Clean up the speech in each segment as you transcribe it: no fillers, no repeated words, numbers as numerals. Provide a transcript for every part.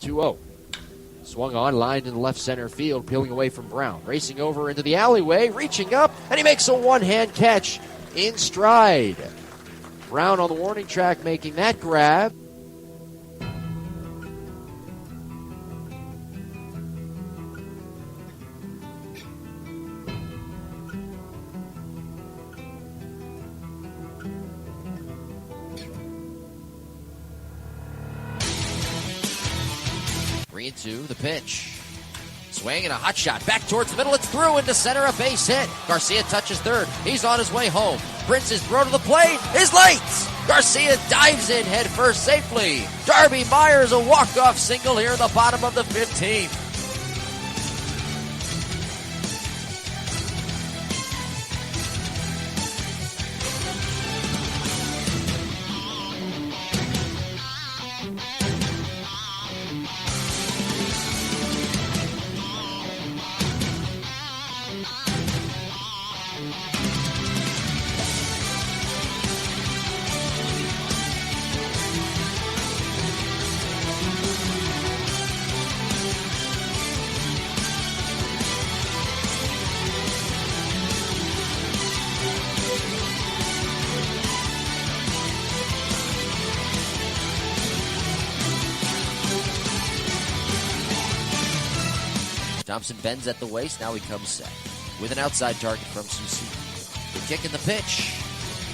2-0. Swung on, lined in the left center field, peeling away from Brown. Racing over into the alleyway, reaching up, and he makes a one-hand catch in stride. Brown on the warning track making that grab. Into the pitch. Swing and a hot shot. Back towards the middle. It's through into center. A base hit. Garcia touches third. He's on his way home. Prince's throw to the plate is late. Garcia dives in head first safely. Darby Myers a walk-off single here in the bottom of the 15th. Thompson bends at the waist. Now he comes set with an outside target from Susi. The kick and the pitch.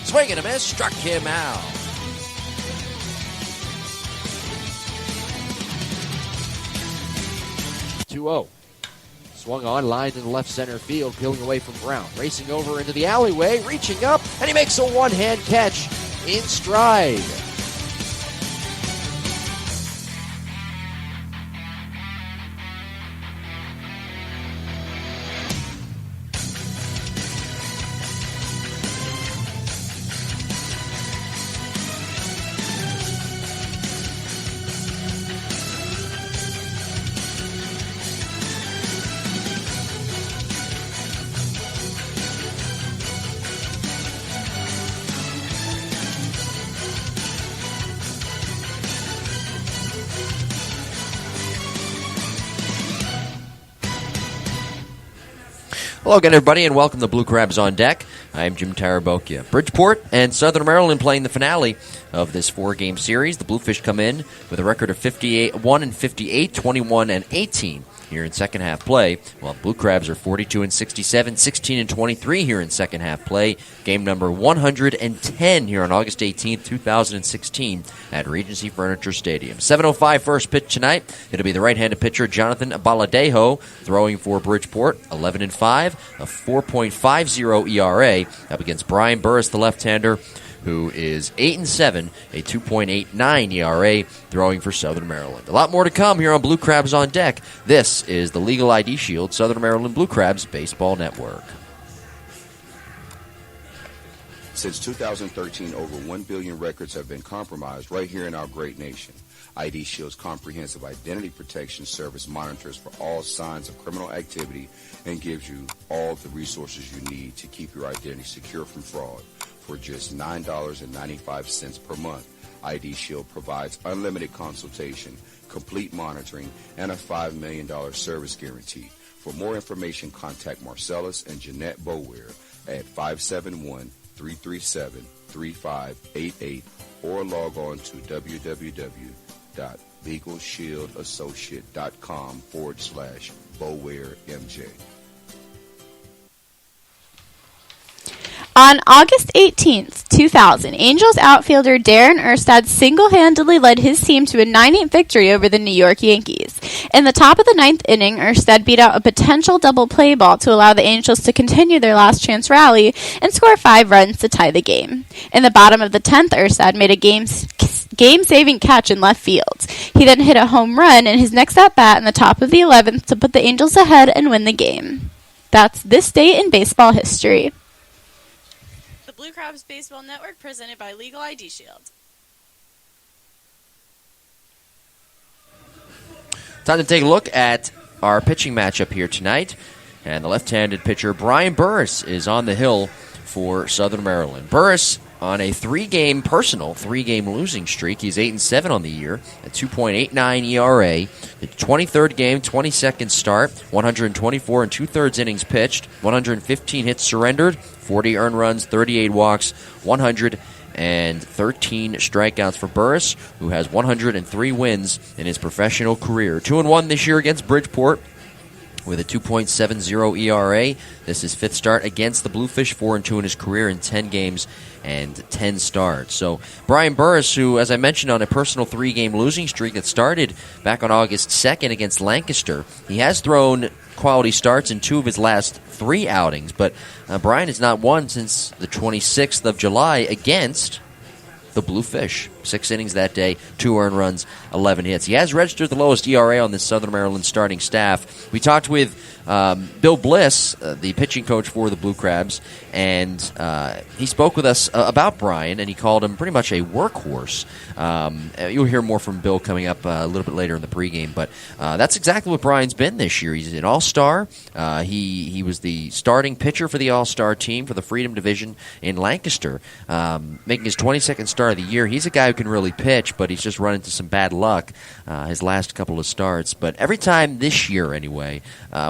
Swing and a miss. Struck him out. Two-0. Swung on, lined in the left center field, peeling away from Brown. Racing over into the alleyway, reaching up, and he makes a one-hand catch in stride. Hello again, everybody, and welcome to Blue Crabs on Deck. I'm Jim Tarabokia. Bridgeport and Southern Maryland playing the finale of this four-game series. The Bluefish come in with a record of 51-58, 21-18 here in second half play, while Blue Crabs are 42-67, 16-23 here in second half play. Game number 110 here on August 18th, 2016 at Regency Furniture Stadium. 7:05 first pitch tonight. It'll be the right-handed pitcher Jonathan Baladejo throwing for Bridgeport, 11-5, a 4.50 ERA up against Brian Burris, the left-hander, who is 8-7, a 2.89 ERA, throwing for Southern Maryland. A lot more to come here on Blue Crabs on Deck. This is the Legal ID Shield, Southern Maryland Blue Crabs Baseball Network. Since 2013, over 1 billion records have been compromised right here in our great nation. ID Shield's comprehensive identity protection service monitors for all signs of criminal activity and gives you all the resources you need to keep your identity secure from fraud. For just $9.95 per month, ID Shield provides unlimited consultation, complete monitoring, and a $5 million service guarantee. For more information, contact Marcellus and Jeanette Boware at 571-337-3588 or log on to www.legalshieldassociate.com/BowareMJ. On August 18th, 2000, Angels outfielder Darren Erstad single-handedly led his team to a 9-8 victory over the New York Yankees. In the top of the ninth inning, Erstad beat out a potential double play ball to allow the Angels to continue their last chance rally and score 5 runs to tie the game. In the bottom of the 10th, Erstad made a game-saving catch in left field. He then hit a home run in his next at-bat in the top of the 11th to put the Angels ahead and win the game. That's this date in baseball history. Blue Crabs Baseball Network presented by Legal ID Shield. Time to take a look at our pitching matchup here tonight. And the left-handed pitcher Brian Burris is on the hill for Southern Maryland. Burris on a three-game losing streak. He's 8-7 on the year, a 2.89 ERA. The 23rd game, 22nd start, 124 and 2/3 innings pitched, 115 hits surrendered, 40 earned runs, 38 walks, 113 strikeouts for Burris, who has 103 wins in his professional career. 2-1 this year against Bridgeport, with a 2.70 ERA. This is fifth start against the Bluefish, 4-2 in his career in 10 games and 10 starts. So Brian Burris, who, as I mentioned, on a personal three-game losing streak that started back on August 2nd against Lancaster, he has thrown quality starts in 2 of his last 3 outings, but Brian has not won since the 26th of July against the Bluefish. 6 innings that day, 2 earned runs, 11 hits. He has registered the lowest ERA on this Southern Maryland starting staff. We talked with Bill Bliss, the pitching coach for the Blue Crabs, and he spoke with us about Brian, and he called him pretty much a workhorse. You'll hear more from Bill coming up a little bit later in the pregame, but that's exactly what Brian's been this year. He's an all-star. He was the starting pitcher for the all-star team for the Freedom Division in Lancaster, making his 22nd start of the year. He's a guy who can really pitch, but he's just run into some bad luck his last couple of starts. But every time this year, anyway,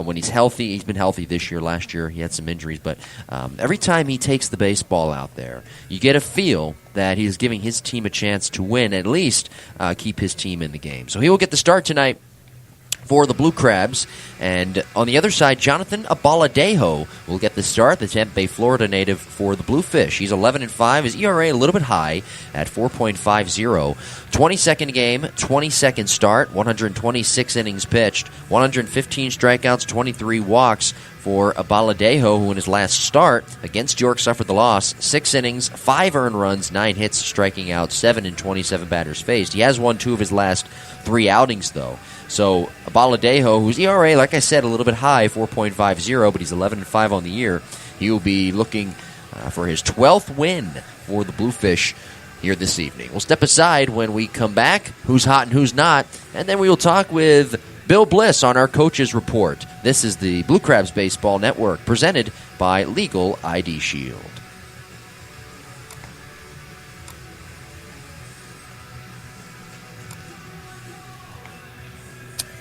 when he's healthy, he's been healthy this year. Last year, he had some injuries, but every time he takes the baseball out there, you get a feel that he's giving his team a chance to win, at least keep his team in the game. So he will get the start tonight for the Blue Crabs. And on the other side, Jonathan Abaladejo will get the start, the Tampa Bay, Florida native for the Bluefish. He's 11-5. His ERA a little bit high at 4.50. 22nd game, 22nd start, 126 innings pitched, 115 strikeouts, 23 walks for Abaladejo, who in his last start against York suffered the loss. 6 innings, 5 earned runs, 9 hits, striking out 7 in 27 batters faced. He has won 2 of his last 3 outings, though. So Abaladejo, whose ERA, like I said, a little bit high, 4.50, but he's 11-5 on the year. He will be looking for his 12th win for the Bluefish here this evening. We'll step aside when we come back, who's hot and who's not, and then we will talk with Bill Bliss on our Coaches Report. This is the Blue Crabs Baseball Network, presented by Legal ID Shield.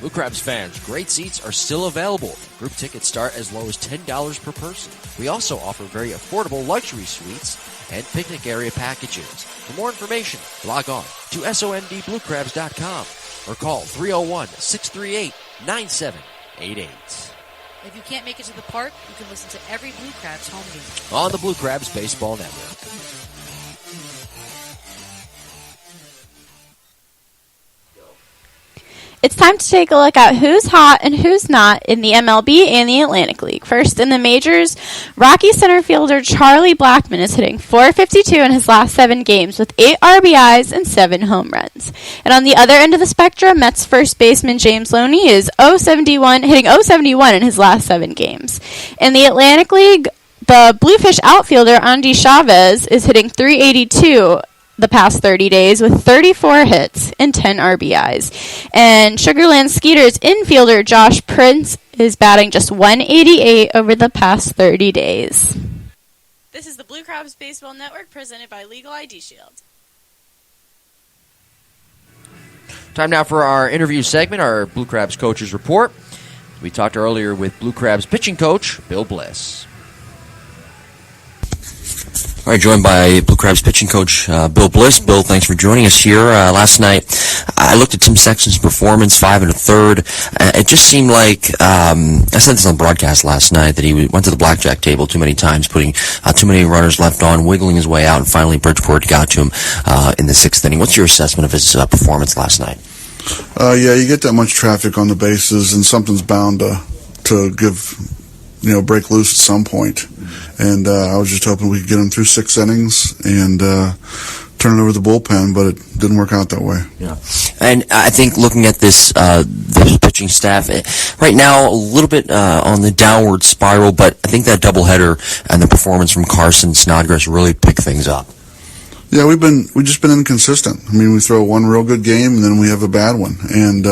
Blue Crabs fans, great seats are still available. Group tickets start as low as $10 per person. We also offer very affordable luxury suites and picnic area packages. For more information, log on to sondbluecrabs.com or call 301-638-9788. If you can't make it to the park, you can listen to every Blue Crabs home game on the Blue Crabs Baseball Network. It's time to take a look at who's hot and who's not in the MLB and the Atlantic League. First, in the majors, Rocky center fielder Charlie Blackmon is hitting .452 in his last 7 games with 8 RBIs and 7 home runs. And on the other end of the spectrum, Mets first baseman James Loney is hitting .071 in his last 7 games. In the Atlantic League, the Bluefish outfielder Andy Chavez is hitting .382 the past 30 days with 34 hits and 10 RBIs. And Sugarland Skeeters infielder Josh Prince is batting just .188 over the past 30 days. This is the Blue Crabs Baseball Network, presented by Legal ID Shield. Time now for our interview segment, our Blue Crabs Coaches Report. We talked earlier with Blue Crabs pitching coach Bill Bliss. All right, joined by Blue Crabs pitching coach Bill Bliss. Bill, thanks for joining us here. Last night, I looked at Tim Sexton's performance, 5 1/3. It just seemed like, I said this on the broadcast last night, that he went to the blackjack table too many times, putting too many runners left on, wiggling his way out, and finally Bridgeport got to him in the 6th inning. What's your assessment of his performance last night? Yeah, you get that much traffic on the bases, and something's bound to break loose at some point. And I was just hoping we could get him through 6 innings and turn it over the bullpen, but it didn't work out that way. Yeah, and I think looking at this pitching staff right now, a little bit on the downward spiral, but I think that doubleheader and the performance from Carson Snodgrass really picked things up. Yeah, we've just been inconsistent. I mean, we throw one real good game and then we have a bad one, and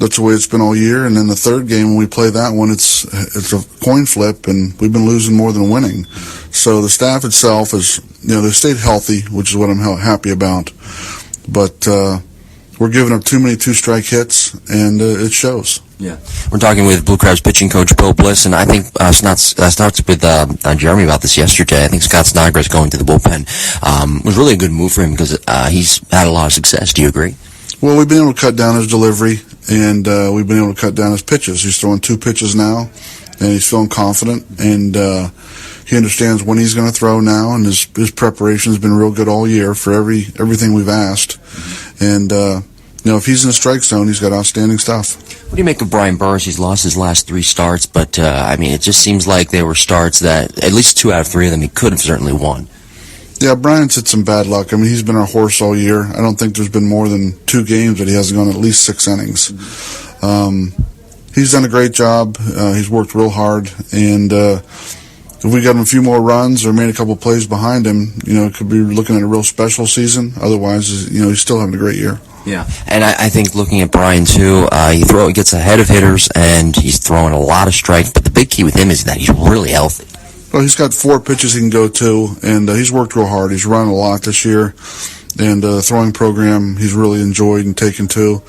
That's the way it's been all year. And then the third game, when we play that one, it's a coin flip, and we've been losing more than winning. So the staff itself is, they stayed healthy, which is what I'm happy about. But we're giving up too many two-strike hits, and it shows. Yeah, we're talking with Blue Crabs pitching coach Bill Bliss, and I think starts with Jeremy about this yesterday. I think Scott Snodgrass going to the bullpen was really a good move for him because he's had a lot of success. Do you agree? Well, we've been able to cut down his delivery, and we've been able to cut down his pitches. He's throwing 2 pitches now, and he's feeling confident, and he understands when he's going to throw now, and his preparation has been real good all year for everything we've asked. And if he's in the strike zone, he's got outstanding stuff. What do you make of Brian Burris? He's lost his last 3 starts, but it just seems like they were starts that at least 2 out of 3 of them he could have certainly won. Yeah, Brian's had some bad luck. He's been our horse all year. I don't think there's been more than 2 games that he hasn't gone at least 6 innings. He's done a great job. He's worked real hard, and if we got him a few more runs or made a couple plays behind him, it could be looking at a real special season. Otherwise, he's still having a great year. Yeah, and I think looking at Brian too, he gets ahead of hitters and he's throwing a lot of strikes. But the big key with him is that he's really healthy. Well, he's got 4 pitches he can go to, and he's worked real hard. He's run a lot this year, and the throwing program he's really enjoyed and taken to.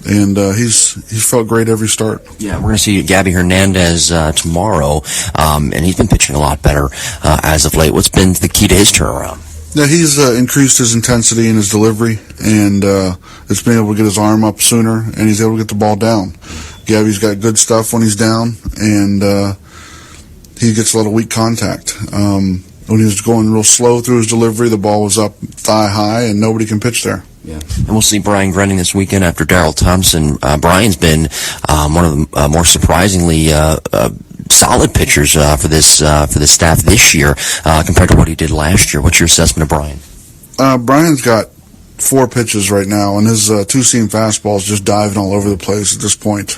And he's felt great every start. Yeah, we're going to see Gabby Hernandez tomorrow, and he's been pitching a lot better as of late. What's been the key to his turnaround? Yeah, he's increased his intensity in his delivery, and it's been able to get his arm up sooner, and he's able to get the ball down. Gabby's got good stuff when he's down, and he gets a lot of weak contact. When he was going real slow through his delivery, the ball was up thigh high, and nobody can pitch there. Yeah, and we'll see Brian Grenning this weekend after Darryl Thompson. Brian's been one of the more surprisingly solid pitchers for this staff this year compared to what he did last year. What's your assessment of Brian? Brian's got 4 pitches right now, and his 2-seam fastball is just diving all over the place at this point.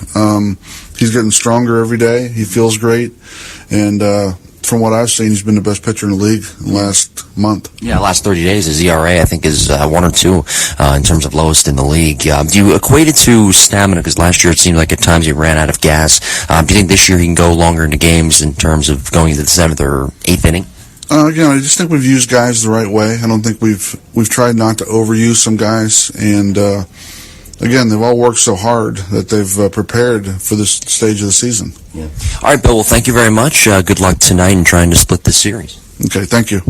He's getting stronger every day. He feels great, and from what I've seen, he's been the best pitcher in the league in the last month. Yeah, last 30 days, his ERA, I think, is 1 or 2 in terms of lowest in the league. Do you equate it to stamina? Because last year it seemed like at times he ran out of gas. Do you think this year he can go longer into games in terms of going into the 7th or 8th inning? I just think we've used guys the right way. I don't think we've tried not to overuse some guys, and again, they've all worked so hard that they've prepared for this stage of the season. Yeah. All right, Bill. Well, thank you very much. Good luck tonight in trying to split this series. Okay, thank you.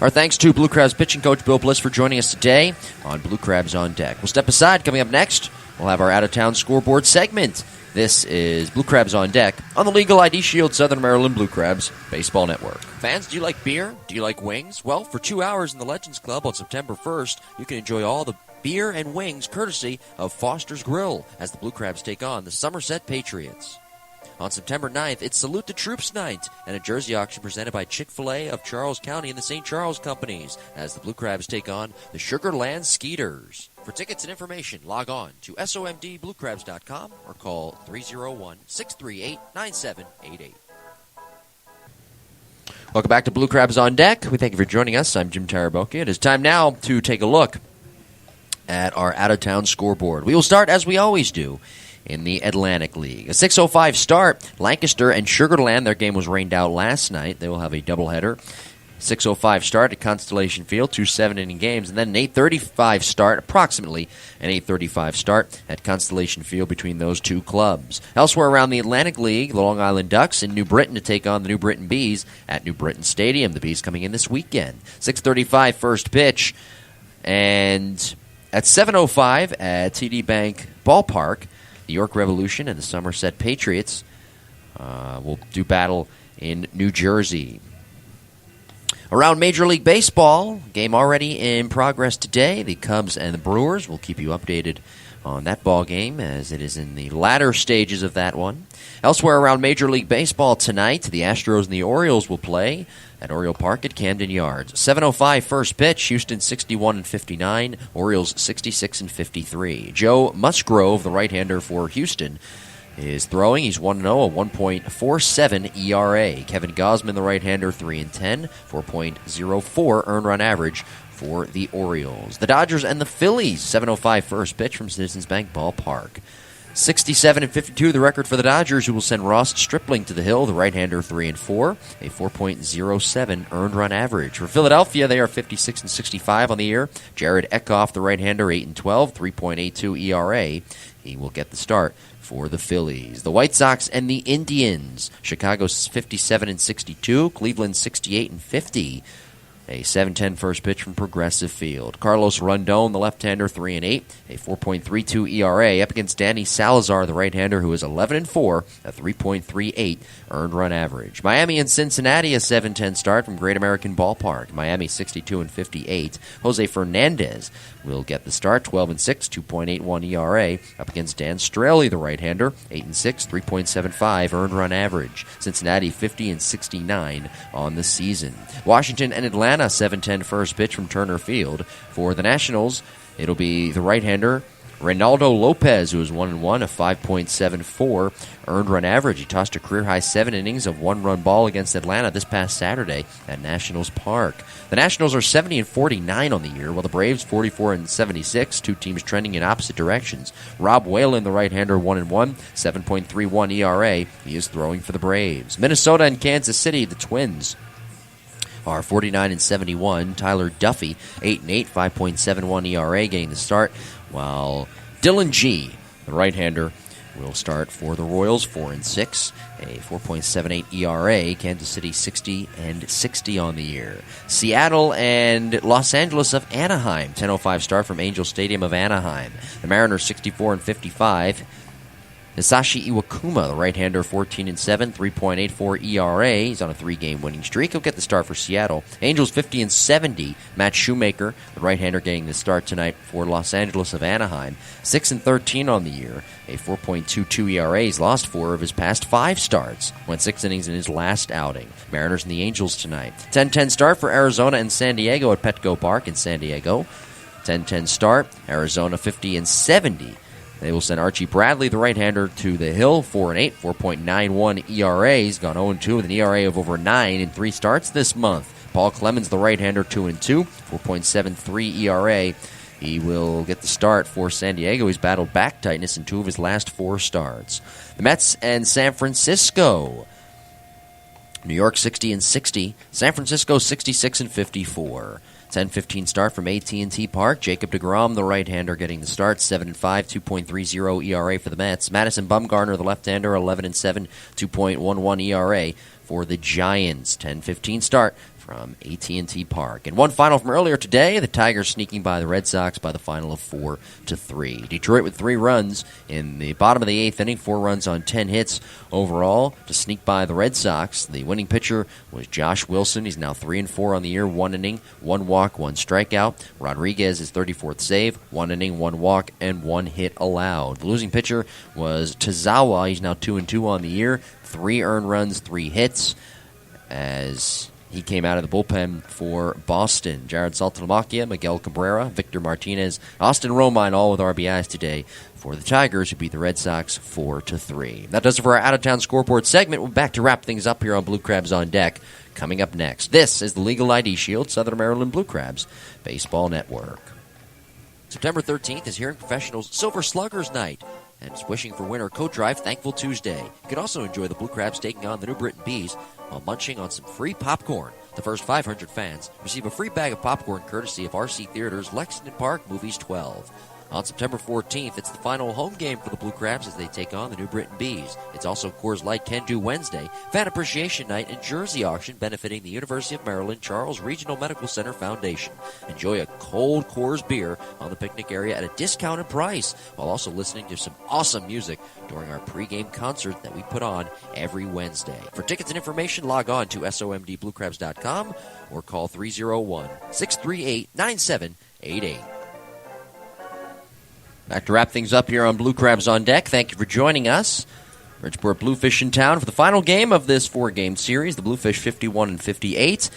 Our thanks to Blue Crabs pitching coach Bill Bliss for joining us today on Blue Crabs on Deck. We'll step aside. Coming up next, we'll have our out-of-town scoreboard segment. This is Blue Crabs on Deck on the Legal ID Shield Southern Maryland Blue Crabs Baseball Network. Fans, do you like beer? Do you like wings? Well, for 2 hours in the Legends Club on September 1st, you can enjoy all the beer and wings courtesy of Foster's Grill as the Blue Crabs take on the Somerset Patriots. On September 9th, it's Salute the Troops Night and a jersey auction presented by Chick-fil-A of Charles County and the St. Charles Companies as the Blue Crabs take on the Sugar Land Skeeters. For tickets and information, log on to somdbluecrabs.com or call 301-638-9788. Welcome back to Blue Crabs on Deck. We thank you for joining us. I'm Jim Taraboki. It is time now to take a look at our out-of-town scoreboard. We will start, as we always do, in the Atlantic League. A 6:05 start. Lancaster and Sugar Land, their game was rained out last night. They will have a doubleheader. 6:05 start at Constellation Field, 2 7-inning games, and then an 8:35 start, approximately an 8:35 start at Constellation Field between those two clubs. Elsewhere around the Atlantic League, the Long Island Ducks in New Britain to take on the New Britain Bees at New Britain Stadium. The Bees coming in this weekend. 6:35 first pitch, and at 7:05 at TD Bank Ballpark, the York Revolution and the Somerset Patriots will do battle in New Jersey. Around Major League Baseball, game already in progress today. The Cubs and the Brewers. We'll keep you updated on that ball game as it is in the latter stages of that one. Elsewhere around Major League Baseball tonight, the Astros and the Orioles will play at Oriole Park at Camden Yards. 7:05 first pitch. Houston 61-59. Orioles 66-53. Joe Musgrove, the right-hander for Houston, is throwing. He's 1-0, a 1.47 ERA. Kevin Gausman, the right-hander, 3-10, 4.04 earned run average for the Orioles. The Dodgers and the Phillies, 7:05 first pitch from Citizens Bank Ballpark. 67-52 the record for the Dodgers, who will send Ross Stripling to the hill, the right-hander 3-4, a 4.07 earned run average. For Philadelphia, they are 56-65 on the year. Jared Eckhoff, the right-hander, 8-12, 3.82 ERA. He will get the start for the Phillies. The White Sox and the Indians. Chicago 57-62, Cleveland 68-50. A 7:10 first pitch from Progressive Field. Carlos Rondon, the left-hander, 3-8, a 4.32 ERA, up against Danny Salazar, the right-hander, who is 11-4, a 3.38 earned run average. Miami and Cincinnati, a 7:10 start from Great American Ballpark. Miami 62-58. Jose Fernandez will get the start, 12-6, 2.81 ERA, up against Dan Straley, the right-hander, 8-6, 3.75 earned run average. Cincinnati 50-69 on the season. Washington and Atlanta, 7:10 first pitch from Turner Field. For the Nationals, it'll be the right-hander Reynaldo Lopez, who is 1-1, a 5.74 earned run average. He tossed a career-high 7 innings of one-run ball against Atlanta this past Saturday at Nationals Park. The Nationals are 70-49 on the year, while the Braves 44-76, two teams trending in opposite directions. Rob Whalen, the right-hander, 1-1, 7.31 ERA. He is throwing for the Braves. Minnesota and Kansas City, the Twins, are 49-71. Tyler Duffy, 8-8, 5.71 ERA, getting the start, while Dylan G, the right-hander, will start for the Royals, 4-6, a 4.78 ERA. Kansas City 60-60 on the year. Seattle and Los Angeles of Anaheim, 10:05 start from Angel Stadium of Anaheim. The Mariners 64-55. Hisashi Iwakuma, the right-hander, 14-7, 3.84 ERA. He's on a 3-game winning streak. He'll get the start for Seattle. Angels 50-70. Matt Shoemaker, the right-hander, getting the start tonight for Los Angeles of Anaheim. 6-13 on the year, a 4.22 ERA. He's lost 4 of his past 5 starts. Went 6 innings in his last outing. Mariners and the Angels tonight. 10-10 start for Arizona and San Diego at Petco Park in San Diego. 10-10 start. Arizona 50-70. They will send Archie Bradley, the right-hander, to the hill, 4-8, 4.91 ERA. He's gone 0-2 with an ERA of over 9 in 3 starts this month. Paul Clemens, the right-hander, 2-2, 4.73 ERA. He will get the start for San Diego. He's battled back tightness in 2 of his last 4 starts. The Mets and San Francisco. New York 60-60. San Francisco 66-54. 10-15 start from AT&T Park. Jacob deGrom, the right-hander, getting the start. 7-5, 2.30 ERA for the Mets. Madison Bumgarner, the left-hander, 11-7, 2.11 ERA for the Giants. 10-15 start from AT&T Park. And one final from earlier today, the Tigers sneaking by the Red Sox by the final of 4-3. Detroit with 3 runs in the bottom of the 8th inning, 4 runs on 10 hits overall to sneak by the Red Sox. The winning pitcher was Josh Wilson. He's now 3-4 on the year, 1 inning, 1 walk, 1 strikeout. Rodriguez, his 34th save, 1 inning, 1 walk, and 1 hit allowed. The losing pitcher was Tazawa. He's now 2-2 on the year, 3 earned runs, 3 hits, as he came out of the bullpen for Boston. Jared Saltalamacchia, Miguel Cabrera, Victor Martinez, Austin Romine, all with RBIs today for the Tigers, who beat the Red Sox 4-3. That does it for our out-of-town scoreboard segment. We're back to wrap things up here on Blue Crabs on Deck. Coming up next, this is the Legal ID Shield, Southern Maryland Blue Crabs Baseball Network. September 13th is Hearing Professionals Silver Sluggers Night, and it's Wishing for Winter Coat Drive Thankful Tuesday. You can also enjoy the Blue Crabs taking on the New Britain Bees while munching on some free popcorn. The first 500 fans receive a free bag of popcorn courtesy of RC Theaters Lexington Park Movies 12. On September 14th, it's the final home game for the Blue Crabs as they take on the New Britain Bees. It's also Coors Light Can Do Wednesday, Fan Appreciation Night, and Jersey Auction benefiting the University of Maryland Charles Regional Medical Center Foundation. Enjoy a cold Coors beer on the picnic area at a discounted price, while also listening to some awesome music during our pregame concert that we put on every Wednesday. For tickets and information, log on to somdbluecrabs.com or call 301-638-9788. Back to wrap things up here on Blue Crabs on Deck. Thank you for joining us. Bridgeport Bluefish in town for the final game of this 4-game series. The Bluefish 51-58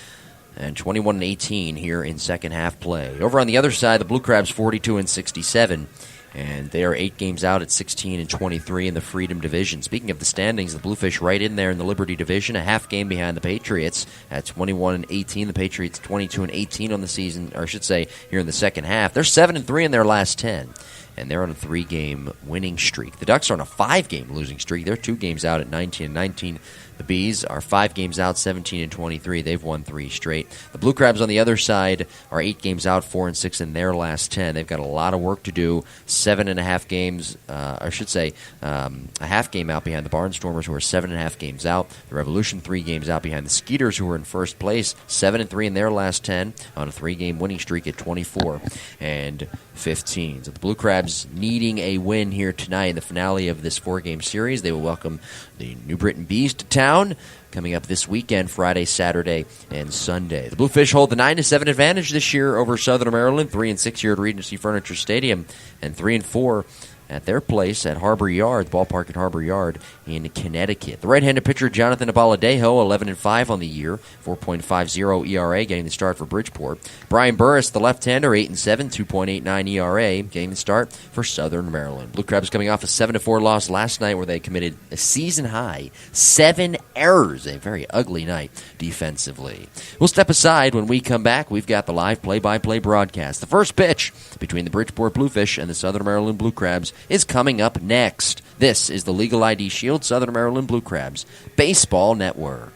and 21-18 here in second half play. Over on the other side, the Blue Crabs 42-67 and they are 8 games out at 16 and 23 in the Freedom Division. Speaking of the standings, the Bluefish right in there in the Liberty Division, a half game behind the Patriots at 21 and 18. The Patriots 22 and 18 on the season, or I should say, here in the second half. They're 7 and 3 in their last 10. And they're on a 3-game winning streak. The Ducks are on a 5-game losing streak. They're 2 games out at 19 and 19. The Bees are 5 games out, 17 and 23. They've won 3 straight. The Blue Crabs on the other side are 8 games out, 4 and 6 in their last 10. They've got a lot of work to do. 7.5 games, I should say, a half game out behind the Barnstormers, who are 7.5 games out. The Revolution 3 games out behind the Skeeters, who are in first place, 7 and 3 in their last 10, on a 3-game winning streak at 24 and 15. So the Blue Crabs needing a win here tonight in the finale of this 4-game series. They will welcome the New Britain Bees to town coming up this weekend, Friday, Saturday, and Sunday. The Bluefish hold the 9-7 advantage this year over Southern Maryland, 3-6 here at Regency Furniture Stadium, and 3-4 at their place at Harbor Yard, the ballpark at Harbor Yard in Connecticut. The right-handed pitcher, Jonathan Abaladejo, 11-5 on the year, 4.50 ERA, getting the start for Bridgeport. Brian Burris, the left-hander, 8-7, 2.89 ERA, getting the start for Southern Maryland. Blue Crabs coming off a 7-4 loss last night where they committed a season-high 7 errors, a very ugly night defensively. We'll step aside. When we come back, we've got the live play-by-play broadcast. The first pitch between the Bridgeport Bluefish and the Southern Maryland Blue Crabs is coming up next. This is the Legal ID Shield Southern Maryland Blue Crabs Baseball Network.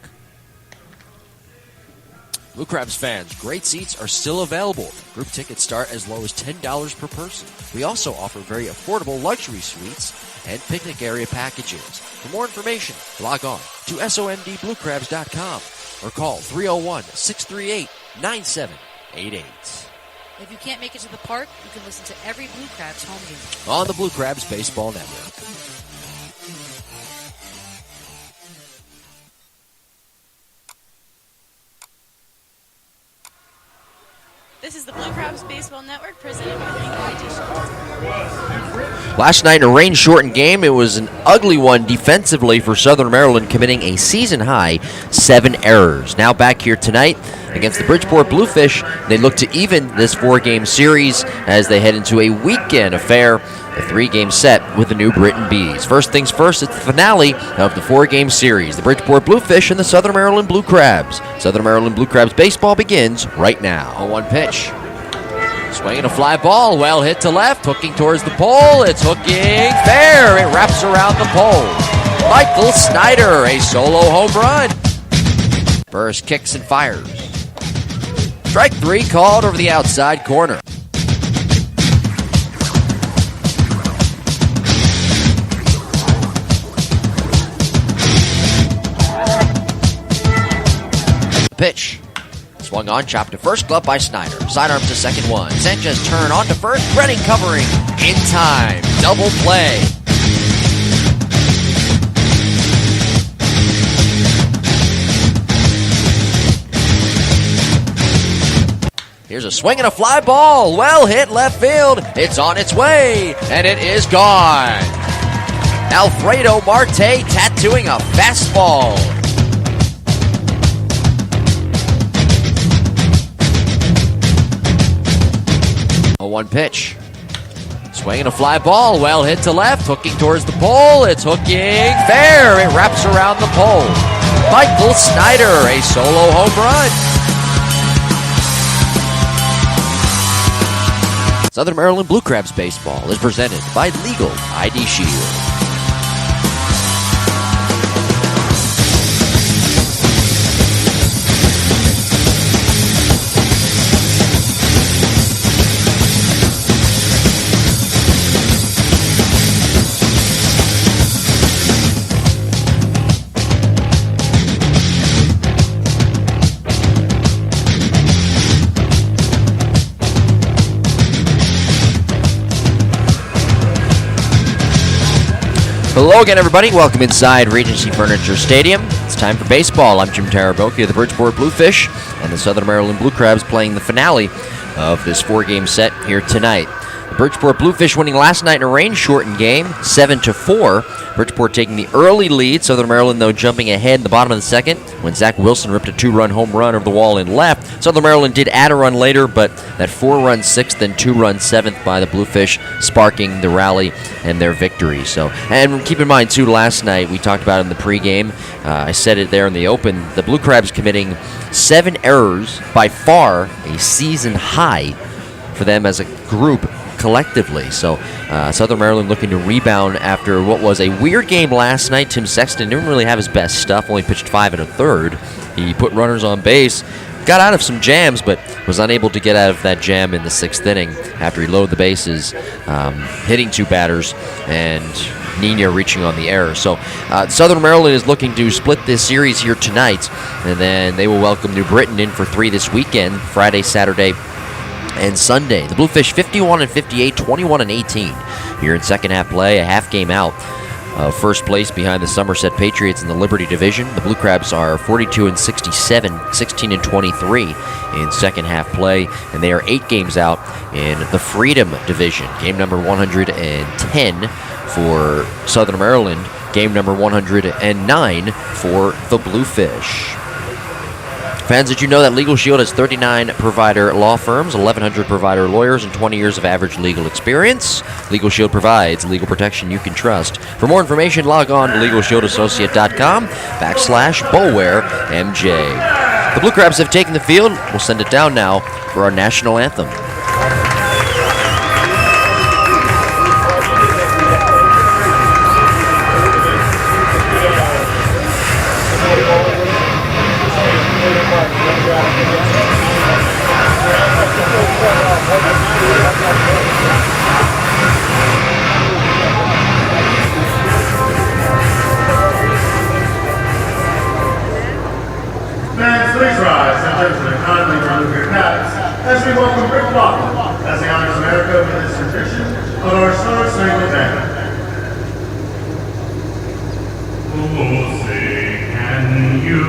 Blue Crabs fans, great seats are still available. Group tickets start as low as $10 per person. We also offer very affordable luxury suites and picnic area packages. For more information, log on to somdbluecrabs.com or call 301-638-9788. If you can't make it to the park, you can listen to every Blue Crabs home game on the Blue Crabs Baseball Network. This is the Blue Crabs Baseball Network presented by Legal ID Shield. Last night in a rain-shortened game, it was an ugly one defensively for Southern Maryland, committing a season-high 7 errors. Now back here tonight against the Bridgeport Bluefish, they look to even this 4-game series as they head into a weekend affair, a 3-game set with the New Britain Bees. First things first, it's the finale of the 4-game series. The Bridgeport Bluefish and the Southern Maryland Blue Crabs. Southern Maryland Blue Crabs baseball begins right now. 0-1 pitch. Swinging a fly ball, well hit to left, hooking towards the pole. It's hooking fair. It wraps around the pole. Michael Snyder, a solo home run. Burris kicks and fires. Strike 3 called over the outside corner. Pitch. Swung on, chopped to first, glove by Snyder. Sidearm to second one. Sanchez turn on to first. Redding covering in time. Double play. Here's a swing and a fly ball. Well hit left field. It's on its way, and it is gone. Alfredo Marte tattooing a fastball. 0-1 pitch. Swinging a fly ball, well hit to left, hooking towards the pole. It's hooking fair. It wraps around the pole. Michael Snyder, a solo home run. Southern Maryland Blue Crabs baseball is presented by Legal ID Shield. Hello again, everybody. Welcome inside Regency Furniture Stadium. It's time for baseball. I'm Jim Taraboki of the Bridgeport Bluefish and the Southern Maryland Blue Crabs playing the finale of this 4-game set here tonight. The Bridgeport Bluefish winning last night in a rain-shortened game, 7-4. Bridgeport taking the early lead. Southern Maryland, though, jumping ahead in the bottom of the second when Zach Wilson ripped a 2-run home run over the wall and left. Southern Maryland did add a run later, but that 4-run sixth and 2-run seventh by the Bluefish sparking the rally and their victory. So, and keep in mind, too, last night we talked about it in the pregame. I said it there in the open. The Blue Crabs committing 7 errors, by far a season high for them as a group collectively. So Southern Maryland looking to rebound after what was a weird game last night. Tim Sexton didn't really have his best stuff, only pitched 5 1/3. He put runners on base, got out of some jams, but was unable to get out of that jam in the 6th inning after he loaded the bases, hitting 2 batters, and Nina reaching on the error. So Southern Maryland is looking to split this series here tonight, and then they will welcome New Britain in for 3 this weekend, Friday, Saturday, and Sunday. The Bluefish 51-58, 21-18 here in second half play, a half game out of first place behind the Somerset Patriots in the Liberty Division. The Blue Crabs are 42-67, 16-23 in second half play, and they are 8 games out in the Freedom Division. Game number 110 for Southern Maryland, game number 109 for the Bluefish. Fans, did you know that Legal Shield has 39 provider law firms, 1,100 provider lawyers, and 20 years of average legal experience? Legal Shield provides legal protection you can trust. For more information, log on to LegalShieldAssociate.com/BulwareMJ. The Blue Crabs have taken the field. We'll send it down now for our national anthem. Fans, please rise and gentlemen, kindly remove your caps as we welcome Rick Walker as he honors America with his rendition of our Star-Spangled Banner. Oh, say, can you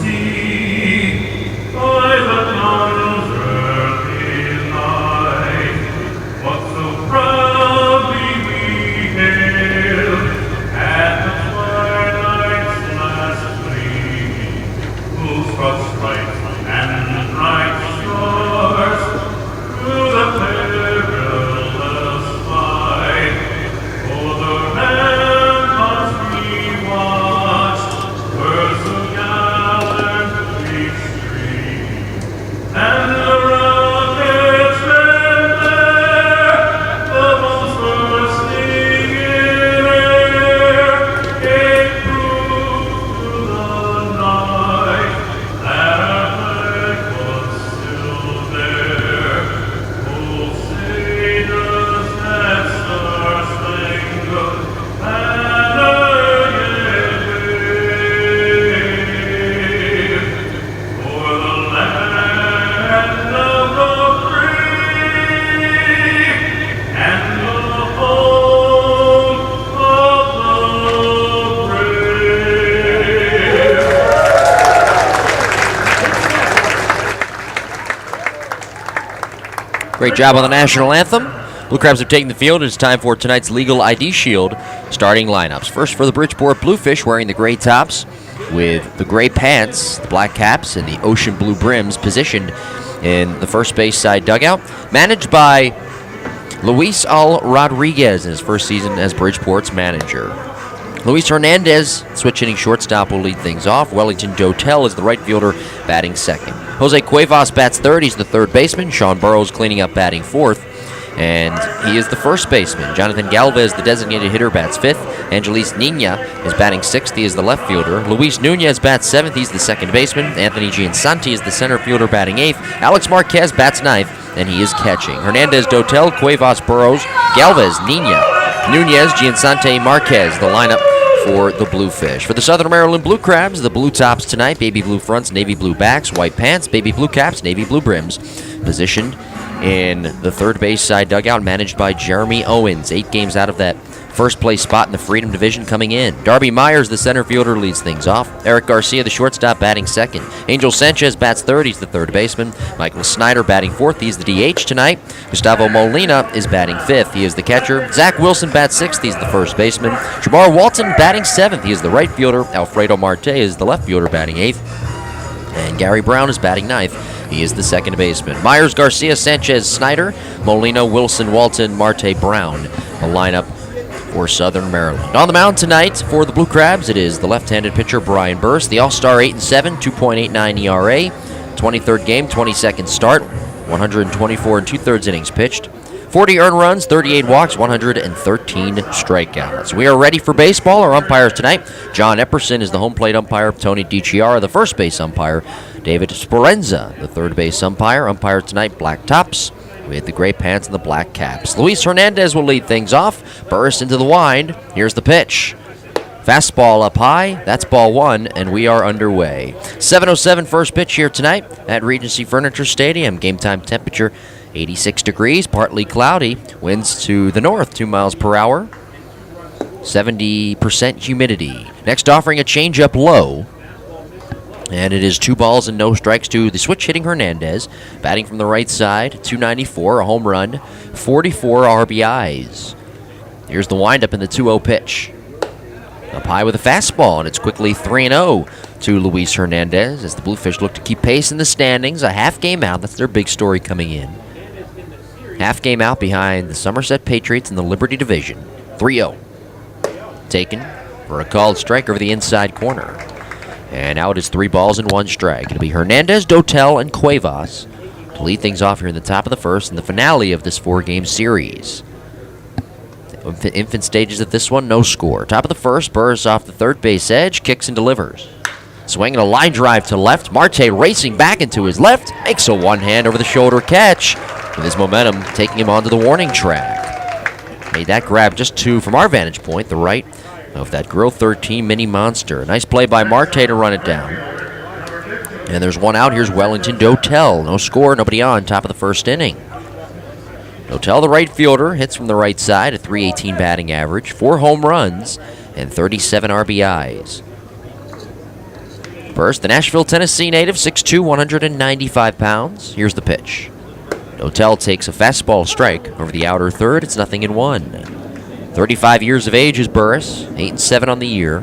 see by the dawn's early light what so proudly we hailed at the twilight's last gleaming, whose bright and bright stars through the perilous fight o'er the ramparts we watched were so gallantly streaming, and the rockets ran there, the bombs bursting in air, gave proof to the night that our flag was still there. Oh, say does that star-spangled banner yet wave o'er the land of the free and the home of the brave? Great job on the national anthem. Blue Crabs have taken the field. It's time for tonight's Legal ID Shield starting lineups. First for the Bridgeport Bluefish, wearing the gray tops with the gray pants, the black caps, and the ocean blue brims, positioned in the first base side dugout. Managed by Luis Al Rodriguez in his first season as Bridgeport's manager. Luis Hernandez, switch hitting shortstop, will lead things off. Wellington Dotel is the right fielder, batting second. Jose Cuevas bats third. He's the third baseman. Sean Burrows cleaning up, batting fourth. And he is the first baseman. Jonathan Galvez, the designated hitter, bats fifth. Angelis Nina is batting sixth. He is the left fielder. Luis Nunez bats seventh. He's the second baseman. Anthony Giansanti is the center fielder, batting eighth. Alex Marquez bats ninth, and he is catching. Hernandez, Dotel, Cuevas, Burrows, Galvez, Nina, Nunez, Giansante, Marquez, the lineup for the Bluefish. For the Southern Maryland Blue Crabs, the blue tops tonight, baby blue fronts, navy blue backs, white pants, baby blue caps, navy blue brims. Positioned in the third base side dugout, managed by Jeremy Owens. 8 games out of that first place spot in the Freedom Division coming in. Darby Myers, the center fielder, leads things off. Eric Garcia, the shortstop, batting second. Angel Sanchez bats third. He's the third baseman. Michael Snyder batting fourth. He's the DH tonight. Gustavo Molina is batting fifth. He is the catcher. Zach Wilson bats sixth. He's the first baseman. Jamar Walton batting seventh. He is the right fielder. Alfredo Marte is the left fielder batting eighth. And Gary Brown is batting ninth. He is the second baseman. Myers, Garcia, Sanchez, Snyder, Molina, Wilson, Walton, Marte, Brown. A lineup for Southern Maryland. On the mound tonight for the Blue Crabs, it is the left-handed pitcher Brian Burst, the All-Star 8-7, 2.89 ERA, 23rd game, 22nd start, 124 and 2/3 innings pitched, 40 earned runs, 38 walks, 113 strikeouts. We are ready for baseball. Our umpires tonight, John Epperson is the home plate umpire, Tony DiChiara, the first base umpire, David Sperenza, the third base umpire. Umpire tonight, black tops with the gray pants and the black caps. Luis Hernandez will lead things off. Burst into the wind. Here's the pitch. Fastball up high. That's ball one, and we are underway. 7:07 first pitch here tonight at Regency Furniture Stadium. Game time temperature 86 degrees, partly cloudy. Winds to the north, 2 miles per hour. 70% humidity. Next offering a changeup low. And it is 2 balls and no strikes to the switch hitting Hernandez. Batting from the right side, 294, a home run, 44 RBIs. Here's the windup in the 2-0 pitch. Up high with a fastball, and it's quickly 3-0 to Luis Hernandez as the Bluefish look to keep pace in the standings. A half game out, that's their big story coming in. Half game out behind the Somerset Patriots in the Liberty Division. 3-0. Taken for a called strike over the inside corner. And now it is 3 balls and 1 strike. It'll be Hernandez, Dotel, and Cuevas to lead things off here in the top of the first in the finale of this 4-game series. Infant stages of this one, no score. Top of the first, Burrs off the third base edge, kicks and delivers. Swinging a line drive to left. Marte racing back into his left, makes a one-hand over-the-shoulder catch with his momentum taking him onto the warning track. Made that grab just to, from our vantage point, the right of that Grill 13 mini monster. Nice play by Marte to run it down. And there's one out. Here's Wellington Dotel. No score, nobody on, top of the first inning. Dotel, the right fielder, hits from the right side, a .318 batting average, 4 home runs, and 37 RBIs. First, the Nashville, Tennessee native, 6'2", 195 pounds. Here's the pitch. Dotel takes a fastball strike over the outer third. It's 0-1. 35 years of age is Burris, 8-7 on the year,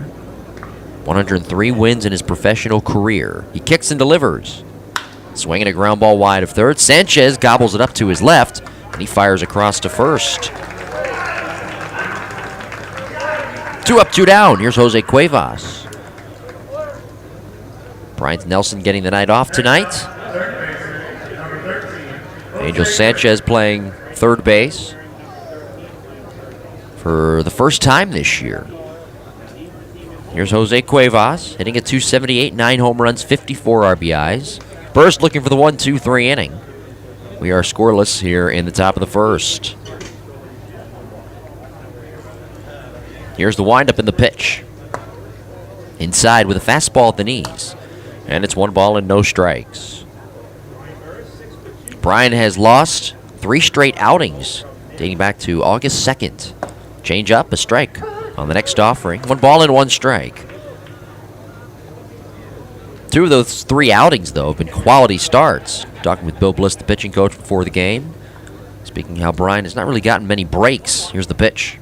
103 wins in his professional career. He kicks and delivers. Swinging a ground ball wide of third. Sanchez gobbles it up to his left, and he fires across to first. 2 up, 2 down. Here's Jose Cuevas. Bryant Nelson getting the night off tonight. Angel Sanchez playing third base for the first time this year. Here's Jose Cuevas hitting at .278, 9 home runs, 54 RBIs. Burst looking for the 1-2-3 inning. We are scoreless here in the top of the first. Here's the windup in the pitch. Inside with a fastball at the knees. And it's 1 ball and no strikes. Brian has lost 3 straight outings dating back to August 2nd. Change up, a strike on the next offering. 1 ball and 1 strike. 2 of those 3 outings, though, have been quality starts. Talking with Bill Bliss, the pitching coach, before the game. Speaking how Brian has not really gotten many breaks. Here's the pitch.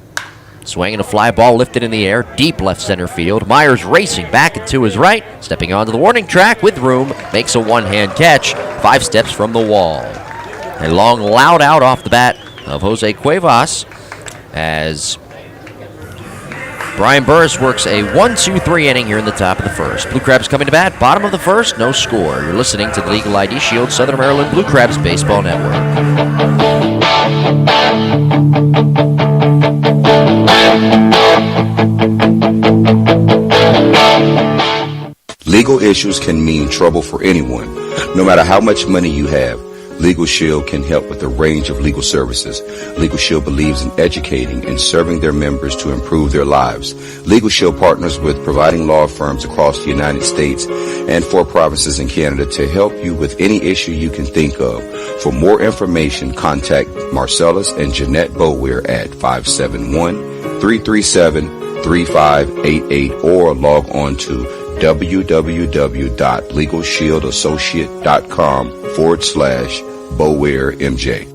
Swinging a fly ball lifted in the air, deep left center field. Myers racing back and to his right, stepping onto the warning track with room, makes a one-hand catch, 5 steps from the wall. A long, loud out off the bat of Jose Cuevas as Brian Burris works a 1-2-3 inning here in the top of the first. Blue Crabs coming to bat, bottom of the first, no score. You're listening to the Legal ID Shield Southern Maryland Blue Crabs Baseball Network. Legal issues can mean trouble for anyone, no matter how much money you have. Legal Shield can help with a range of legal services. Legal Shield believes in educating and serving their members to improve their lives. Legal Shield partners with providing law firms across the United States and 4 provinces in Canada to help you with any issue you can think of. For more information, contact Marcellus and Jeanette Boweir at 571-337-3588 or log on to www.legalshieldassociate.com/BoweirMJ.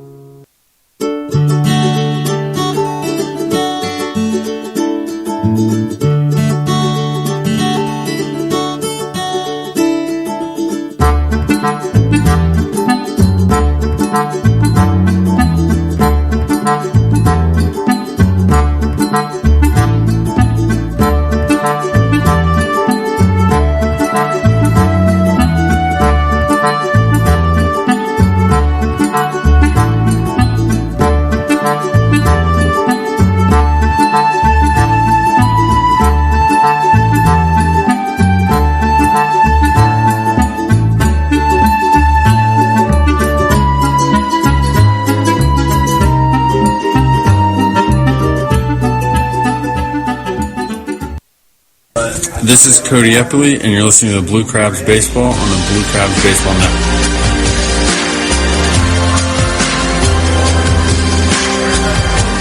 This is Cody Eppley, and you're listening to Blue Crabs Baseball on the Blue Crabs Baseball Network.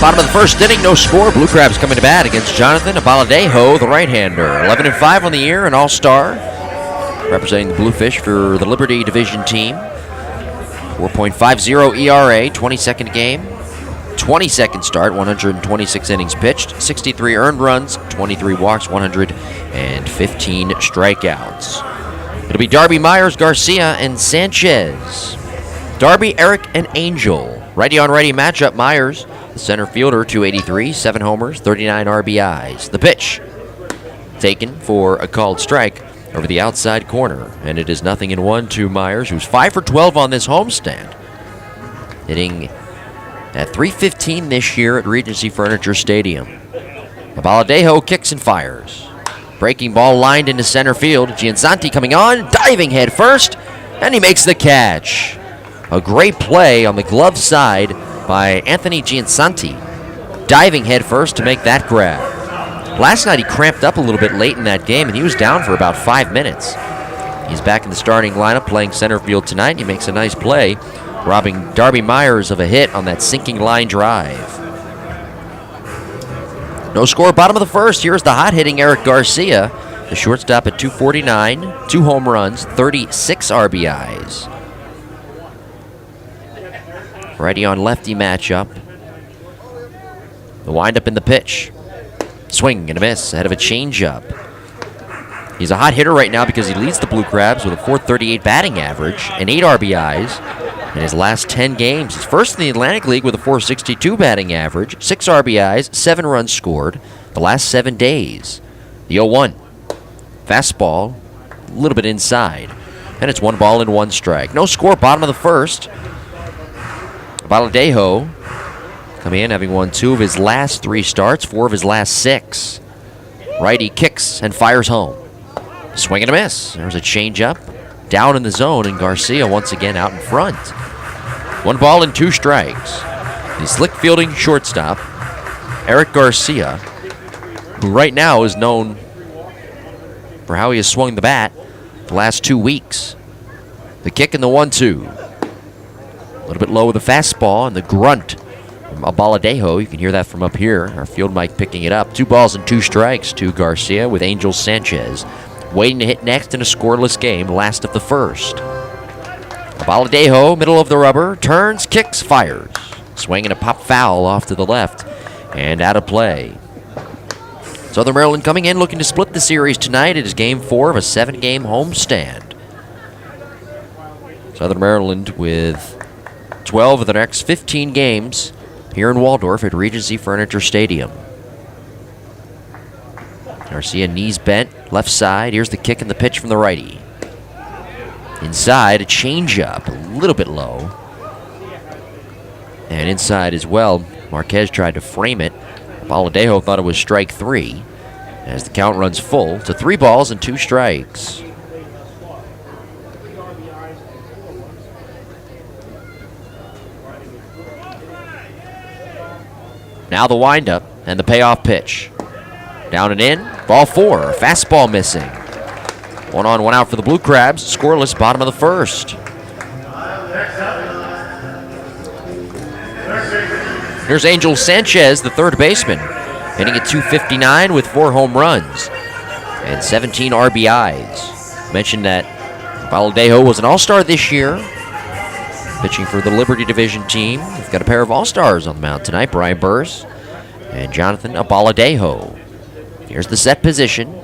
Bottom of the first inning, no score. Blue Crabs coming to bat against Jonathan Abaladejo, the right-hander. 11-5 on the year, an all-star, representing the Bluefish for the Liberty Division team. 4.50 ERA, 22nd game. 22nd start, 126 innings pitched, 63 earned runs, 23 walks, 115 strikeouts. It'll be Darby, Myers, Garcia, and Sanchez. Darby, Eric, and Angel. Righty-on-righty matchup. Myers, the center fielder, 283, 7 homers, 39 RBIs. The pitch, taken for a called strike over the outside corner. And it is 0-1 to Myers, who's 5 for 12 on this homestand. Hitting at .315 this year at Regency Furniture Stadium. Abaladejo kicks and fires. Breaking ball lined into center field. Gianzanti coming on, diving head first, and he makes the catch. A great play on the glove side by Anthony Gianzanti, diving head first to make that grab. Last night he cramped up a little bit late in that game, and he was down for about 5 minutes. He's back in the starting lineup playing center field tonight, and he makes a nice play, robbing Darby Myers of a hit on that sinking line drive. No score, bottom of the first. Here's the hot-hitting Eric Garcia, the shortstop at 249, 2 home runs, 36 RBIs. Righty on lefty matchup. The windup in the pitch. Swing and a miss ahead of a changeup. He's a hot hitter right now because he leads the Blue Crabs with a .438 batting average and 8 RBIs in his last 10 games. He's first in the Atlantic League with a .462 batting average, 6 RBIs, 7 runs scored the last 7 days. The 0-1. Fastball, a little bit inside. And it's 1 ball and 1 strike. No score, bottom of the first. Abaladejo coming in, having won 2 of his last 3 starts, 4 of his last 6. Righty kicks and fires home. Swing and a miss. There's a changeup. Down in the zone, and Garcia once again out in front. 1 ball and 2 strikes. The slick fielding shortstop, Eric Garcia, who right now is known for how he has swung the bat the last 2 weeks. The kick and the 1-2. A little bit low with the fastball and the grunt from Abaladejo. You can hear that from up here. Our field mic picking it up. 2 balls and 2 strikes to Garcia with Angel Sanchez waiting to hit next in a scoreless game, last of the first. Abaladejo, middle of the rubber, turns, kicks, fires. Swing and a pop foul off to the left and out of play. Southern Maryland coming in looking to split the series tonight. It is game 4 of a 7-game homestand. Southern Maryland with 12 of the next 15 games here in Waldorf at Regency Furniture Stadium. Garcia, knees bent, left side. Here's the kick and the pitch from the righty. Inside, a changeup, a little bit low. And inside as well, Marquez tried to frame it. Abaladejo thought it was strike 3 as the count runs full to 3 balls and 2 strikes. Now the windup and the payoff pitch. Down and in, ball 4, fastball missing. 1 on, 1 out for the Blue Crabs, scoreless bottom of the first. Here's Angel Sanchez, the third baseman, hitting at .259 with 4 home runs and 17 RBIs. Mentioned that Valadejo was an all-star this year, pitching for the Liberty Division team. We've got a pair of all-stars on the mound tonight, Brian Burris and Jonathan Abaladejo. Here's the set position.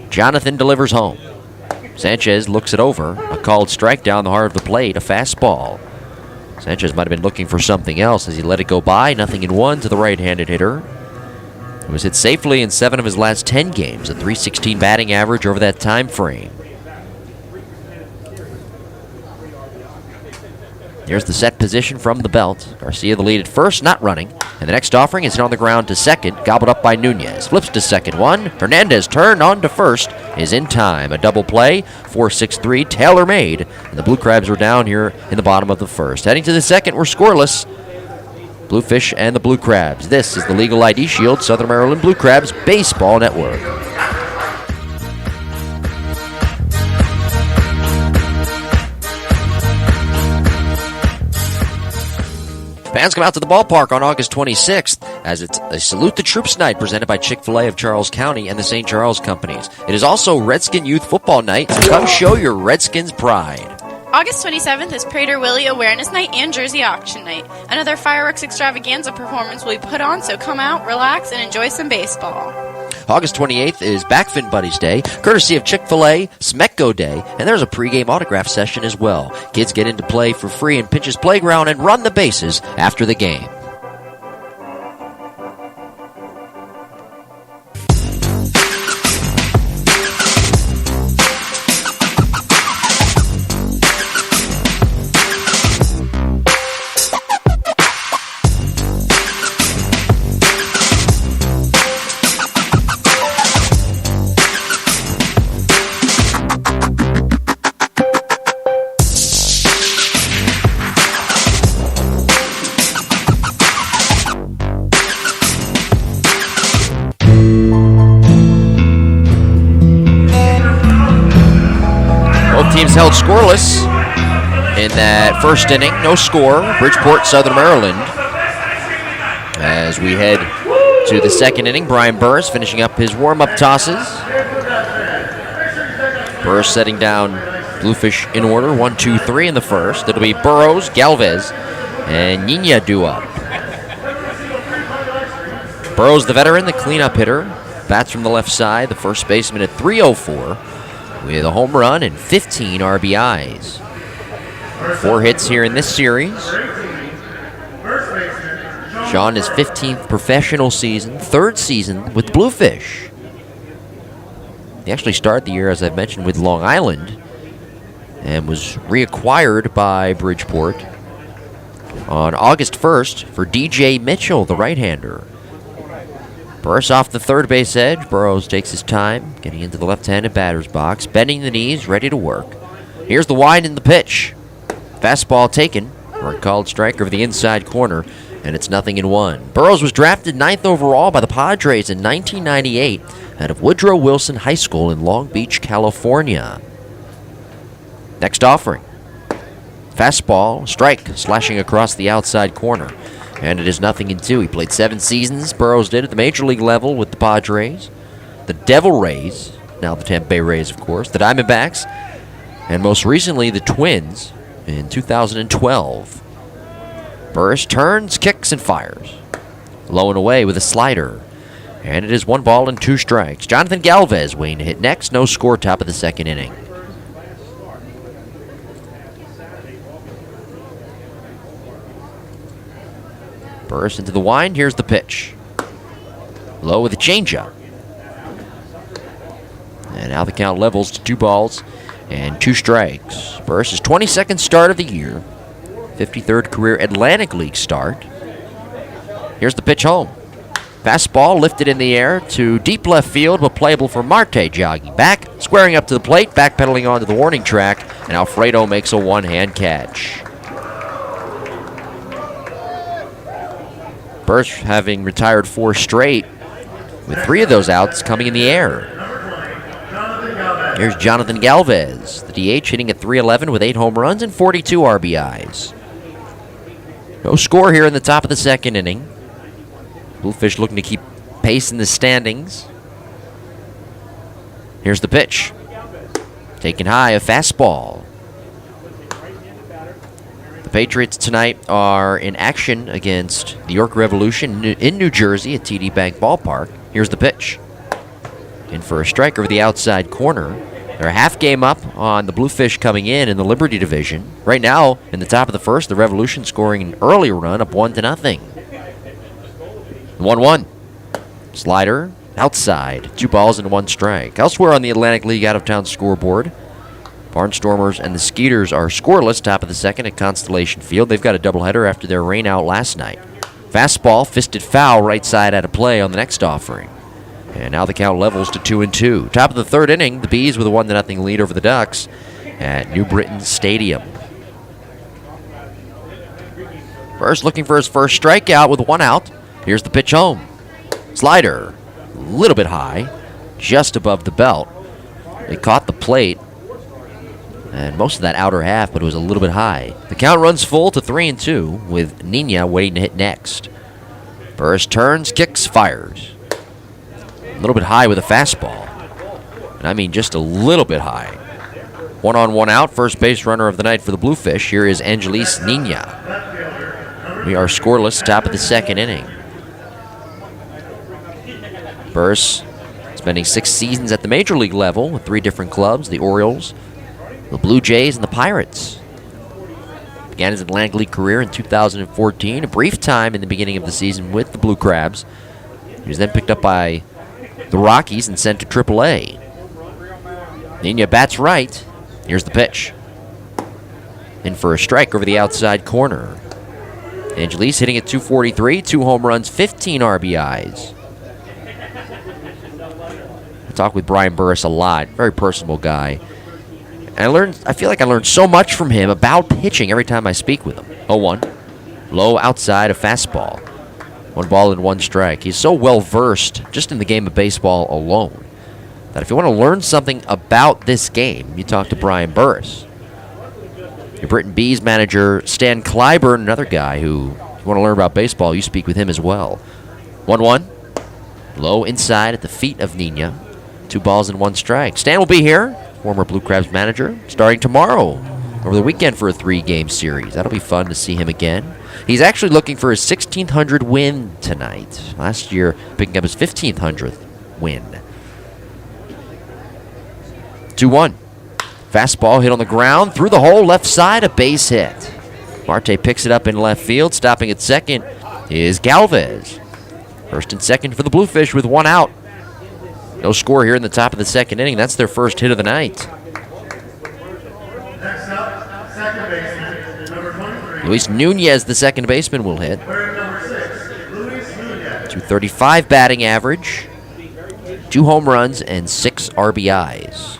Jonathan delivers home. Sanchez looks it over. A called strike down the heart of the plate, a fastball. Sanchez might have been looking for something else as he let it go by. 0-1 to the right-handed hitter. He was hit safely in 7 of his last 10 games, a .316 batting average over that time frame. Here's the set position from the belt. Garcia the lead at first, not running. And the next offering is hit on the ground to second, gobbled up by Nunez. Flips to second one. Hernandez turned on to first, is in time. A double play, 4-6-3, tailor-made. And the Blue Crabs are down here in the bottom of the first. Heading to the second, we're scoreless. Bluefish and the Blue Crabs. This is the Legal ID Shield Southern Maryland Blue Crabs Baseball Network. Fans come out to the ballpark on August 26th as it's a Salute the Troops night presented by Chick-fil-A of Charles County and the St. Charles Companies. It is also Redskin Youth Football Night, so come show your Redskins pride. August 27th is Prater Willie Awareness Night and Jersey Auction Night. Another fireworks extravaganza performance will be put on, so come out, relax, and enjoy some baseball. August 28th is Backfin Buddies Day, courtesy of Chick-fil-A, Smecco Day, and there's a pregame autograph session as well. Kids get into play for free in Pinch's Playground and run the bases after the game. Teams held scoreless in that first inning. No score. Bridgeport, Southern Maryland. As we head to the second inning, Brian Burris finishing up his warm-up tosses. Burris setting down Bluefish in order. 1, 2, 3 in the first. It'll be Burrows, Galvez, and Nina Dua. Burrows, the veteran, the cleanup hitter. Bats from the left side. The first baseman at .304. With a home run and 15 RBIs. 4 hits here in this series. Sean, his 15th professional season, 3rd season with Bluefish. He actually started the year, as I've mentioned, with Long Island and was reacquired by Bridgeport on August 1st for DJ Mitchell, the right-hander. Burris off the third base edge. Burrows takes his time, getting into the left-handed batter's box, bending the knees, ready to work. Here's the wind in the pitch. Fastball taken for a called strike over the inside corner, and it's 0-1. Burrows was drafted 9th overall by the Padres in 1998 out of Woodrow Wilson High School in Long Beach, California. Next offering. Fastball, strike, slashing across the outside corner. And it is 0-2. He played 7 seasons, Burrows did, at the major league level with the Padres, the Devil Rays, now the Tampa Bay Rays, of course, the Diamondbacks, and most recently the Twins in 2012. Burris turns, kicks, and fires. Low and away with a slider. And it is 1 ball and 2 strikes. Jonathan Galvez waiting to hit next. No score, top of the second inning. Burris into the wind. Here's the pitch. Low with a changeup. And now the count levels to 2 balls and 2 strikes. Burris' 22nd start of the year. 53rd career Atlantic League start. Here's the pitch home. Fastball lifted in the air to deep left field, but playable for Marte, jogging back, squaring up to the plate, backpedaling onto the warning track, and Alfredo makes a one-hand catch. Burris having retired 4 straight, with 3 of those outs coming in the air. Here's Jonathan Galvez, the DH, hitting at .311 with 8 home runs and 42 RBIs. No score here in the top of the second inning. Bluefish looking to keep pace in the standings. Here's the pitch. Taken high, a fastball. The Patriots tonight are in action against the York Revolution in New Jersey at TD Bank Ballpark. Here's the pitch. In for a strike over the outside corner. They're a half game up on the Bluefish coming in the Liberty division. Right now, in the top of the first, the Revolution scoring an early run up 1-0. 1-1. Slider outside. 2 balls and 1 strike. Elsewhere on the Atlantic League out-of-town scoreboard, Barnstormers and the Skeeters are scoreless top of the second at Constellation Field. They've got a doubleheader after their rain out last night. Fastball, fisted foul, right side out of play on the next offering. And now the count levels to 2-2. Top of the third inning, the Bees with a 1-0 lead over the Ducks at New Britain Stadium. First looking for his first strikeout with 1 out. Here's the pitch home. Slider, a little bit high, just above the belt. It caught the plate, and most of that outer half, but it was a little bit high. The count runs full to 3-2 with Nina waiting to hit next. Burris turns, kicks, fires. A little bit high with a fastball. And I mean just a little bit high. 1 on, 1 out, first base runner of the night for the Bluefish. Here is Angelis Nina. We are scoreless, top of the second inning. Burris spending 6 seasons at the major league level with 3 different clubs, the Orioles, the Blue Jays, and the Pirates. Began his Atlantic League career in 2014, a brief time in the beginning of the season with the Blue Crabs. He was then picked up by the Rockies and sent to AAA. Nina bats right. Here's the pitch. In for a strike over the outside corner. Angelis hitting at .243, 2 home runs, 15 RBIs. I talk with Brian Burris a lot, very personable guy. And I feel like I learned so much from him about pitching every time I speak with him. 0-1. Low outside, a fastball. 1 ball and 1 strike. He's so well versed just in the game of baseball alone that if you want to learn something about this game, you talk to Brian Burris. Your Britain Bees manager, Stan Clyburn, another guy who, if you want to learn about baseball, you speak with him as well. 1-1. Low inside at the feet of Nina. 2 balls and 1 strike. Stan will be here, former Blue Crabs manager, starting tomorrow over the weekend for a 3-game series. That'll be fun to see him again. He's actually looking for his 1,600th win tonight. Last year, picking up his 1,500th win. 2-1. Fastball hit on the ground, through the hole, left side, a base hit. Marte picks it up in left field. Stopping at second is Galvez. First and second for the Bluefish with 1 out. No score here in the top of the second inning. That's their first hit of the night. Next up, second baseman, number 23. Luis Nunez, the second baseman, will hit. Player number 6, Luis Nunez. .235 batting average, 2 home runs, and 6 RBIs.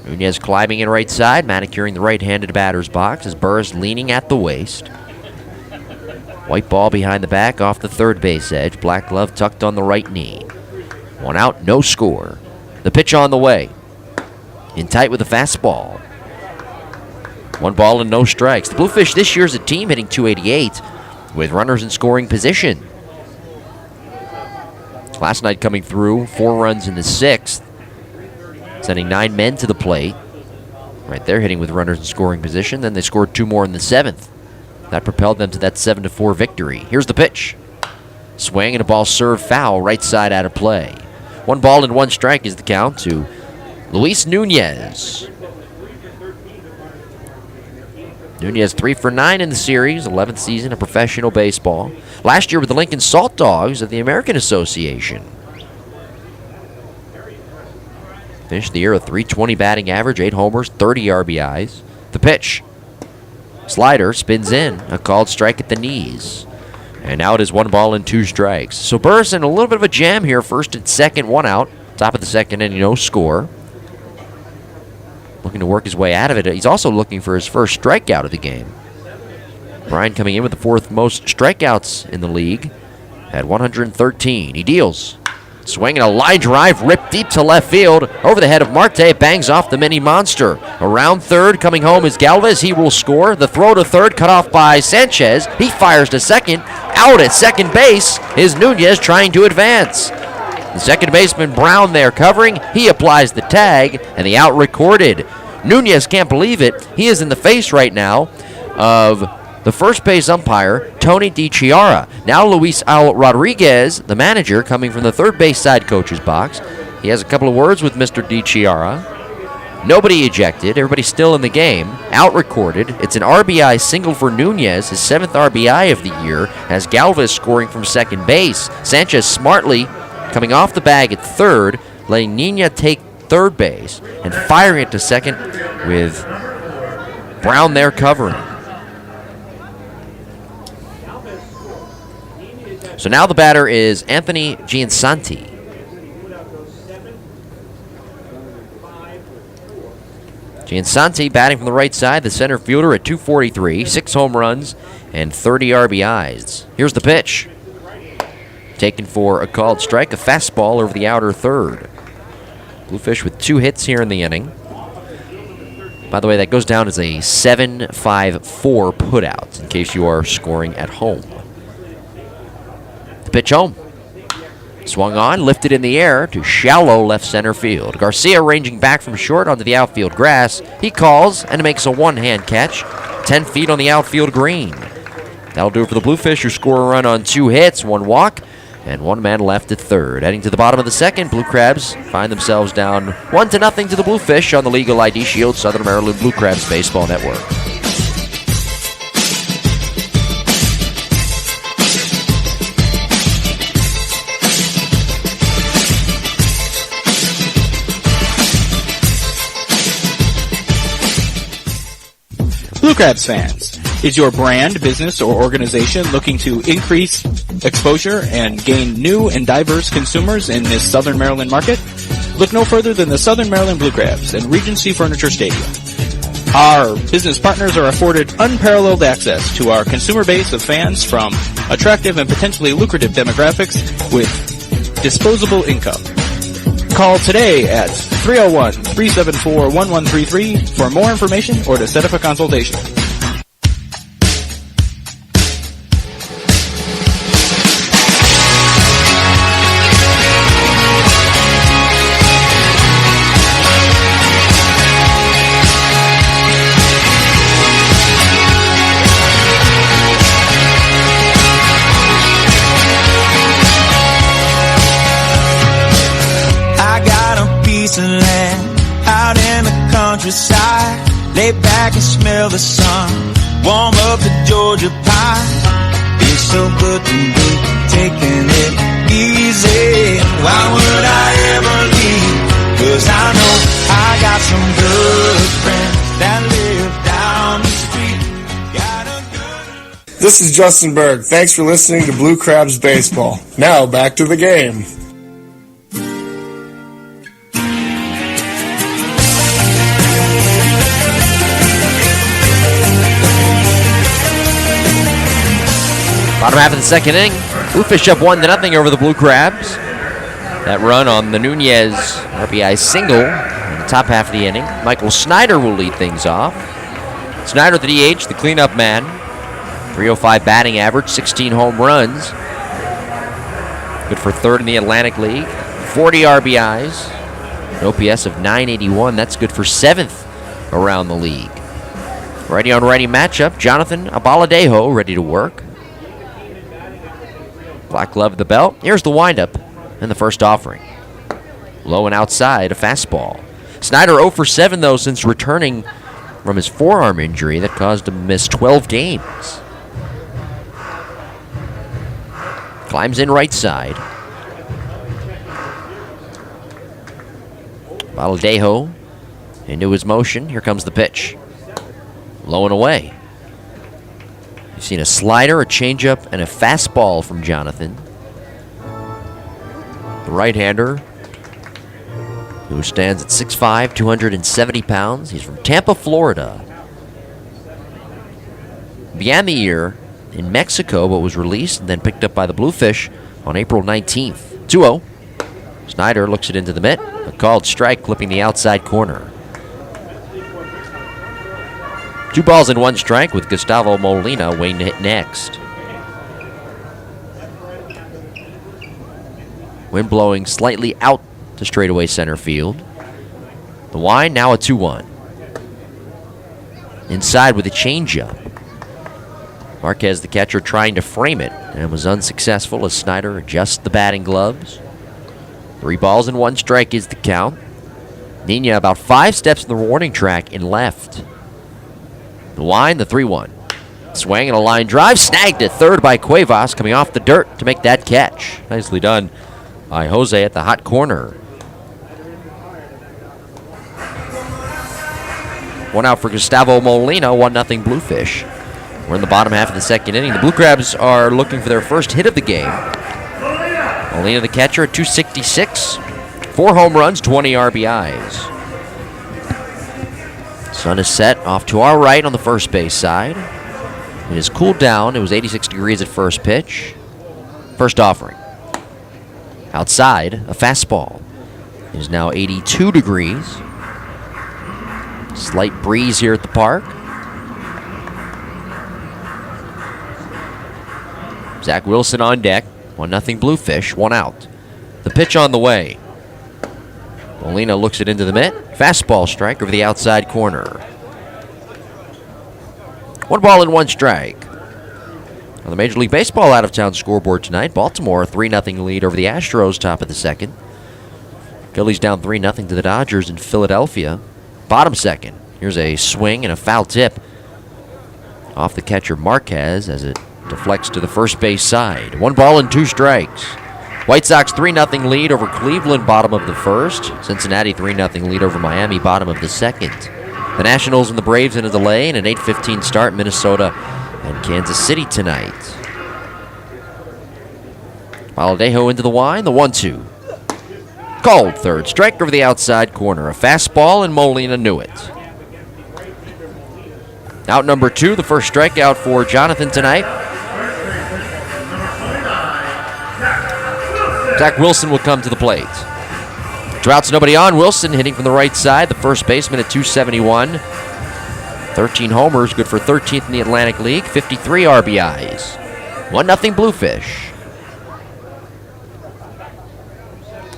Nunez climbing in right side, manicuring the right-handed batter's box as Burris leaning at the waist. White ball behind the back off the third base edge. Black glove tucked on the right knee. 1 out, no score. The pitch on the way. In tight with a fastball. 1 ball and no strikes. The Bluefish this year's a team hitting .288 with runners in scoring position. Last night coming through, 4 runs in the 6th. Sending 9 men to the plate. Right there hitting with runners in scoring position. Then they scored 2 more in the 7th. That propelled them to that 7-4 victory. Here's the pitch. Swing and a ball served foul, right side out of play. 1 ball and 1 strike is the count to Luis Nunez. Nunez 3 for 9 in the series, 11th season of professional baseball. Last year with the Lincoln Salt Dogs of the American Association. Finished the year with .320 batting average, 8 homers, 30 RBIs. The pitch. Slider spins in, a called strike at the knees. And now it is 1 ball and 2 strikes. So Burris in a little bit of a jam here. First and second, 1 out. Top of the second inning, no score. looking to work his way out of it. He's also looking for his first strikeout of the game. Brian coming in with the 4th most strikeouts in the league at 113. He deals. Swinging a line drive, ripped deep to left field. Over the head of Marte, it bangs off the mini monster. Around third, coming home is Galvez. He will score. The throw to third, cut off by Sanchez. He fires to second. Out at second base is Nunez trying to advance. The second baseman Brown there covering. He applies the tag, and the out recorded. Nunez can't believe it. He is in the face right now of the first base umpire, Tony DiChiara. Now Luis Al Rodriguez, the manager, coming from the third base side coach's box. He has a couple of words with Mr. DiChiara. Nobody ejected. Everybody's still in the game. Out recorded. It's an RBI single for Nunez, his 7th RBI of the year, as Galvez scoring from second base. Sanchez smartly coming off the bag at third, letting Nina take third base and firing it to second with Brown there covering. So now the batter is Anthony Giansanti. Giansanti batting from the right side, the center fielder at 243, 6 home runs, and 30 RBIs. Here's the pitch. Taken for a called strike, a fastball over the outer third. Bluefish with 2 hits here in the inning. By the way, that goes down as a 7-5-4 putout, in case you are scoring at home. Pitch home. Swung on, lifted in the air to shallow left center field. Garcia ranging back from short onto the outfield grass. He calls and makes a one-hand catch. 10 feet on the outfield green. That'll do it for the Bluefish, who score a run on 2 hits, 1 walk, and 1 man left at third. Heading to the bottom of the second, Blue Crabs find themselves down 1-0 to the Bluefish on the Legal ID Shield Southern Maryland Blue Crabs Baseball Network. Blue Crabs fans, is your brand, business, or organization looking to increase exposure and gain new and diverse consumers in this Southern Maryland market? Look no further than the Southern Maryland Blue Crabs and Regency Furniture Stadium. Our business partners are afforded unparalleled access to our consumer base of fans from attractive and potentially lucrative demographics with disposable income. Call today at 301-374-1133 for more information or to set up a consultation. Lay back and smell the sun. Warm up the Georgia pie. It's so good to be taking it easy. Why would I ever leave? 'Cause I know I got some good friends that live down the street. Got a good... This is Justin Berg. Thanks for listening to Blue Crabs Baseball. Now back to the game. Bottom half of the second inning, Bluefish up 1-0 over the Blue Crabs. That run on the Nunez RBI single in the top half of the inning. Michael Snyder will lead things off. Snyder, the DH, the cleanup man. 305 batting average, 16 home runs. Good for third in the Atlantic League. 40 RBIs, an OPS of 981. That's good for 7th around the league. Righty on righty matchup. Jonathan Abaladejo ready to work. Black glove at the belt. Here's the windup in the first offering. Low and outside, a fastball. Snyder 0 for 7, though, since returning from his forearm injury that caused him to miss 12 games. Climbs in right side. Baladejo into his motion. Here comes the pitch. Low and away. You've seen a slider, a changeup, and a fastball from Jonathan. The right-hander who stands at 6'5", 270 pounds. He's from Tampa, Florida. Began the year in Mexico, but was released and then picked up by the Bluefish on April 19th. 2-0. Snyder looks it into the mitt. A called strike, clipping the outside corner. 2 balls and 1 strike with Gustavo Molina waiting to hit next. Wind blowing slightly out to straightaway center field. The wind now a 2-1. Inside with a changeup. Marquez, the catcher, trying to frame it and was unsuccessful as Snyder adjusts the batting gloves. 3 balls and 1 strike is the count. Nina about 5 steps in the warning track in left. The wind, the 3-1. Swing and a line drive, snagged at third by Cuevas, coming off the dirt to make that catch. Nicely done by Jose at the hot corner. 1 out for Gustavo Molina, 1-0 Bluefish. We're in the bottom half of the second inning. The Blue Crabs are looking for their first hit of the game. Molina, the catcher, at 266. 4 home runs, 20 RBIs. Sun is set off to our right on the first base side. It has cooled down. It was 86 degrees at first pitch. First offering. Outside, a fastball. It is now 82 degrees. Slight breeze here at the park. Zach Wilson on deck. 1-0 Bluefish, 1 out. The pitch on the way. Molina looks it into the mitt. Fastball strike over the outside corner. 1 ball and 1 strike. On the Major League Baseball out-of-town scoreboard tonight, Baltimore 3-0 lead over the Astros, top of the second. Phillies down 3-0 to the Dodgers in Philadelphia. Bottom second. Here's a swing and a foul tip off the catcher Marquez as it deflects to the first base side. 1 ball and 2 strikes. White Sox 3-0 lead over Cleveland, bottom of the first. Cincinnati 3-0 lead over Miami, bottom of the second. The Nationals and the Braves in a delay and an 8:15 start, Minnesota and Kansas City tonight. Valadejo into the wind, the 1-2. Called third, strike over the outside corner. A fastball, and Molina knew it. Out number 2, the first strikeout for Jonathan tonight. Zach Wilson will come to the plate. 2 outs, nobody on. Wilson hitting from the right side, the first baseman at 271. 13 homers, good for 13th in the Atlantic League, 53 RBIs. 1-0 Bluefish.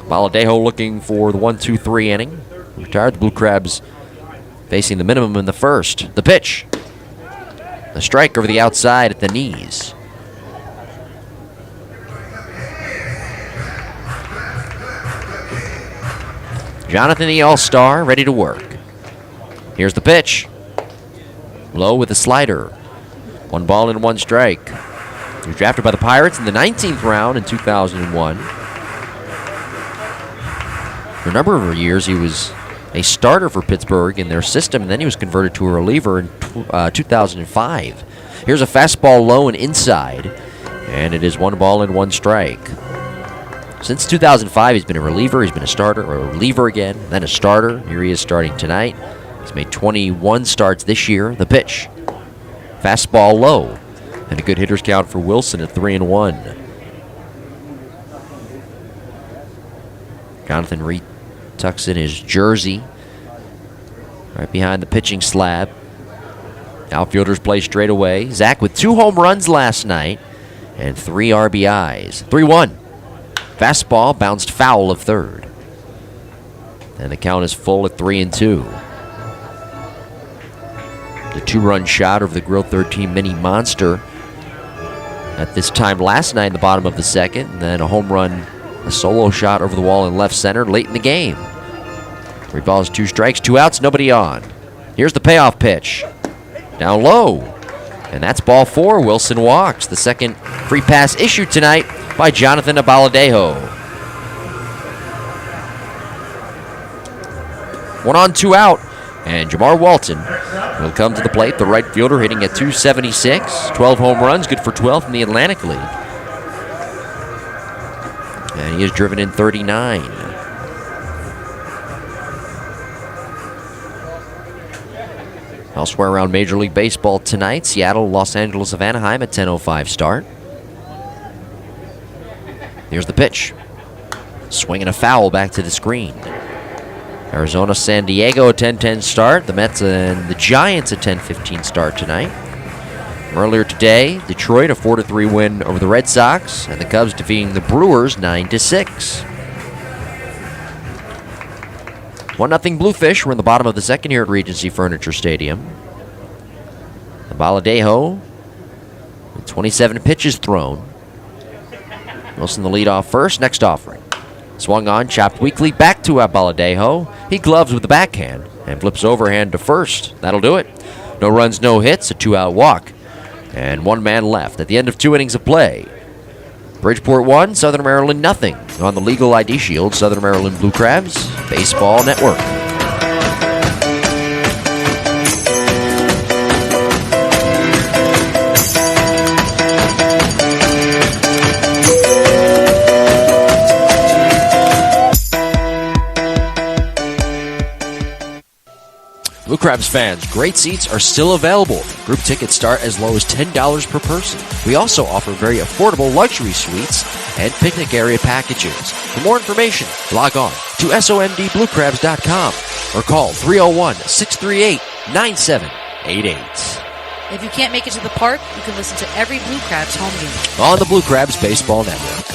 Valadejo looking for the 1-2-3 inning. Retired. The Blue Crabs facing the minimum in the first. The pitch. The strike over the outside at the knees. Jonathan, the All-Star, ready to work. Here's the pitch. Low with a slider. 1 ball and 1 strike. He was drafted by the Pirates in the 19th round in 2001. For a number of years, he was a starter for Pittsburgh in their system, and then he was converted to a reliever in 2005. Here's a fastball low and inside, and it is 1 ball and 1 strike. Since 2005, he's been a reliever, he's been a starter, or a reliever again, then a starter. Here he is starting tonight. He's made 21 starts this year. The pitch. Fastball low. And a good hitter's count for Wilson at 3-1. Jonathan tucks in his jersey right behind the pitching slab. Outfielders play straight away. Zach with 2 home runs last night and 3 RBIs. 3-1. Fastball bounced foul of third. And the count is full at 3-2. The 2-run shot over the Grill 13 Mini Monster at this time last night in the bottom of the second. And then a home run, a solo shot over the wall in left center late in the game. 3 balls, 2 strikes, 2 outs, nobody on. Here's the payoff pitch. Down low. And that's ball 4. Wilson walks. The second free pass issued tonight by Jonathan Valadejo. 1 on, 2 out. And Jamar Walton will come to the plate. The right fielder hitting at 276. 12 home runs, good for 12th in the Atlantic League. And he has driven in 39. Elsewhere around Major League Baseball tonight, Seattle, Los Angeles of Anaheim at 10:05 start. Here's the pitch. Swinging a foul back to the screen. Arizona, San Diego, a 10:10 start. The Mets and the Giants, a 10:15 start tonight. Earlier today, Detroit, a 4-3 win over the Red Sox, and the Cubs defeating the Brewers 9-6. 1-0 Bluefish. We're in the bottom of the second here at Regency Furniture Stadium. The Baladejo, with 27 pitches thrown. Wilson the lead off first. Next offering. Swung on, chopped weakly, back to Baladejo. He gloves with the backhand and flips overhand to first. That'll do it. No runs, no hits, a 2-out walk. And one man left at the end of 2 innings of play. Bridgeport 1, Southern Maryland nothing. On the Legal ID Shield, Southern Maryland Blue Crabs Baseball Network. Blue Crabs fans, great seats are still available. Group tickets start as low as $10 per person. We also offer very affordable luxury suites and picnic area packages. For more information, log on to somdbluecrabs.com or call 301-638-9788. If you can't make it to the park, you can listen to every Blue Crabs home game on the Blue Crabs Baseball Network.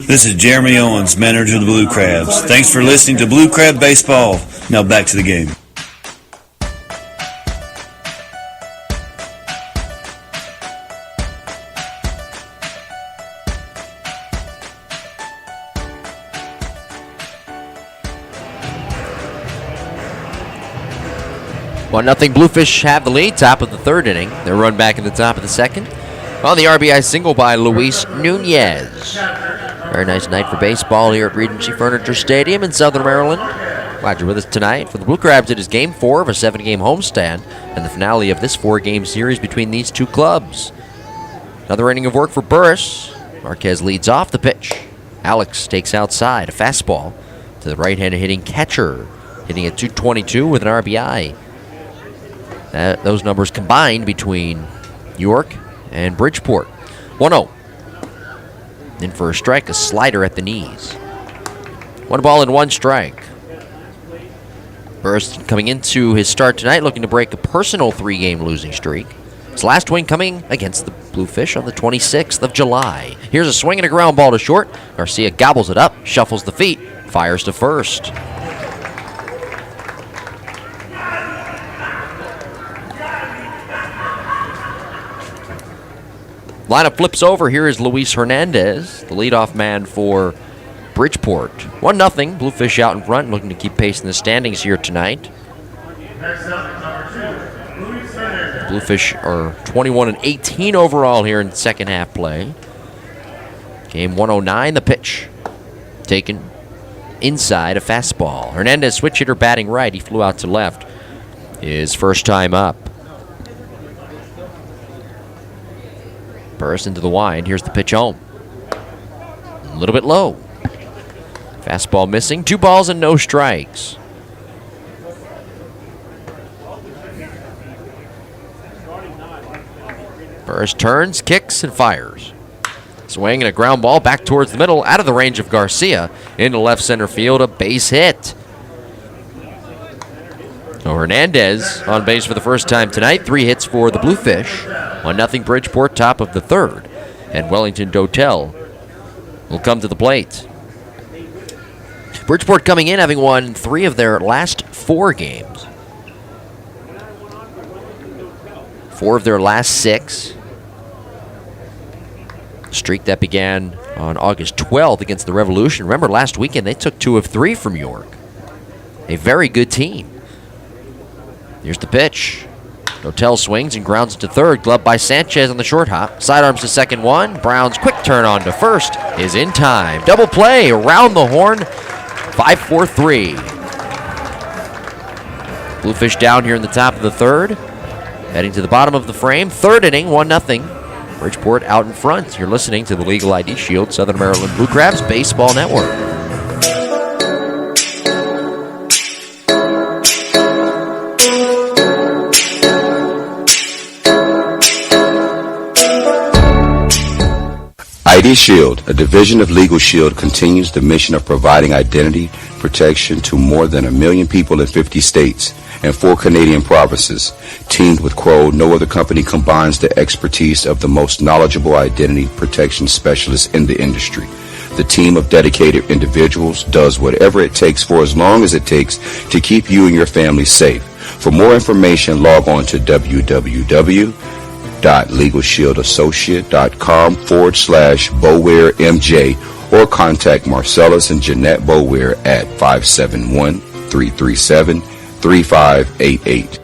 This is Jeremy Owens, manager of the Blue Crabs. Thanks for listening to Blue Crab Baseball. Now back to the game. Well, nothing. Bluefish have the lead, top of the third inning. They're run back in the top of the second. On the RBI single by Luis Nunez. Very nice night for baseball here at Regency Furniture Stadium in Southern Maryland. Glad you're with us tonight. For the Blue Crabs, it is Game 4 of a 7-game homestand and the finale of this 4-game series between these two clubs. Another inning of work for Burris. Marquez leads off the pitch. Alex takes outside, a fastball to the right-handed hitting catcher, hitting at 222 with an RBI. Those numbers combined between York and Bridgeport. 1-0. In for a strike, a slider at the knees. 1 ball and 1 strike. Burris coming into his start tonight looking to break a personal 3-game losing streak. His last win coming against the Bluefish on the 26th of July. Here's a swing and a ground ball to short. Garcia gobbles it up, shuffles the feet, fires to first. Lineup flips over. Here is Luis Hernandez, the leadoff man for Bridgeport. 1-0. Bluefish out in front, looking to keep pace in the standings here tonight. Bluefish are 21-18 overall here in second half play. Game 109, the pitch. Taken inside, a fastball. Hernandez, switch hitter, batting right. He flew out to left. His first time up. Burris into the wind. Here's the pitch home. A little bit low. Fastball missing. 2 balls and no strikes. Burris turns, kicks, and fires. Swing and a ground ball back towards the middle, out of the range of Garcia. Into left center field, a base hit. So Hernandez on base for the first time tonight. 3 hits for the Bluefish. 1-0 Bridgeport, top of the third. And Wellington Dotel will come to the plate. Bridgeport coming in, having won 3 of their last 4 games. 4 of their last 6. Streak that began on August 12th against the Revolution. Remember, last weekend they took 2 of 3 from York. A very good team. Here's the pitch. Dotel swings and grounds to third. Gloved by Sanchez on the short hop. Sidearms to second one. Brown's quick turn on to first is in time. Double play around the horn. 5-4-3. Bluefish down here in the top of the third. Heading to the bottom of the frame. Third inning, 1-0. Bridgeport out in front. You're listening to the Legal ID Shield Southern Maryland Blue Crabs Baseball Network. ID Shield, a division of Legal Shield, continues the mission of providing identity protection to more than 1 million people in 50 states and 4 Canadian provinces. Teamed with Crow, no other company combines the expertise of the most knowledgeable identity protection specialists in the industry. The team of dedicated individuals does whatever it takes for as long as it takes to keep you and your family safe. For more information, log on to www.legalshieldassociate.com/BowareMJ or contact Marcellus and Jeanette Boware at 571-337-3588.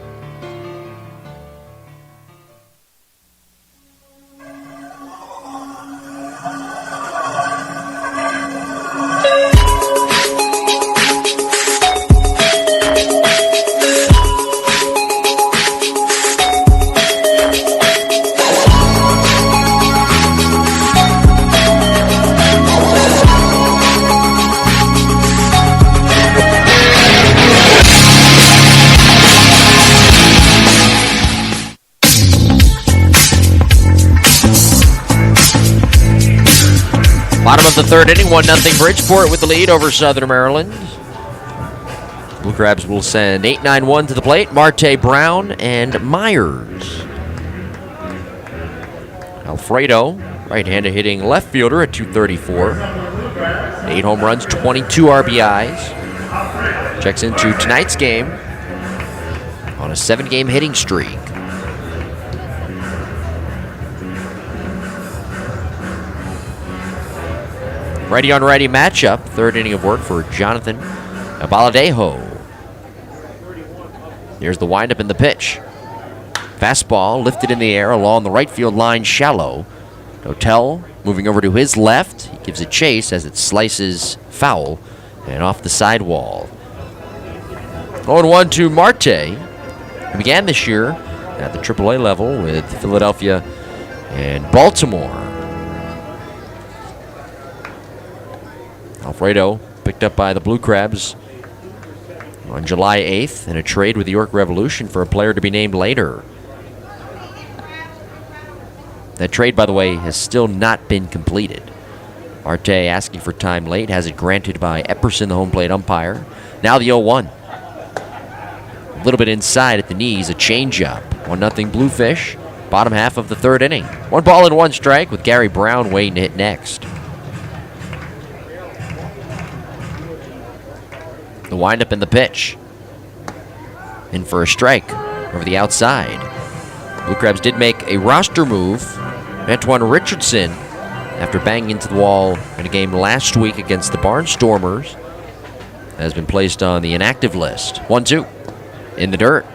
Bottom of the third inning, 1-0 Bridgeport with the lead over Southern Maryland. Blue Crabs will send 8-9-1 to the plate. Marte, Brown, and Myers. Alfredo, right-handed hitting left fielder at 234. 8 home runs, 22 RBIs. Checks into tonight's game on a 7-game hitting streak. Righty-on-righty matchup. Third inning of work for Jonathan Abaladejo. Here's the windup and the pitch. Fastball lifted in the air along the right field line, shallow. Dotel moving over to his left. He gives a chase as it slices foul and off the sidewall. 0-1 to Marte, who began this year at the AAA level with Philadelphia and Baltimore. Alfredo picked up by the Blue Crabs on July 8th in a trade with the York Revolution for a player to be named later. That trade, by the way, has still not been completed. Marte asking for time late, has it granted by Epperson, the home plate umpire. Now the 0-1. A little bit inside at the knees, a changeup. 1-0 Bluefish, bottom half of the third inning. 1 ball and 1 strike with Gary Brown waiting to hit next. The windup and the pitch. In for a strike over the outside. Blue Crabs did make a roster move. Antoine Richardson, after banging into the wall in a game last week against the Barnstormers, has been placed on the inactive list. 1-2 in the dirt.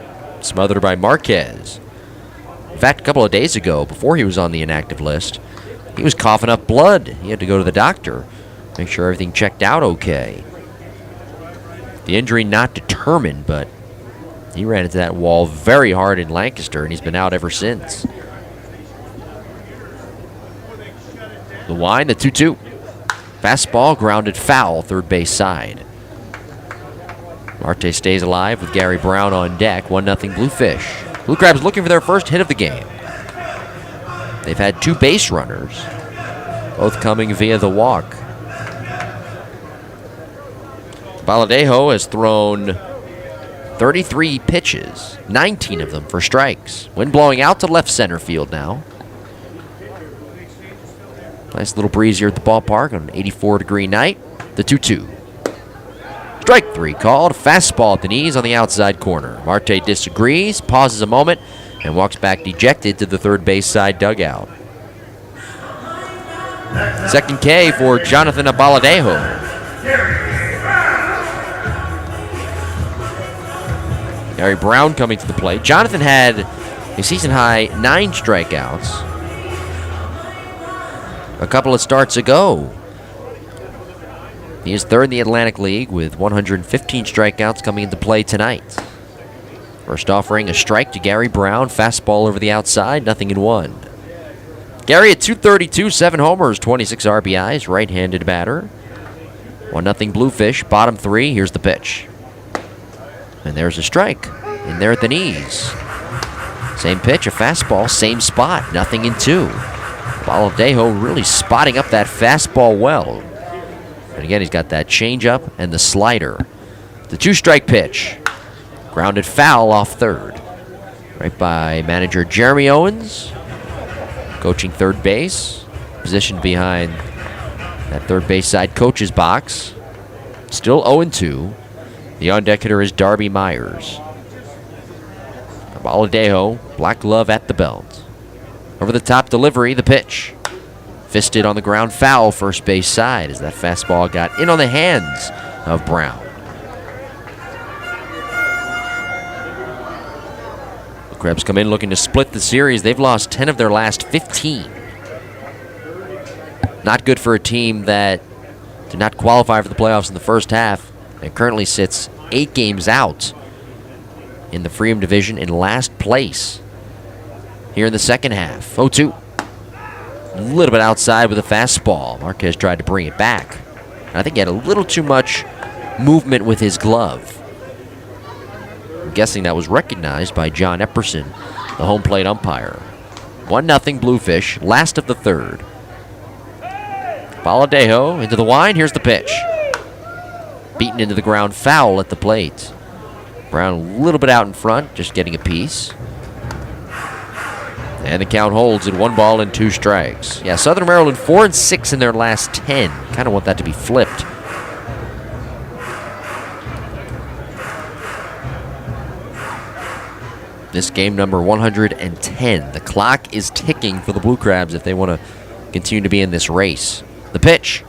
Smothered by Marquez. In fact, a couple of days ago, before he was on the inactive list, he was coughing up blood. He had to go to the doctor, make sure everything checked out okay. The injury not determined, but he ran into that wall very hard in Lancaster, and he's been out ever since. The wind, the 2-2. Fastball grounded foul, third base side. Marte stays alive with Gary Brown on deck. 1-0 Bluefish. Blue Crabs looking for their first hit of the game. They've had 2 base runners, both coming via the walk. Baladejo has thrown 33 pitches, 19 of them for strikes. Wind blowing out to left center field now. Nice little breeze here at the ballpark on an 84-degree night. The 2-2. Strike 3 called. Fastball at the knees on the outside corner. Marte disagrees, pauses a moment, and walks back dejected to the third base side dugout. Second K for Jonathan Abaladejo. Gary Brown coming to the plate. Jonathan had a season-high 9 strikeouts a couple of starts ago. He is third in the Atlantic League with 115 strikeouts coming into play tonight. First offering, a strike to Gary Brown. Fastball over the outside, 0-1. Gary at 232, 7 homers, 26 RBIs, right-handed batter. 1-0 Bluefish, bottom 3, here's the pitch. And there's a strike, in there at the knees. Same pitch, a fastball, same spot, 0-2. Baladejo really spotting up that fastball well. And again, he's got that changeup and the slider. The 2-strike pitch. Grounded foul off third. Right by manager Jeremy Owens. Coaching third base. Positioned behind that third base side coach's box. Still 0-2. The on-deck hitter is Darby Myers. Baladejo, black glove at the belt. Over the top delivery, the pitch. Fisted on the ground foul, first base side, as that fastball got in on the hands of Brown. The Krebs come in looking to split the series. They've lost 10 of their last 15. Not good for a team that did not qualify for the playoffs in the first half and currently sits 8 games out in the Freedom Division in last place here in the second half. 0-2. A little bit outside with a fastball. Marquez tried to bring it back. I think he had a little too much movement with his glove. I'm guessing that was recognized by John Epperson, the home plate umpire. 1-0 Bluefish, last of the third. Baladejo into the wind. Here's the pitch. Beaten into the ground foul at the plate. Brown a little bit out in front, just getting a piece. And the count holds at 1 ball and 2 strikes. Yeah, Southern Maryland 4-6 in their last 10. Kind of want that to be flipped. This game number 110. The clock is ticking for the Blue Crabs if they want to continue to be in this race. The pitch.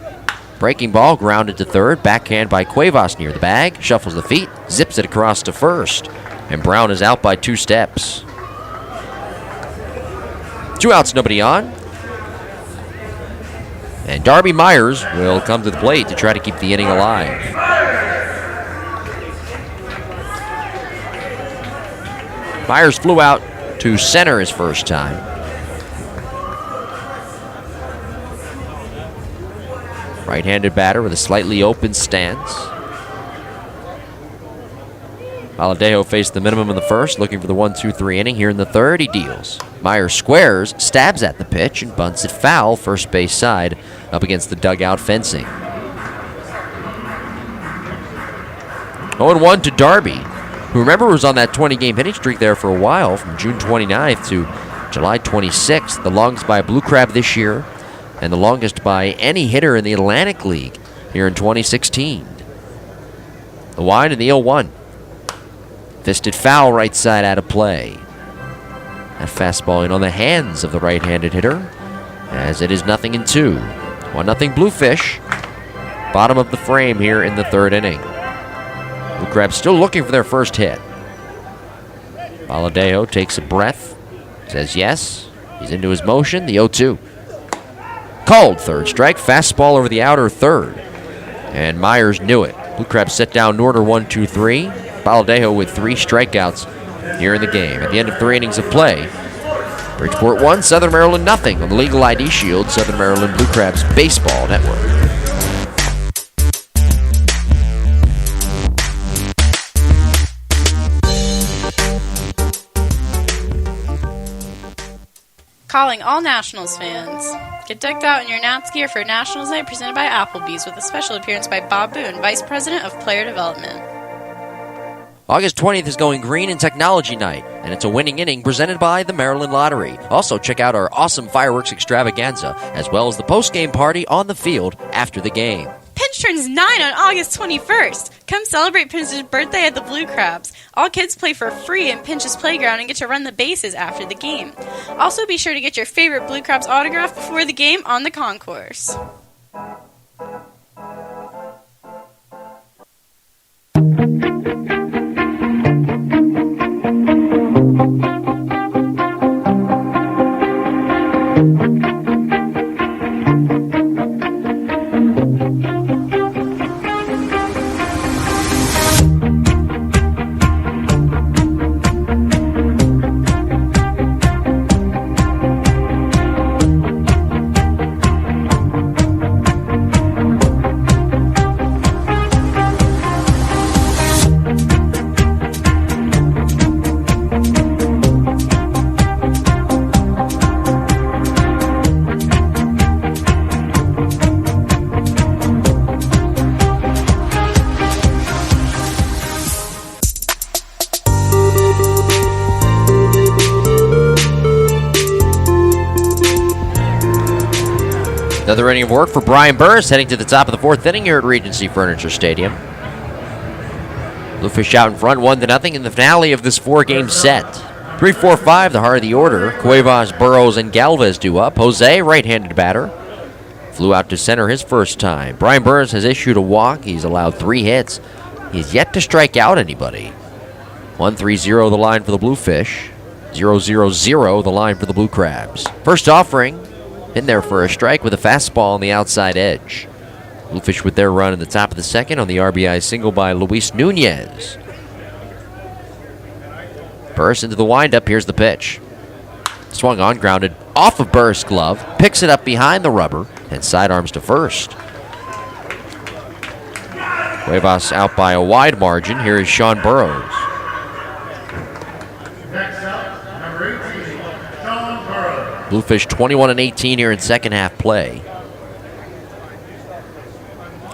Breaking ball, grounded to third. Backhand by Cuevas near the bag. Shuffles the feet, zips it across to first. And Brown is out by 2 steps. 2 outs, nobody on. And Darby Myers will come to the plate to try to keep the inning alive. Myers flew out to center his first time. Right-handed batter with a slightly open stance. Baladejo faced the minimum in the first, looking for the 1-2-3 inning. Here in the third, he deals. Myers squares, stabs at the pitch, and bunts it foul, first base side, up against the dugout fencing. 0-1 to Darby, who remember was on that 20-game hitting streak there for a while, from June 29th to July 26th. The longest by a Blue Crab this year, and the longest by any hitter in the Atlantic League here in 2016. The wind and the 0-1. Fisted foul right side out of play. That fastball in on the hands of the right-handed hitter, as it is 0-2. 1-0 Bluefish. Bottom of the frame here in the third inning. Blue Crabs still looking for their first hit. Baladejo takes a breath, says yes. He's into his motion. The 0-2. Called third strike. Fastball over the outer third. And Myers knew it. Blue Crabs set down Norder 1-2-3. Baladejo with 3 strikeouts here in the game. At the end of 3 innings of play, Bridgeport 1, Southern Maryland 0 on the Legal ID Shield, Southern Maryland Blue Crabs Baseball Network. Calling all Nationals fans. Get decked out in your Nats gear for Nationals Night presented by Applebee's with a special appearance by Bob Boone, Vice President of Player Development. August 20th is going green in Technology Night, and it's a winning inning presented by the Maryland Lottery. Also, check out our awesome fireworks extravaganza, as well as the post-game party on the field after the game. Pin Prince turns 9 on August 21st. Come celebrate Prince's birthday at the Blue Crabs. All kids play for free in Pinch's Playground and get to run the bases after the game. Also, be sure to get your favorite Blue Crabs autograph before the game on the concourse. Another inning of work for Brian Burris, heading to the top of the fourth inning here at Regency Furniture Stadium. Bluefish out in front, 1-0 in the finale of this four-game set. 3-4-5, the heart of the order. Cuevas, Burrows, and Galvez due up. Jose, right-handed batter, flew out to center his first time. Brian Burris has issued a walk. He's allowed 3 hits. He's yet to strike out anybody. 1-3-0 the line for the Bluefish. 0-0-0 the line for the Blue Crabs. First offering, in there for a strike with a fastball on the outside edge. Bluefish with their run in the top of the second on the RBI single by Luis Nunez. Burris into the windup. Here's the pitch. Swung on, grounded off of Burris' glove. Picks it up behind the rubber and sidearms to first. Cuevas out by a wide margin. Here is Sean Burrows. Bluefish 21-18 here in second half play.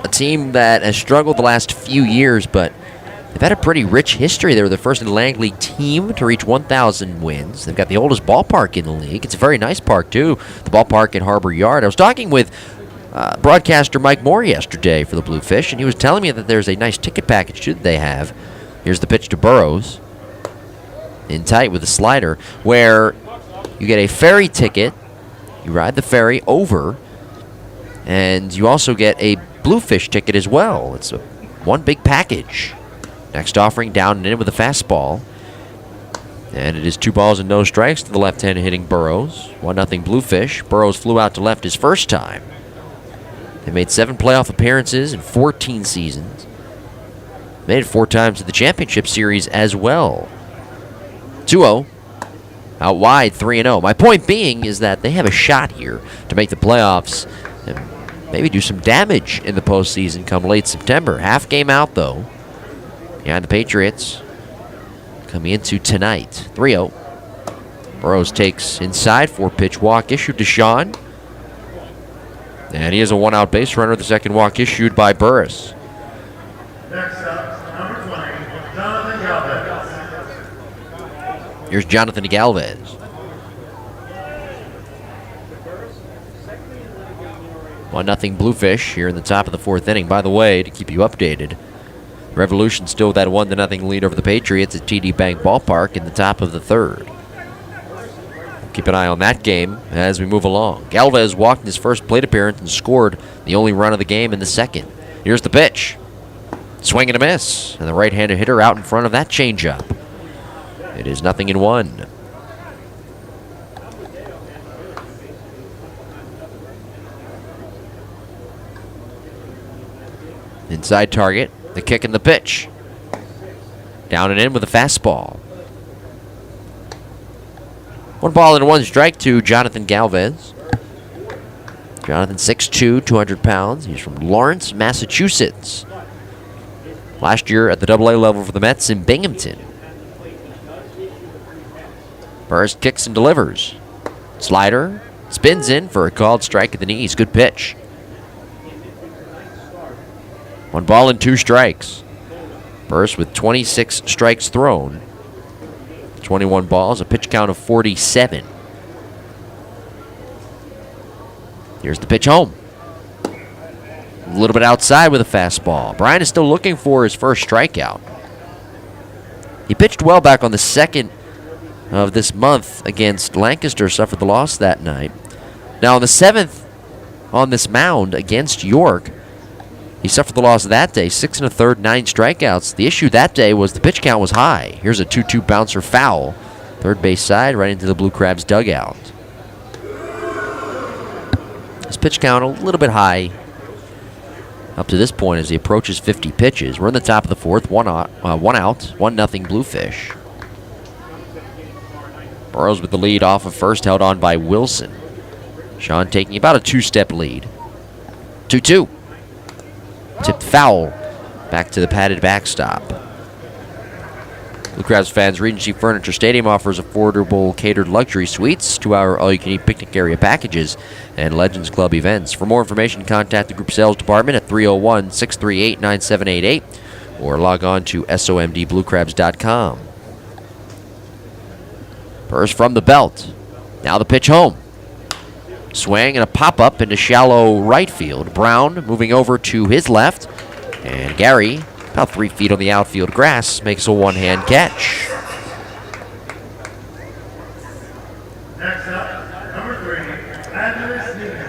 A team that has struggled the last few years, but they've had a pretty rich history. They were the first Atlantic League team to reach 1,000 wins. They've got the oldest ballpark in the league. It's a very nice park, too, the ballpark at Harbor Yard. I was talking with broadcaster Mike Moore yesterday for the Bluefish, and he was telling me that there's a nice ticket package, too, that they have. Here's the pitch to Burrows. In tight with a slider, where you get a ferry ticket, you ride the ferry over, and you also get a Bluefish ticket as well. It's one big package. Next offering, down and in with a fastball. And it is 2 balls and no strikes to the left-handed hitting Burrows. 1-0 Bluefish. Burrows flew out to left his first time. They made 7 playoff appearances in 14 seasons. Made it 4 times to the championship series as well. 2-0. Out wide, 3-0. My point being is that they have a shot here to make the playoffs and maybe do some damage in the postseason come late September. Half game out, though, behind the Patriots coming into tonight. 3-0. Burrows takes inside, 4-pitch walk issued to Sean. And he has a 1-out base runner. The second walk issued by Burris. Next up, number 20, Jonathan Galvez. Here's Jonathan Galvez. One nothing Bluefish here in the top of the fourth inning. By the way, to keep you updated, Revolution still with that 1-0 lead over the Patriots at TD Bank Ballpark in the top of the third. Keep an eye on that game as we move along. Galvez walked in his first plate appearance and scored the only run of the game in the second. Here's the pitch. Swing and a miss. And the right-handed hitter out in front of that changeup. It is 0-1. Inside target, the kick and the pitch. Down and in with a fastball. 1 ball and 1 strike to Jonathan Galvez. Jonathan 6'2", 200 pounds. He's from Lawrence, Massachusetts. Last year at the AA level for the Mets in Binghamton. Burris kicks and delivers. Slider, spins in for a called strike at the knees. Good pitch. 1 ball and 2 strikes. Burris with 26 strikes thrown. 21 balls, a pitch count of 47. Here's the pitch home. little bit outside with a fastball. Bryan is still looking for his first strikeout. He pitched well back on the 2nd of this month against Lancaster, suffered the loss that night. Now on the 7th, on this mound against York, he suffered the loss that day, 6 1/3, 9 strikeouts. The issue that day was the pitch count was high. Here's a 2-2 bouncer foul, third base side, right into the Blue Crabs dugout. His pitch count a little bit high up to this point as he approaches 50 pitches. We're in the top of the 4th, one out, 1-0 Bluefish. Burrows with the lead off of first, held on by Wilson. Sean taking about a 2-step lead. 2-2. Tipped foul back to the padded backstop. Blue Crabs fans, Regency Furniture Stadium offers affordable catered luxury suites, 2-hour all-you-can-eat picnic area packages, and Legends Club events. For more information, contact the group sales department at 301-638-9788 or log on to somdbluecrabs.com. First from the belt. Now the pitch home. Swing and a pop-up into shallow right field. Brown moving over to his left. And Gary, about 3 feet on the outfield grass, makes a one-hand catch.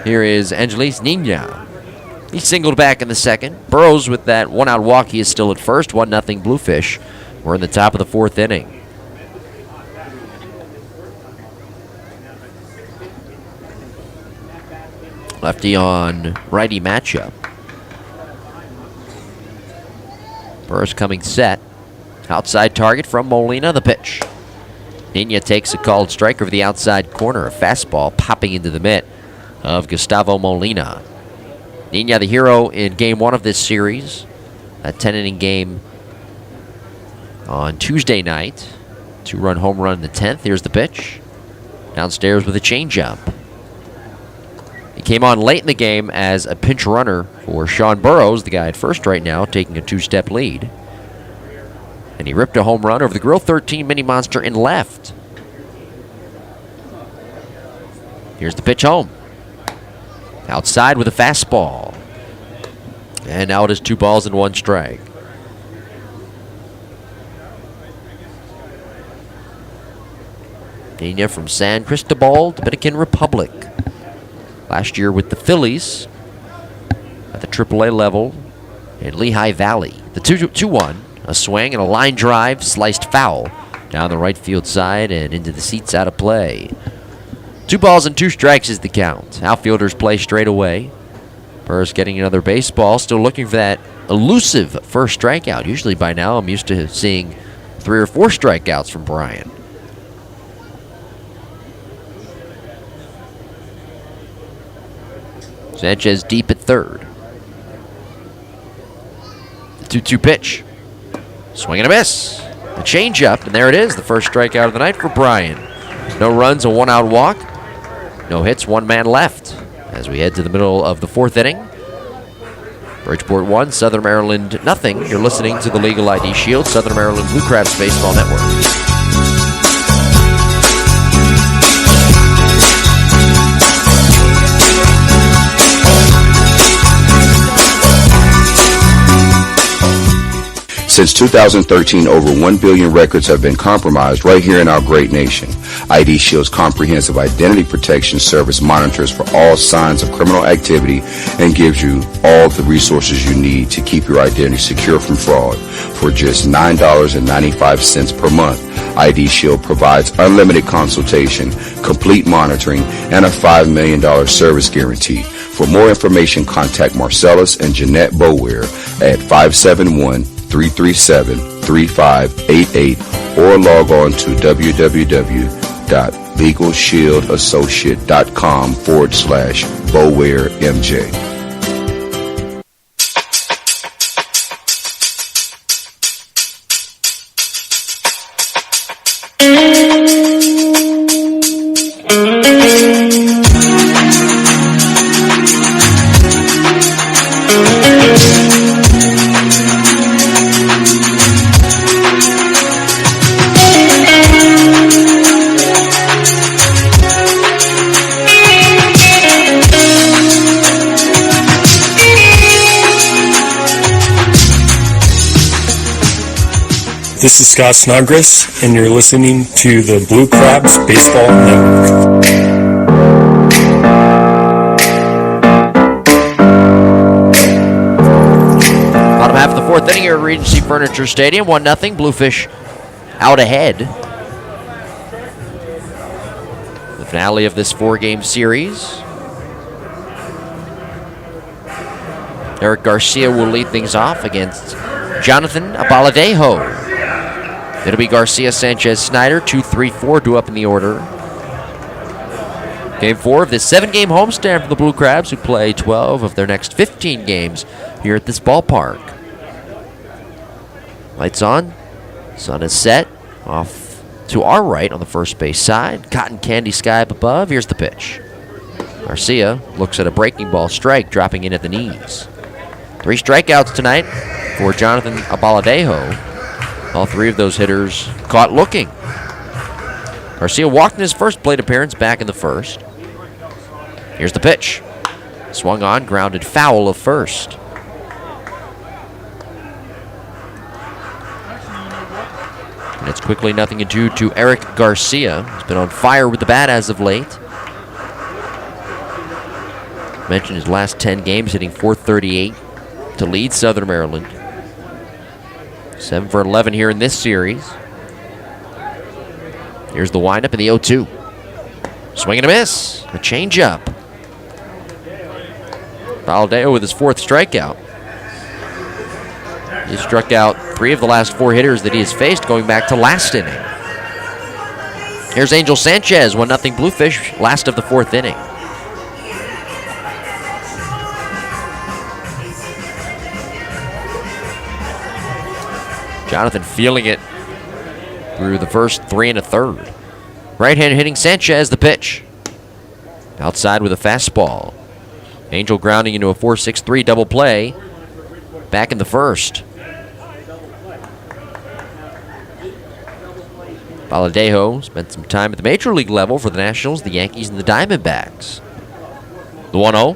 Here is Angelis Nina. He singled back in the 2nd. Burrows with that one-out walk. He is still at first. 1-0 Bluefish. We're in the top of the 4th inning. Lefty on righty matchup. Burris coming set. Outside target from Molina, the pitch. Nina takes a called strike over the outside corner. A fastball popping into the mitt of Gustavo Molina. Nina, the hero in game 1 of this series. A 10-inning game on Tuesday night. 2-run home run in the 10th. Here's the pitch. Downstairs with a changeup. He came on late in the game as a pinch runner for Sean Burrows, the guy at first right now, taking a 2-step lead. And he ripped a home run over the Grill 13 mini monster in left. Here's the pitch home. Outside with a fastball. And now it is 2 balls and 1 strike. Nina from San Cristobal, Dominican Republic. Last year with the Phillies at the AAA level in Lehigh Valley. The 2-1, a swing and a line drive, sliced foul down the right field side and into the seats, out of play. 2 balls and 2 strikes is the count. Outfielders play straight away. Burris getting another baseball, still looking for that elusive first strikeout. Usually by now I'm used to seeing 3 or 4 strikeouts from Bryan. Sanchez deep at third. The 2-2 pitch. Swing and a miss. A changeup, and there it is, the first strikeout of the night for Bryan. No runs, a 1-out walk. No hits, 1 man left. As we head to the middle of the 4th inning. Bridgeport 1, Southern Maryland nothing. You're listening to the Legal ID Shield, Southern Maryland Blue Crabs Baseball Network. Since 2013, over 1 billion records have been compromised right here in our great nation. ID Shield's comprehensive identity protection service monitors for all signs of criminal activity and gives you all the resources you need to keep your identity secure from fraud. For just $9.95 per month, ID Shield provides unlimited consultation, complete monitoring, and a $5 million service guarantee. For more information, contact Marcellus and Jeanette Bower at 571-337-3588 or log on to www.legalshieldassociate.com/BowerMJ. This is Scott Snodgrass, and you're listening to the Blue Crabs Baseball Network. Bottom half of the fourth inning here at Regency Furniture Stadium, 1-0, Bluefish out ahead. The finale of this four-game series. Eric Garcia will lead things off against Jonathan Abaladejo. It'll be Garcia, Sanchez, Snyder, 2, 3, 4 due up in the order. Game 4 of this 7-game homestand for the Blue Crabs, who play 12 of their next 15 games here at this ballpark. Lights on. Sun is set. Off to our right on the first base side. Cotton candy sky up above. Here's the pitch. Garcia looks at a breaking ball strike, dropping in at the knees. 3 strikeouts tonight for Jonathan Abaladejo. All 3 of those hitters caught looking. Garcia walked in his first plate appearance back in the first. Here's the pitch. Swung on, grounded foul of first. And it's quickly 0-2 to Eric Garcia. He's been on fire with the bat as of late. Mentioned his last 10 games, hitting .438 to lead Southern Maryland. 7 for 11 here in this series. Here's the windup in the 0-2. Swing and a miss. A changeup. Baldeo with his 4th strikeout. He struck out 3 of the last 4 hitters that he has faced going back to last inning. Here's Angel Sanchez, 1-0 Bluefish, last of the 4th inning. Jonathan feeling it through the first 3 1/3. Right-hand hitting Sanchez, the pitch. Outside with a fastball. Angel grounding into a 4-6-3 double play back in the first. Baladejo spent some time at the major league level for the Nationals, the Yankees, and the Diamondbacks. The 1-0.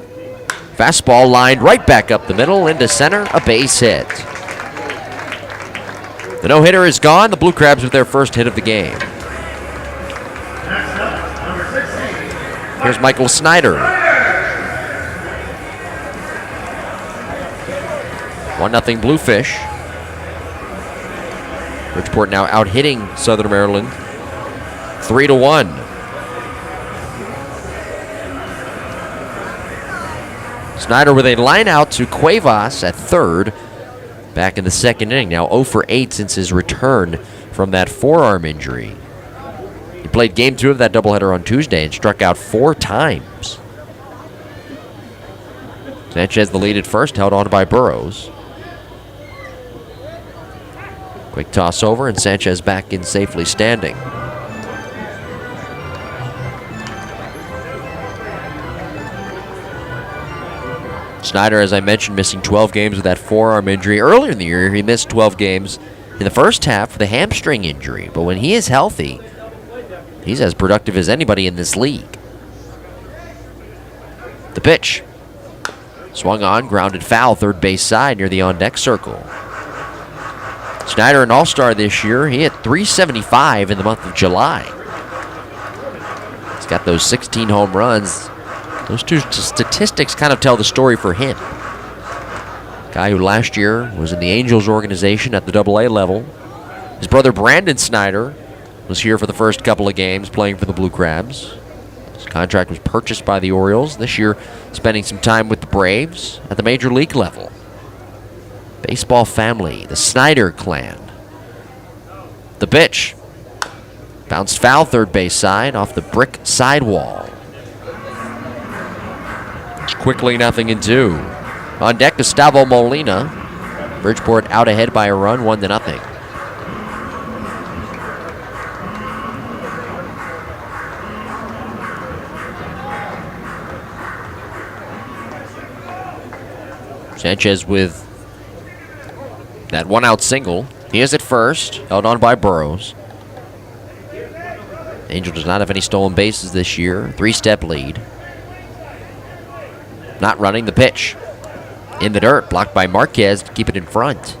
Fastball lined right back up the middle into center, a base hit. The no-hitter is gone. The Blue Crabs with their first hit of the game. Here's Michael Snyder. 1-0 Bluefish. Bridgeport now out-hitting Southern Maryland 3-1. Snyder with a line out to Cuevas at third. Back in the second inning, now 0 for 8 since his return from that forearm injury. He played game 2 of that doubleheader on Tuesday and struck out 4 times. Sanchez the lead at first, held on by Burrows. Quick toss over, and Sanchez back in safely standing. Snyder, as I mentioned, missing 12 games with that forearm injury. Earlier in the year, he missed 12 games in the first half with a hamstring injury. But when he is healthy, he's as productive as anybody in this league. The pitch. Swung on, grounded foul, third base side near the on-deck circle. Snyder, an all-star this year. He hit .375 in the month of July. He's got those 16 home runs. Those 2 statistics kind of tell the story for him. Guy who last year was in the Angels organization at the AA level. His brother Brandon Snyder was here for the first couple of games playing for the Blue Crabs. His contract was purchased by the Orioles. This year spending some time with the Braves at the major league level. Baseball family, the Snyder clan. The pitch. Bounced foul, third base side, off the brick sidewall. It's quickly 0-2. On deck, Gustavo Molina. Bridgeport out ahead by a run, 1-0. Sanchez with that one-out single. He is at first, held on by Burrows. Angel does not have any stolen bases this year. 3-step lead. Not running the pitch. In the dirt, blocked by Marquez to keep it in front.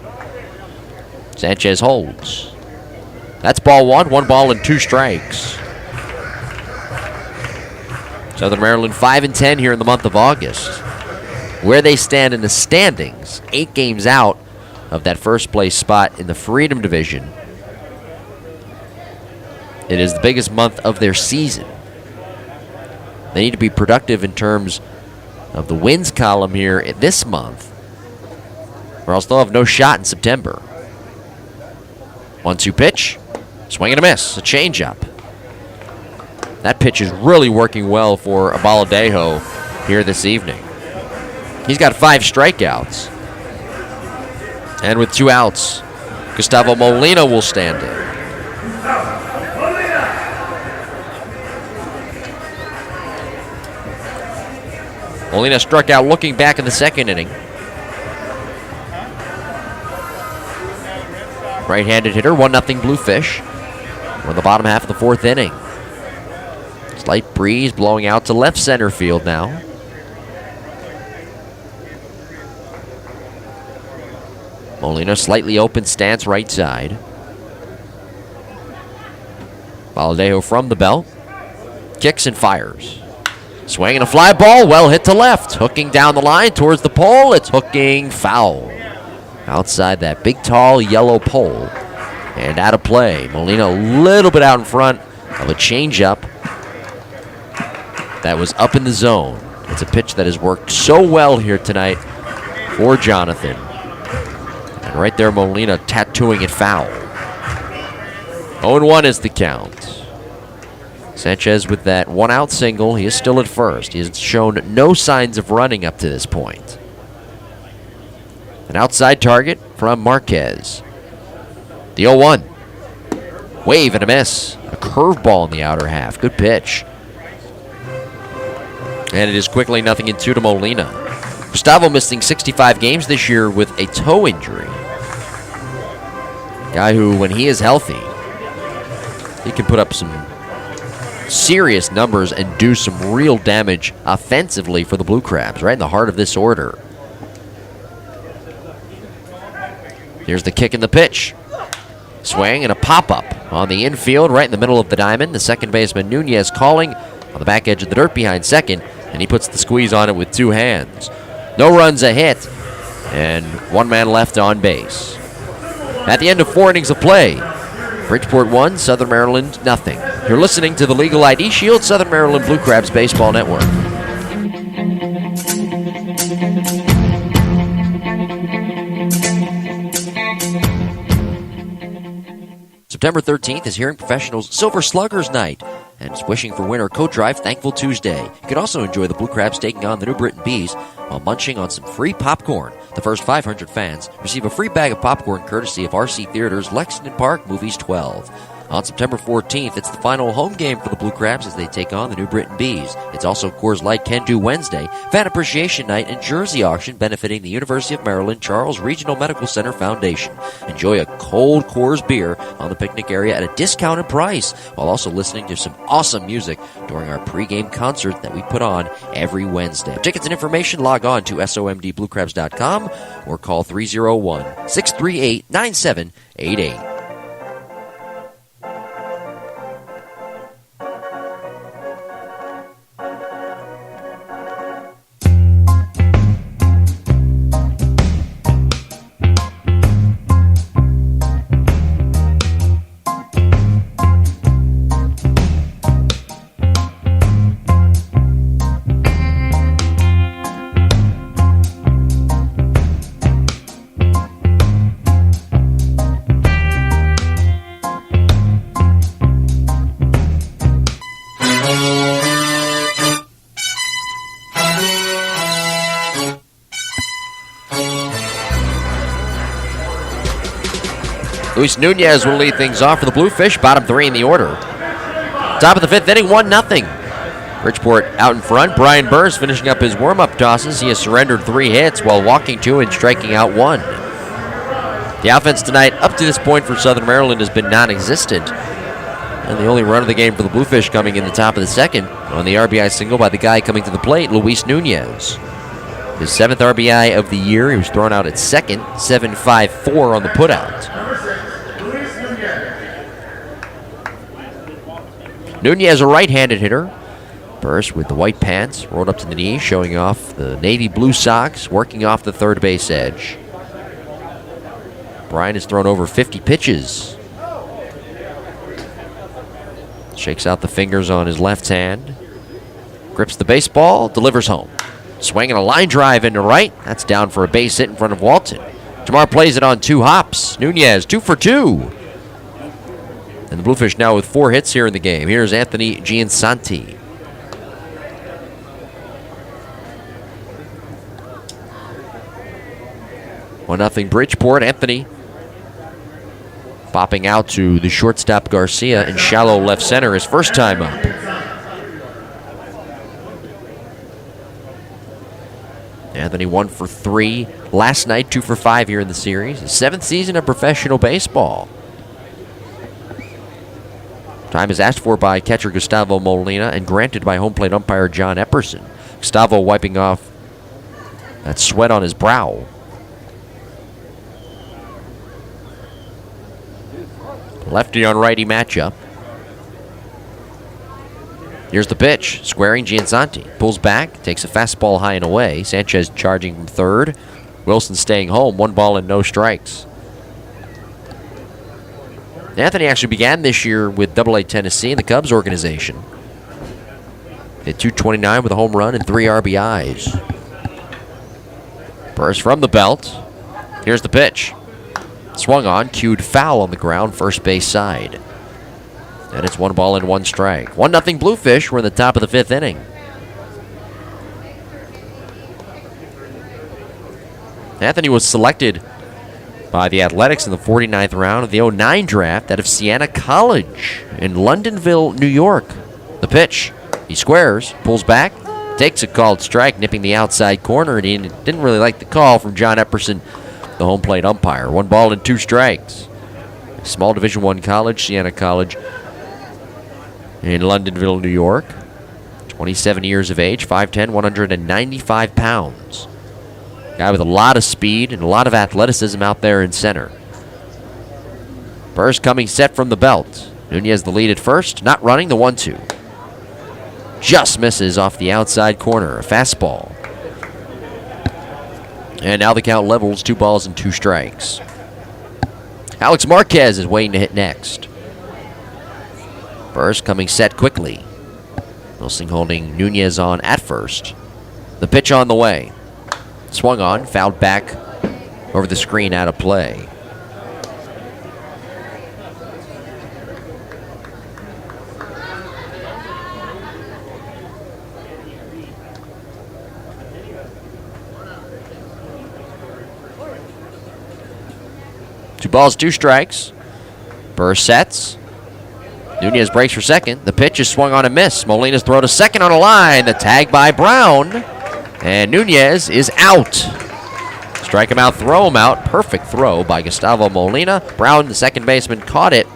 Sanchez holds. That's ball one. 1 ball and 2 strikes. Southern Maryland 5-10 here in the month of August. Where they stand in the standings, 8 games out of that first place spot in the Freedom Division. It is the biggest month of their season. They need to be productive in terms of the wins column here this month, or else they'll have no shot in September. 1-2 pitch. Swing and a miss. A changeup. That pitch is really working well for Abaladejo here this evening. He's got 5 strikeouts. And with 2 outs, Gustavo Molina will stand in. Molina struck out looking back in the second inning. Right-handed hitter, 1-0 Bluefish. We're in the bottom half of the 4th inning. Slight breeze blowing out to left center field now. Molina slightly open stance right side. Valdejo from the belt. Kicks and fires. Swinging a fly ball, well hit to left. Hooking down the line towards the pole. It's hooking foul. Outside that big, tall, yellow pole. And out of play. Molina a little bit out in front of a changeup that was up in the zone. It's a pitch that has worked so well here tonight for Jonathan. And right there, Molina tattooing it foul. 0-1 is the count. Sanchez with that 1-out single. He is still at first. He has shown no signs of running up to this point. An outside target from Marquez. The 0-1. Wave and a miss. A curveball in the outer half. Good pitch. And it is quickly 0-2 to Molina. Gustavo missing 65 games this year with a toe injury. Guy who, when he is healthy, he can put up some serious numbers and do some real damage offensively for the Blue Crabs, right in the heart of this order. Here's the kick and the pitch. Swing and a pop-up on the infield, right in the middle of the diamond. The second baseman, Nunez, calling on the back edge of the dirt behind second, and he puts the squeeze on it with 2 hands. No runs, a hit, and 1 man left on base. At the end of 4 innings of play, Bridgeport 1, Southern Maryland 0. You're listening to the Legal ID Shield Southern Maryland Blue Crabs Baseball Network. September 13th is Hearing Professionals Silver Sluggers Night, and it's Wishing for Winter Coat Drive Thankful Tuesday. You can also enjoy the Blue Crabs taking on the New Britain Bees while munching on some free popcorn. The first 500 fans receive a free bag of popcorn courtesy of RC Theaters Lexington Park Movies 12. On September 14th, it's the final home game for the Blue Crabs as they take on the New Britain Bees. It's also Coors Light Can Do Wednesday, Fan Appreciation Night, and Jersey Auction benefiting the University of Maryland Charles Regional Medical Center Foundation. Enjoy a cold Coors beer on the picnic area at a discounted price, while also listening to some awesome music during our pregame concert that we put on every Wednesday. For tickets and information, log on to somdbluecrabs.com or call 301-638-9788. Luis Nunez will lead things off for the Bluefish, bottom 3 in the order. Top of the 5th inning, 1-0. Bridgeport out in front. Brian Burrs finishing up his warm-up tosses. He has surrendered 3 hits while walking 2 and striking out 1. The offense tonight, up to this point for Southern Maryland, has been non-existent. And the only run of the game for the Bluefish coming in the top of the 2nd on the RBI single by the guy coming to the plate, Luis Nunez. His 7th RBI of the year. He was thrown out at 2nd, 7.54 on the putout. Nunez, a right-handed hitter. Burris with the white pants, rolled up to the knee, showing off the navy blue socks, working off the third base edge. Bryan has thrown over 50 pitches. Shakes out the fingers on his left hand. Grips the baseball, delivers home. Swinging a line drive into right. That's down for a base hit in front of Walton. Jamar plays it on 2 hops. Nunez, 2 for 2. And the Bluefish now with 4 hits here in the game. Here's Anthony Giansanti. One nothing Bridgeport. Anthony popping out to the shortstop Garcia in shallow left center his first time up. Anthony 1 for 3 last night, 2 for 5 here in the series. His 7th season of professional baseball. Time is asked for by catcher Gustavo Molina and granted by home plate umpire John Epperson. Gustavo wiping off that sweat on his brow. Lefty on righty matchup. Here's the pitch. Squaring Giansanti. Pulls back. Takes a fastball high and away. Sanchez charging from third. Wilson staying home. 1 ball and no strikes. Anthony actually began this year with AA Tennessee in the Cubs organization. Hit .229 with a home run and 3 RBIs. Burst from the belt. Here's the pitch. Swung on, cued foul on the ground, first base side. And it's 1 ball and 1 strike. 1-0 Bluefish. We're in the top of the 5th inning. Anthony was selected by the Athletics in the 49th round of the 2009 draft out of Siena College in Londonville, New York. The pitch. He squares, pulls back, takes a called strike, nipping the outside corner, and he didn't really like the call from John Epperson, the home plate umpire. 1 ball and 2 strikes. Small Division I college, Siena College in Londonville, New York. 27 years of age, 5'10", 195 pounds. Guy with a lot of speed and a lot of athleticism out there in center. Burst coming set from the belt. Nunez the lead at first, not running, the 1-2. Just misses off the outside corner, a fastball. And now the count levels, 2 balls and 2 strikes. Alex Marquez is waiting to hit next. Burst coming set quickly. Wilson holding Nunez on at first. The pitch on the way. Swung on, fouled back over the screen, out of play. Two balls, 2 strikes. Burr sets. Nunez breaks for second. The pitch is swung on and missed. Molina's throw to second on a line. The tag by Brown. And Nunez is out. Strike him out, throw him out. Perfect throw by Gustavo Molina. Brown, the second baseman, caught it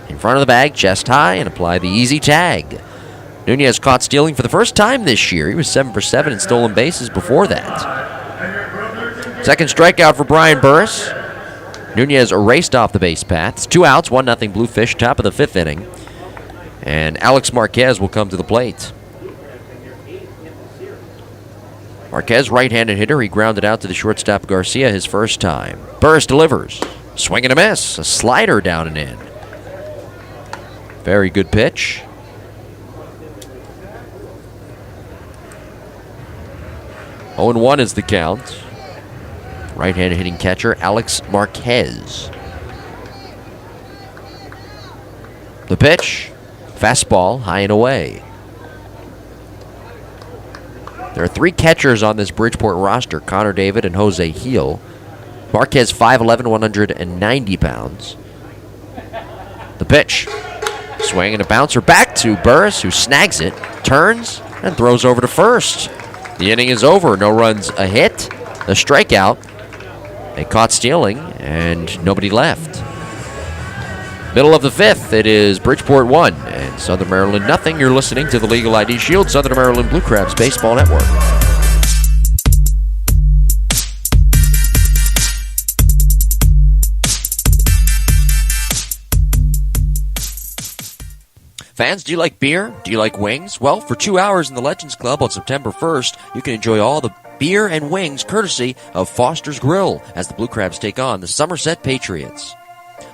in front of the bag, chest high, and applied the easy tag. Nunez caught stealing for the first time this year. He was 7 for 7 in stolen bases before that. Second strikeout for Brian Burris. Nunez erased off the base path. It's 2 outs, 1-0 Bluefish, top of the 5th inning. And Alex Marquez will come to the plate. Marquez, right-handed hitter. He grounded out to the shortstop Garcia his first time. Burris delivers. Swing and a miss. A slider down and in. Very good pitch. Oh, 0-1 is the count. Right-handed hitting catcher Alex Marquez. The pitch. Fastball, high and away. There are 3 catchers on this Bridgeport roster, Connor David and Jose Heel. Marquez 5'11", 190 pounds. The pitch. Swing and a bouncer back to Burris, who snags it, turns, and throws over to first. The inning is over. No runs, a hit, a strikeout. They caught stealing, and nobody left. Middle of the 5th, it is Bridgeport 1 and Southern Maryland nothing. You're listening to the Legal ID Shield, Southern Maryland Blue Crabs Baseball Network. Fans, do you like beer? Do you like wings? Well, for 2 hours in the Legends Club on September 1st, you can enjoy all the beer and wings courtesy of Foster's Grill as the Blue Crabs take on the Somerset Patriots.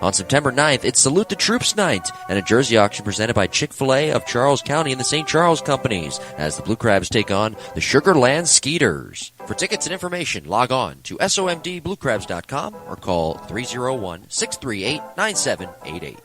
On September 9th, it's Salute the Troops Night and a jersey auction presented by Chick-fil-A of Charles County and the St. Charles Companies as the Blue Crabs take on the Sugar Land Skeeters. For tickets and information, log on to somdbluecrabs.com or call 301-638-9788.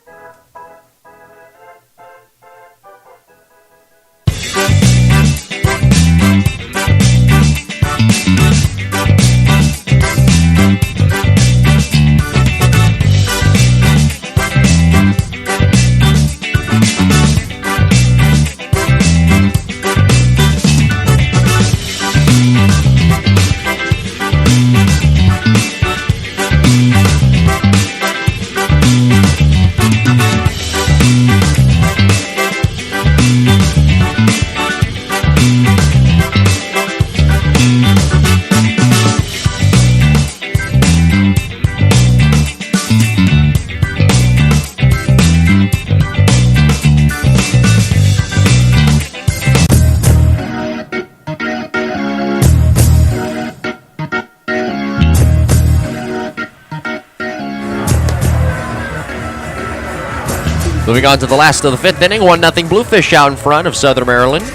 Moving on to the last of the fifth inning, 1-0 Bluefish out in front of Southern Maryland.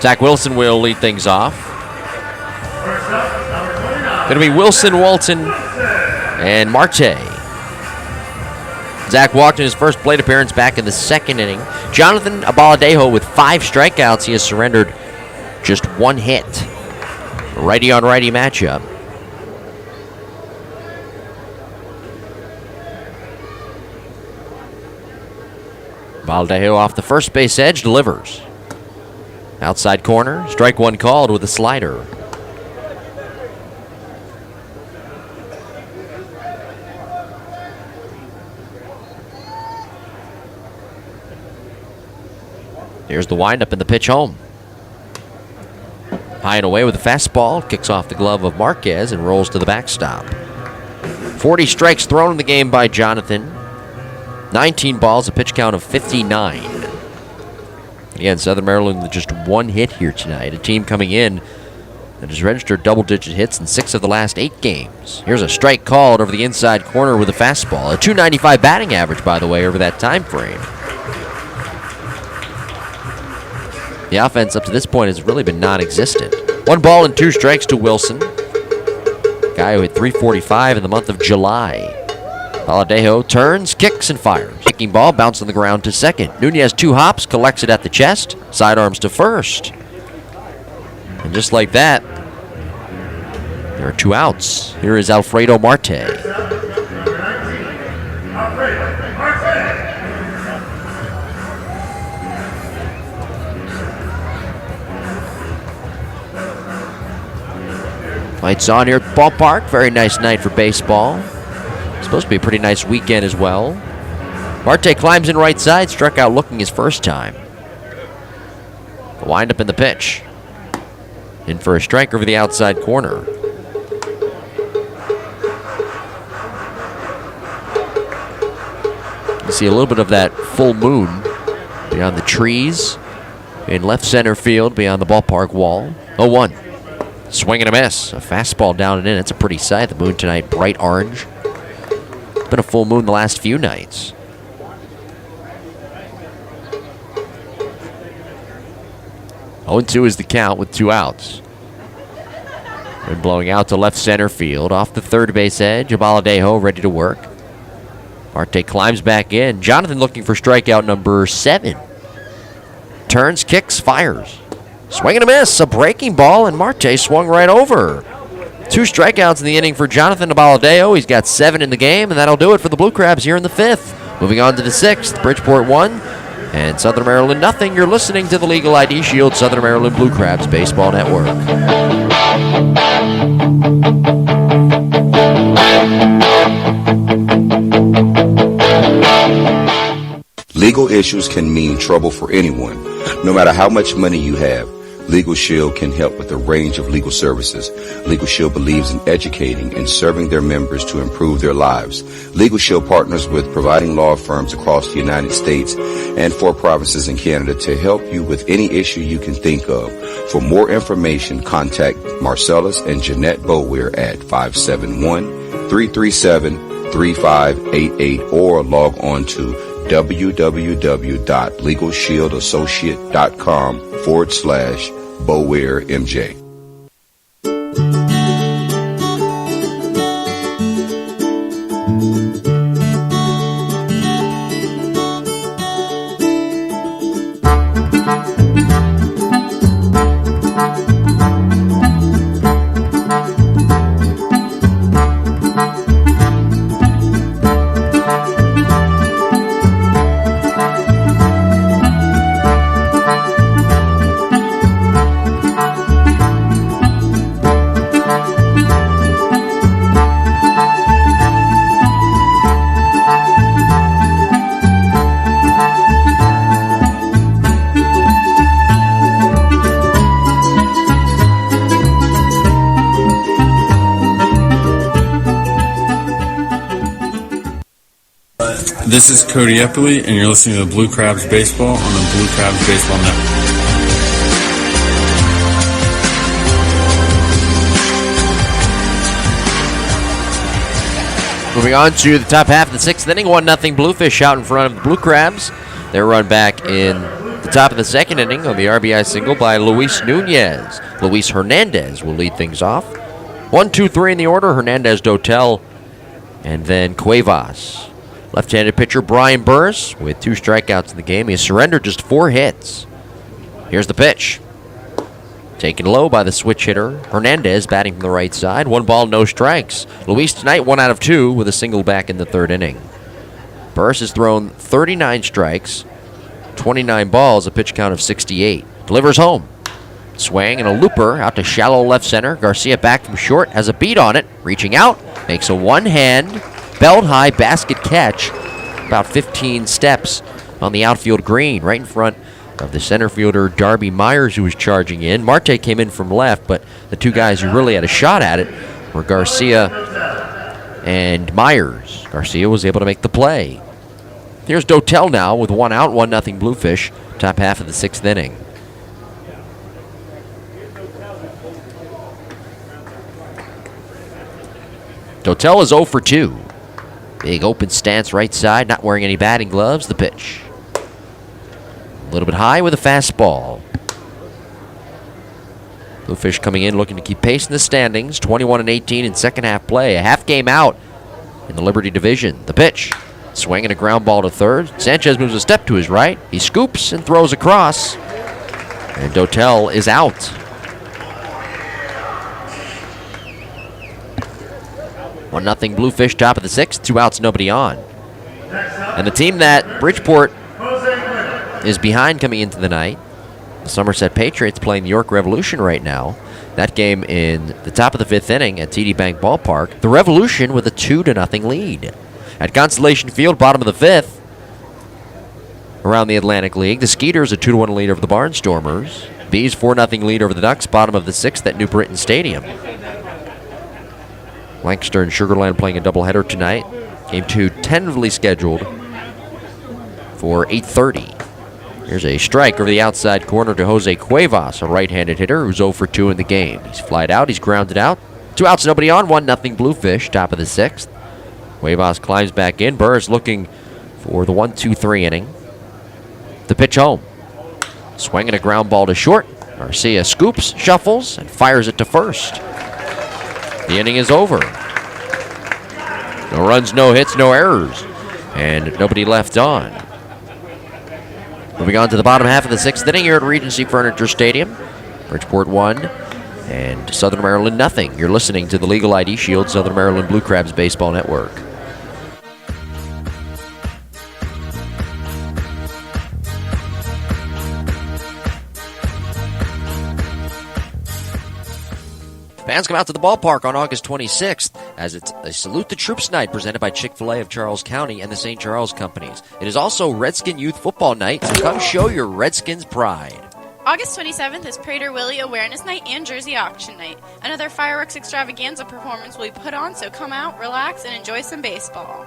Zach Wilson will lead things off. Going to be Wilson, Walton, and Marte. Zach walked in his first plate appearance back in the second inning. Jonathan Abaladejo with 5 strikeouts. He has surrendered just 1 hit. Righty-on-righty matchup. Valdejo off the first base edge, delivers. Outside corner, strike one called with a slider. Here's the windup and the pitch home. High and away with a fastball, kicks off the glove of Marquez and rolls to the backstop. 40 strikes thrown in the game by Jonathan. 19 balls, a pitch count of 59. Again, Southern Maryland with just 1 hit here tonight. A team coming in that has registered double-digit hits in 6 of the last 8 games. Here's a strike called over the inside corner with a fastball. A .295 batting average, by the way, over that time frame. The offense up to this point has really been non-existent. 1 ball and 2 strikes to Wilson. Guy who hit .345 in the month of July. Valadejo turns, kicks, and fires. Kicking ball, bounced on the ground to second. Nunez 2 hops, collects it at the chest, sidearms to first. And just like that, there are 2 outs. Here is Alfredo Marte. Lights on here at the ballpark. Very nice night for baseball. Supposed to be a pretty nice weekend as well. Marte climbs in right side, struck out looking his first time. The windup in the pitch. In for a strike over the outside corner. You see a little bit of that full moon beyond the trees in left center field beyond the ballpark wall. 0-1. Swing and a miss. A fastball down and in. It's a pretty sight. The moon tonight, bright orange. Been a full moon the last few nights. 0-2 is the count with 2 outs. Wind blowing out to left center field. Off the third base edge. Abaladejo ready to work. Marte climbs back in. Jonathan looking for strikeout number 7. Turns, kicks, fires. Swing and a miss. A breaking ball, and Marte swung right over. 2 strikeouts in the inning for Jonathan Abaladejo. He's got 7 in the game, and that'll do it for the Blue Crabs here in the 5th. Moving on to the 6th, Bridgeport 1 and Southern Maryland nothing. You're listening to the Legal ID Shield Southern Maryland Blue Crabs Baseball Network. Legal issues can mean trouble for anyone, no matter how much money you have. Legal Shield can help with a range of legal services. Legal Shield believes in educating and serving their members to improve their lives. Legal Shield partners with providing law firms across the United States and 4 provinces in Canada to help you with any issue you can think of. For more information, contact Marcellus and Jeanette Boweir at 571-337-3588 or log on to www.legalshieldassociate.com/Boweir MJ. This is Cody Eppley, and you're listening to Blue Crabs Baseball on the Blue Crabs Baseball Network. Moving on to the top half of the 6th inning, 1-0 Bluefish out in front of the Blue Crabs. Their run back in the top of the 2nd inning on the RBI single by Luis Nunez. Luis Hernandez will lead things off. 1, 2, 3 in the order, Hernandez, Dotel, and then Cuevas. Left-handed pitcher Brian Burris with 2 strikeouts in the game. He has surrendered just 4 hits. Here's the pitch. Taken low by the switch hitter. Hernandez batting from the right side. 1 ball, no strikes. Luis tonight 1 out of 2 with a single back in the 3rd inning. Burris has thrown 39 strikes, 29 balls, a pitch count of 68. Delivers home. Swing and a looper out to shallow left center. Garcia back from short, has a beat on it. Reaching out, makes a one-hand belt-high basket catch about 15 steps on the outfield green, right in front of the center fielder Darby Myers, who was charging in. Marte came in from left, but the 2 guys who really had a shot at it were Garcia and Myers. Garcia was able to make the play. Here's Dotel now with 1 out, 1-0 Bluefish, top half of the 6th inning. Dotel is 0 for 2. Big open stance right side, not wearing any batting gloves. The pitch. A little bit high with a fastball. Bluefish coming in looking to keep pace in the standings. 21-18 in second half play. A half game out in the Liberty Division. The pitch. Swinging a ground ball to third. Sanchez moves a step to his right. He scoops and throws across. And Dotel is out. 1-0 Bluefish, top of the 6th, 2 outs, nobody on. And the team that Bridgeport is behind coming into the night, the Somerset Patriots playing the York Revolution right now. That game in the top of the 5th inning at TD Bank Ballpark. The Revolution with a 2-0 lead. At Constellation Field, bottom of the 5th, around the Atlantic League, the Skeeters a 2-1 lead over the Barnstormers. Bees 4-0 lead over the Ducks, bottom of the 6th at New Britain Stadium. Lancaster and Sugar Land playing a doubleheader tonight. Game 2 tentatively scheduled for 8:30. Here's a strike over the outside corner to Jose Cuevas, a right-handed hitter who's 0 for 2 in the game. He's flied out, he's grounded out. 2 outs, nobody on, 1-0 Bluefish, top of the 6th. Cuevas climbs back in. Burris looking for the 1-2-3 inning. The pitch home. Swinging a ground ball to short. Garcia scoops, shuffles, and fires it to first. The inning is over. No runs, no hits, no errors, and nobody left on. Moving on to the bottom half of the 6th inning here at Regency Furniture Stadium. Bridgeport 1 and Southern Maryland 0. You're listening to the Legal ID Shield Southern Maryland Blue Crabs Baseball Network. Fans come out to the ballpark on August 26th as it's a Salute the Troops night presented by Chick-fil-A of Charles County and the St. Charles Companies. It is also Redskin Youth Football Night, so come show your Redskins pride. August 27th is Prater Willie Awareness Night and Jersey Auction Night. Another fireworks extravaganza performance will be put on, so come out, relax, and enjoy some baseball.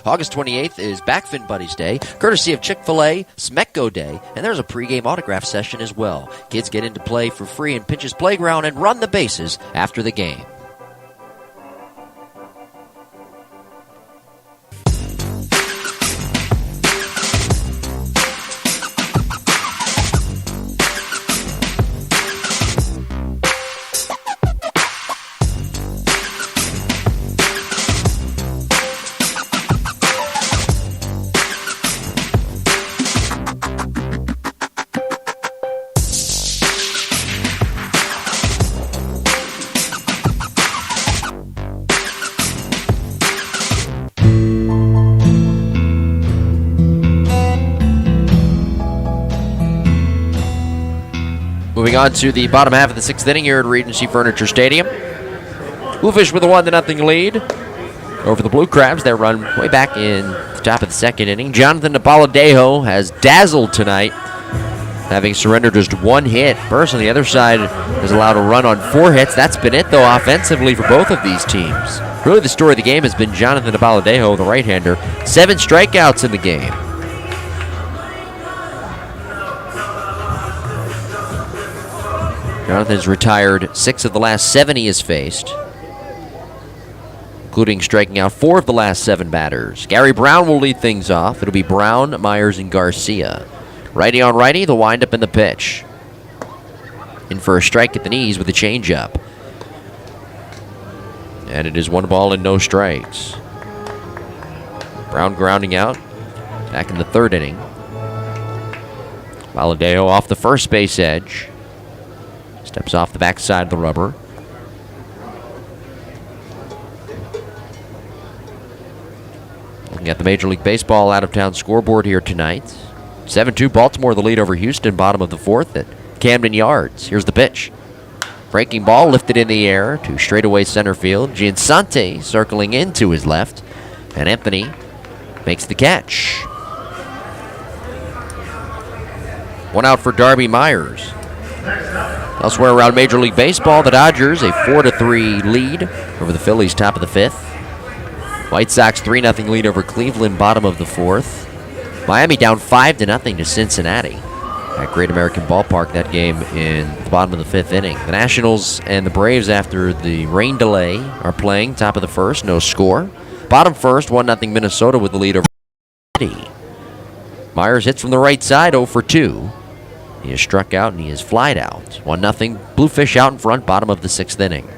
August 28th is Backfin Buddies Day, courtesy of Chick-fil-A, Smecco Day, and there's a pregame autograph session as well. Kids get into play for free in Pinch's Playground and run the bases after the game. Moving on to the bottom half of the sixth inning here at Regency Furniture Stadium. Bluefish with a 1-0 lead over the Blue Crabs. They run way back in the top of the second inning. Jonathan Napolidejo has dazzled tonight, having surrendered just one hit. Burst on the other side has allowed a run on 4 hits. That's been it, though, offensively for both of these teams. Really, the story of the game has been Jonathan Napolidejo, the right-hander. 7 strikeouts in the game. Jonathan's retired 6 of the last 7 he has faced, including striking out 4 of the last 7 batters. Gary Brown will lead things off. It'll be Brown, Myers, and Garcia. Righty on righty, the windup and the pitch. In for a strike at the knees with a changeup. And it is 1 ball and no strikes. Brown grounding out back in the 3rd inning. Valadejo off the first base edge. Steps off the backside of the rubber. Looking at the Major League Baseball out-of-town scoreboard here tonight. 7-2 Baltimore, the lead over Houston, bottom of the 4th at Camden Yards. Here's the pitch. Breaking ball lifted in the air to straightaway center field. Giansante circling into his left. And Anthony makes the catch. 1 out for Darby Myers. Elsewhere around Major League Baseball, the Dodgers a 4-3 lead over the Phillies, top of the 5th. White Sox 3-0 lead over Cleveland, bottom of the 4th. Miami down 5-0 to Cincinnati at Great American Ballpark. That game in the bottom of the 5th inning. The Nationals and the Braves, after the rain delay, are playing top of the 1st, no score. Bottom 1st, 1-0 Minnesota with the lead over City. Myers hits from the right side, 0 for 2. He is struck out and he is flied out. 1-0 Bluefish out in front, bottom of the 6th inning.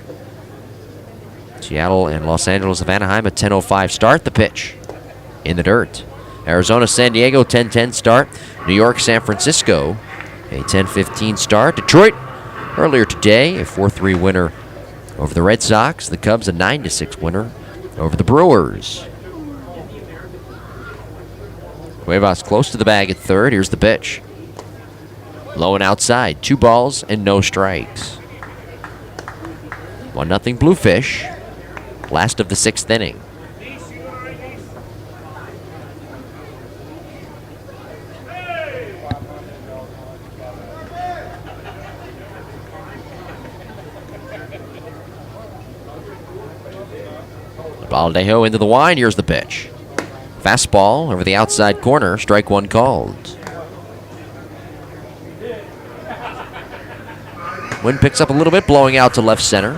Seattle and Los Angeles of Anaheim a 10:05 start. The pitch in the dirt. Arizona, San Diego 10:10 start. New York, San Francisco a 10:15 start. Detroit earlier today a 4-3 winner over the Red Sox. The Cubs a 9-6 winner over the Brewers. Cuevas close to the bag at 3rd. Here's the pitch. Low and outside. 2 balls and no strikes. 1-0 Bluefish. Last of the 6th inning. Baldejo into the wind. Here's the pitch. Fastball over the outside corner. Strike 1 called. Wind picks up a little bit, blowing out to left center.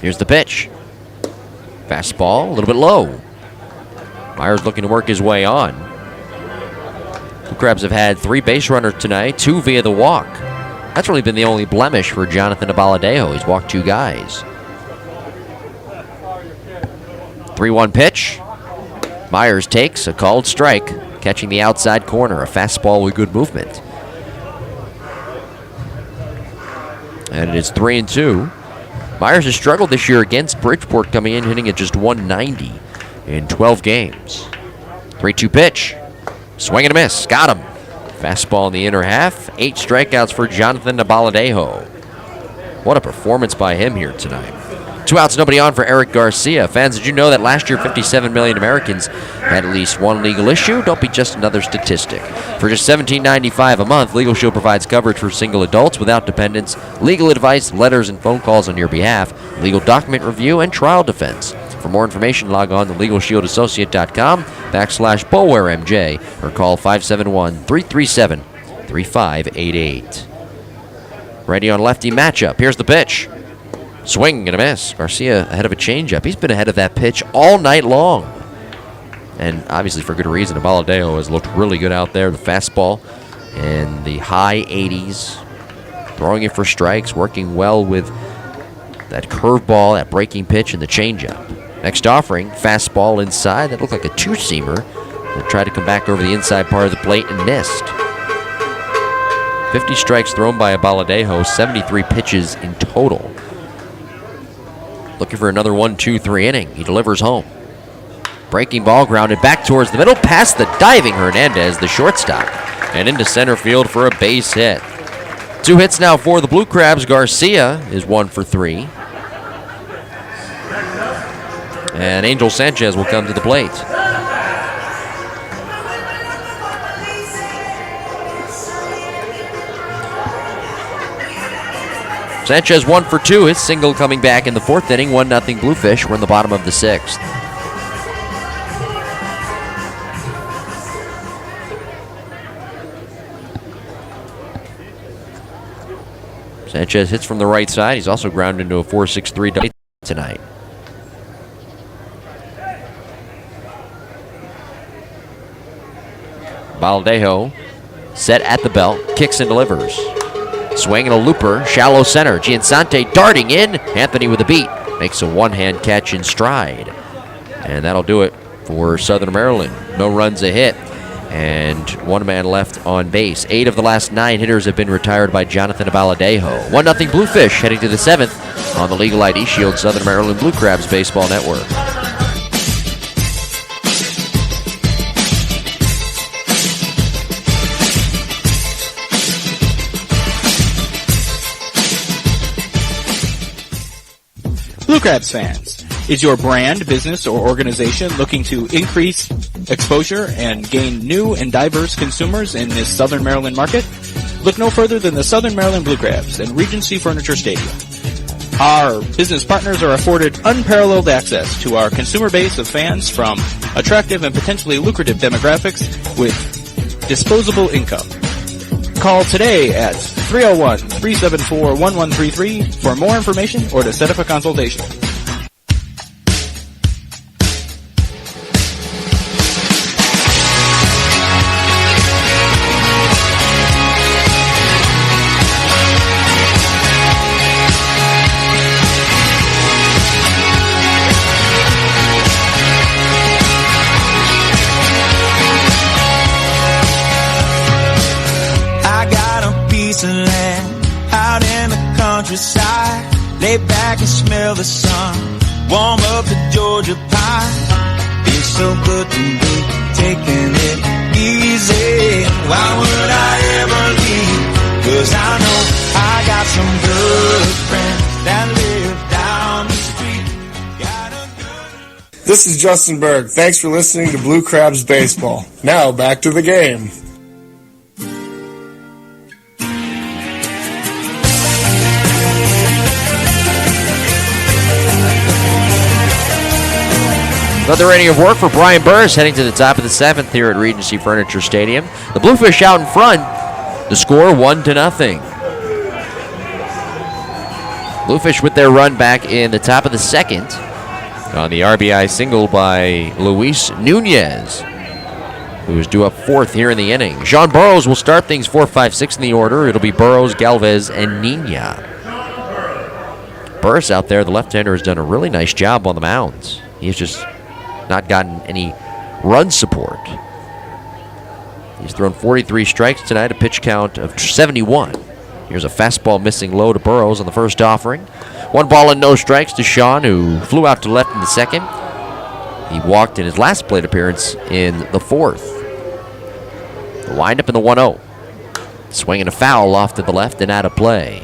Here's the pitch. Fastball, a little bit low. Myers looking to work his way on. The Crabs have had 3 base runners tonight, 2 via the walk. That's really been the only blemish for Jonathan Abaladejo. He's walked 2 guys. 3-1 pitch. Myers takes a called strike. Catching the outside corner, a fastball with good movement. And it is 3-2. Myers has struggled this year against Bridgeport, coming in hitting at just 190 in 12 games. 3-2 pitch. Swing and a miss. Got him. Fastball in the inner half. 8 strikeouts for Jonathan Abaladejo. What a performance by him here tonight. 2 outs, nobody on for Eric Garcia. Fans, did you know that last year 57 million Americans had at least one legal issue? Don't be just another statistic. For just $17.95 a month, Legal Shield provides coverage for single adults without dependents, legal advice, letters and phone calls on your behalf, legal document review, and trial defense. For more information, log on to LegalShieldAssociate.com/BulwareMJ or call 571-337-3588. Ready on lefty matchup. Here's the pitch. Swing and a miss. Garcia ahead of a changeup. He's been ahead of that pitch all night long. And obviously for good reason. Abaladeo has looked really good out there. The fastball and the high 80s. Throwing it for strikes. Working well with that curveball, that breaking pitch, and the changeup. Next offering, fastball inside. That looked like a two-seamer. That tried to come back over the inside part of the plate and missed. 50 strikes thrown by Abaladeo. 73 pitches in total. Looking for another 1-2-3 inning. He delivers home. Breaking ball grounded back towards the middle, past the diving Hernandez, the shortstop, and into center field for a base hit. 2 hits now for the Blue Crabs. Garcia is 1 for 3. And Angel Sanchez will come to the plate. Sanchez 1 for 2. His single coming back in the 4th inning. 1-0 Bluefish. We're in the bottom of the 6th. Sanchez hits from the right side. He's also grounded into a 4.63 tonight. Abaladeo set at the belt. Kicks and delivers. Swing and a looper, shallow center. Giansante darting in. Anthony with a beat. Makes a one-hand catch in stride. And that'll do it for Southern Maryland. No runs a hit. And 1 man left on base. 8 of the last 9 hitters have been retired by Jonathan Abaladeo. 1-0 Bluefish heading to the 7th on the Legal ID Shield Southern Maryland Blue Crabs Baseball Network. Blue Crabs fans, is your brand, business, or organization looking to increase exposure and gain new and diverse consumers in this Southern Maryland market? Look no further than the Southern Maryland Blue Crabs and Regency Furniture Stadium. Our business partners are afforded unparalleled access to our consumer base of fans from attractive and potentially lucrative demographics with disposable income. Call today at 301-374-1133 for more information or to set up a consultation. Lay back and smell the sun. Warm up the Georgia pie. Feels so good to be taking it easy. Why would I ever leave? 'Cause I know I got some good friends that live down the street. This is Justin Berg. Thanks for listening to Blue Crabs Baseball. Now back to the game. Another inning of work for Brian Burris heading to the top of the 7th here at Regency Furniture Stadium. The Bluefish out in front. The score 1-0. Bluefish with their run back in the top of the 2nd on the RBI single by Luis Nunez, who is due up 4th here in the inning. Jean Burrows will start things 4, 5, 6 in the order. It'll be Burrows, Galvez, and Nina. Burris out there, the left-hander, has done a really nice job on the mound. He's just not gotten any run support. He's thrown 43 strikes tonight, a pitch count of 71. Here's a fastball missing low to Burrows on the first offering. 1 ball and no strikes to Sean, who flew out to left in the 2nd. He walked in his last plate appearance in the 4th. The windup in the 1-0. Swinging a foul off to the left and out of play.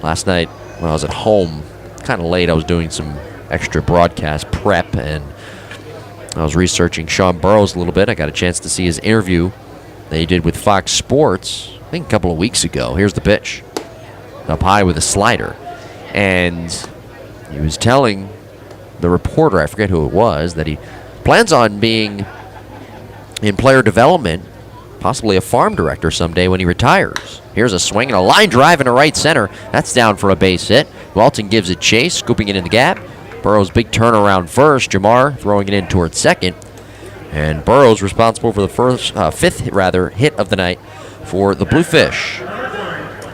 Last night, when I was at home kind of late. I was doing some extra broadcast prep, and I was researching Sean Burroughs a little bit. I got a chance to see his interview that he did with Fox Sports, I think a couple of weeks ago. Here's the pitch. Up high with a slider. And he was telling the reporter, I forget who it was, that he plans on being in player development, possibly a farm director someday when he retires. Here's a swing and a line drive into right center. That's down for a base hit. Walton gives it chase, scooping it in the gap. Burroughs' big turnaround first. Jamar throwing it in towards second. And Burroughs responsible for the fifth hit of the night for the Bluefish.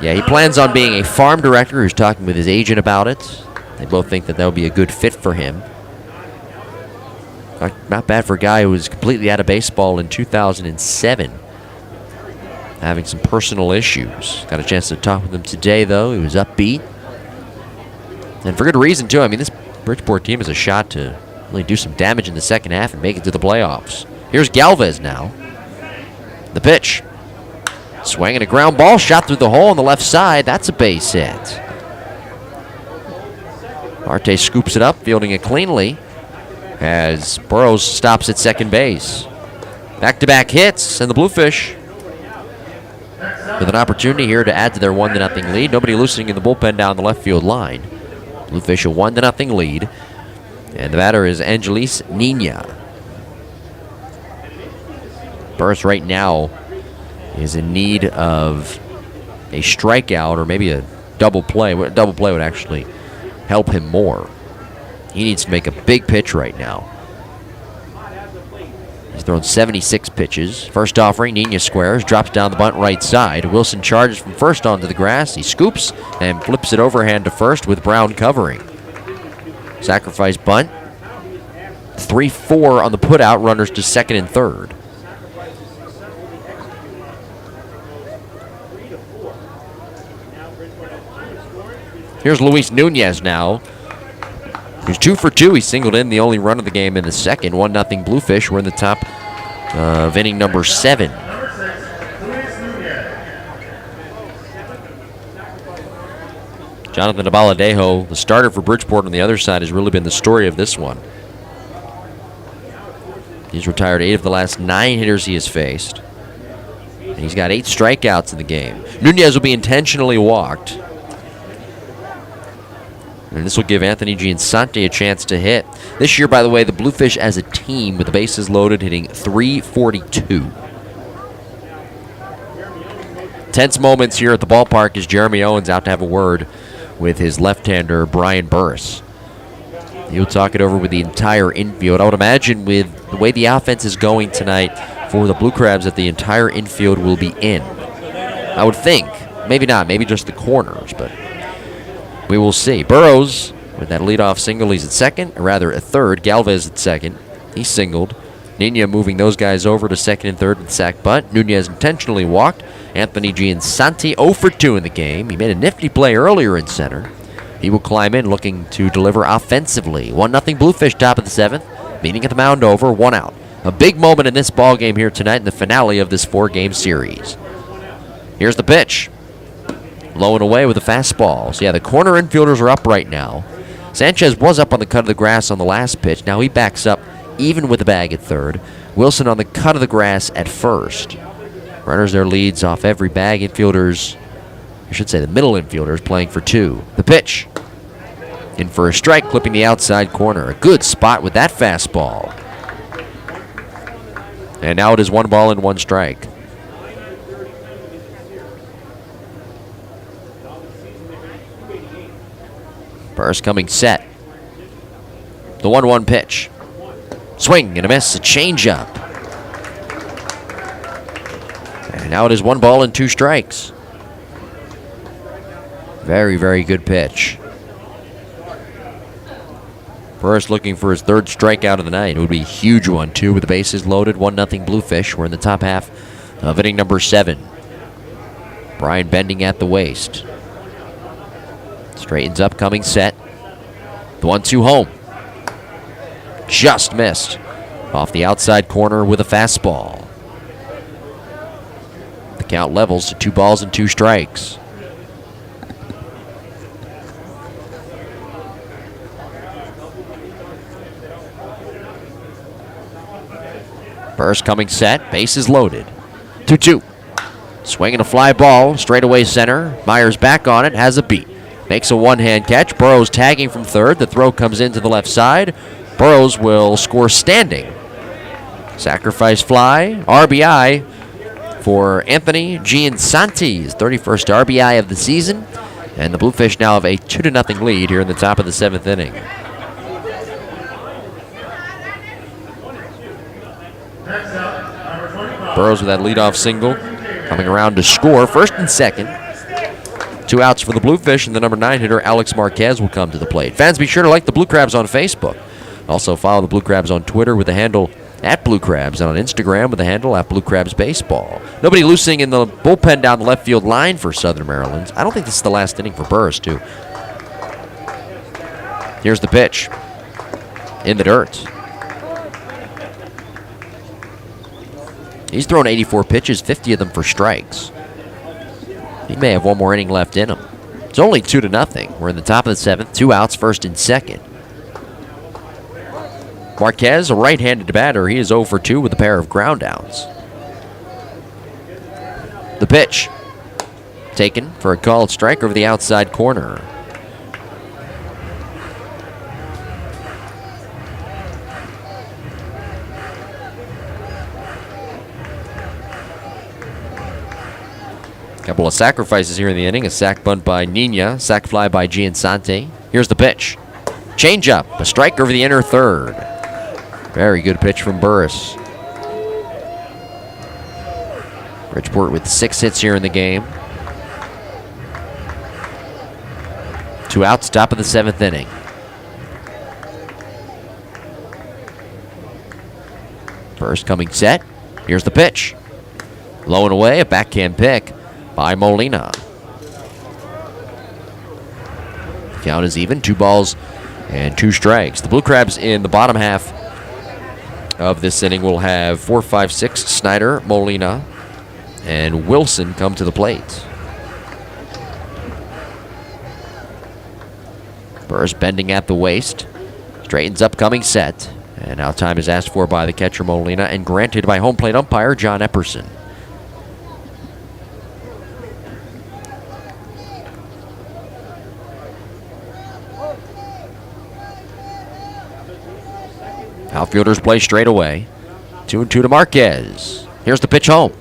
Yeah, he plans on being a farm director who's talking with his agent about it. They both think that would be a good fit for him. Not bad for a guy who was completely out of baseball in 2007. Having some personal issues. Got a chance to talk with him today, though. He was upbeat. And for good reason, too. I mean, this Bridgeport team has a shot to really do some damage in the second half and make it to the playoffs. Here's Galvez now. The pitch. Swinging a ground ball, shot through the hole on the left side. That's a base hit. Arte scoops it up, fielding it cleanly as Burroughs stops at second base. Back-to-back hits, and the Bluefish with an opportunity here to add to their 1-0 lead. Nobody loosening in the bullpen down the left field line. Bluefish a 1-0 lead. And the batter is Angelis Nina. Burris right now is in need of a strikeout or maybe a double play. A double play would actually help him more. He needs to make a big pitch right now. He's thrown 76 pitches. First offering, Nina squares, drops down the bunt right side. Wilson charges from first onto the grass. He scoops and flips it overhand to first with Brown covering. Sacrifice bunt. 3-4 on the putout, runners to second and third. Here's Luis Nunez now. He's 2 for 2. He singled in the only run of the game in the second. 1-0 Bluefish. We're in the top of inning number 7. Jonathan Abaladejo, the starter for Bridgeport on the other side, has really been the story of this one. He's retired 8 of the last 9 hitters he has faced. And he's got 8 strikeouts in the game. Nunez will be intentionally walked. And this will give Anthony Giansanti a chance to hit. This year, by the way, the Bluefish as a team with the bases loaded hitting .342. Tense moments here at the ballpark as Jeremy Owens out to have a word with his left-hander, Brian Burris. He'll talk it over with the entire infield. I would imagine with the way the offense is going tonight for the Blue Crabs that the entire infield will be in. I would think. Maybe not. Maybe just the corners, but we will see. Burroughs with that leadoff single. He's at second, or rather at third. Galvez at second. He singled. Nina moving those guys over to second and third with sack bunt. Nunez intentionally walked. Anthony Giansanti 0 for 2 in the game. He made a nifty play earlier in center. He will climb in looking to deliver offensively. 1-0 Bluefish top of the 7th. Meeting at the mound over, 1 out. A big moment in this ball game here tonight in the finale of this 4-game series. Here's the pitch. Low and away with a fastball. So yeah, the corner infielders are up right now. Sanchez was up on the cut of the grass on the last pitch. Now he backs up even with the bag at third. Wilson on the cut of the grass at first. Runners their leads off every bag. Infielders, I should say the middle infielders, playing for 2. The pitch. In for a strike, clipping the outside corner. A good spot with that fastball. And now it is 1 ball and 1 strike. Burris coming set. The 1-1 pitch. Swing and a miss, a changeup. And now it is 1 ball and 2 strikes. Very, very good pitch. Burris looking for his 3rd strikeout of the night. It would be a huge one, too, with the bases loaded. 1-0 Bluefish. We're in the top half of inning number 7. Brian bending at the waist. Straightens up, coming set. The 1-2 home. Just missed. Off the outside corner with a fastball. The count levels to 2 balls and 2 strikes. Burris coming set. Base is loaded. 2-2. Swinging a fly ball. Straightaway center. Myers back on it. Has a beat. Makes a one-hand catch. Burrows tagging from third. The throw comes into the left side. Burrows will score standing. Sacrifice fly. RBI for Anthony Giansanti. His 31st RBI of the season. And the Bluefish now have a 2-0 lead here in the top of the 7th inning. Burrows with that leadoff single. Coming around to score. First and second. 2 outs for the Bluefish, and the number 9 hitter, Alex Marquez, will come to the plate. Fans, be sure to like the Blue Crabs on Facebook. Also follow the Blue Crabs on Twitter with the handle @BlueCrabs, and on Instagram with the handle @BlueCrabsBaseball. Nobody losing in the bullpen down the left field line for Southern Maryland. I don't think this is the last inning for Burris, too. Here's the pitch. In the dirt. He's thrown 84 pitches, 50 of them for strikes. He may have one more inning left in him. It's only 2-0. We're in the top of the 7th. 2 outs, first and second. Marquez, a right-handed batter. He is 0 for 2 with a pair of ground outs. The pitch. Taken for a called strike over the outside corner. Couple of sacrifices here in the inning. A sac bunt by Nina, sac fly by Giansante. Here's the pitch. Changeup, a strike over the inner third. Very good pitch from Burris. Bridgeport with 6 hits here in the game. 2 outs, top of the 7th inning. Burris coming set. Here's the pitch. Low and away, a backhand pick by Molina. Count is even, 2 balls and 2 strikes. The Blue Crabs in the bottom half of this inning will have 4, 5, 6, Snyder, Molina, and Wilson come to the plate. Burris bending at the waist. Straightens up, coming set. And now time is asked for by the catcher Molina and granted by home plate umpire John Epperson. Outfielders play straight away. 2-2 to Marquez. Here's the pitch home.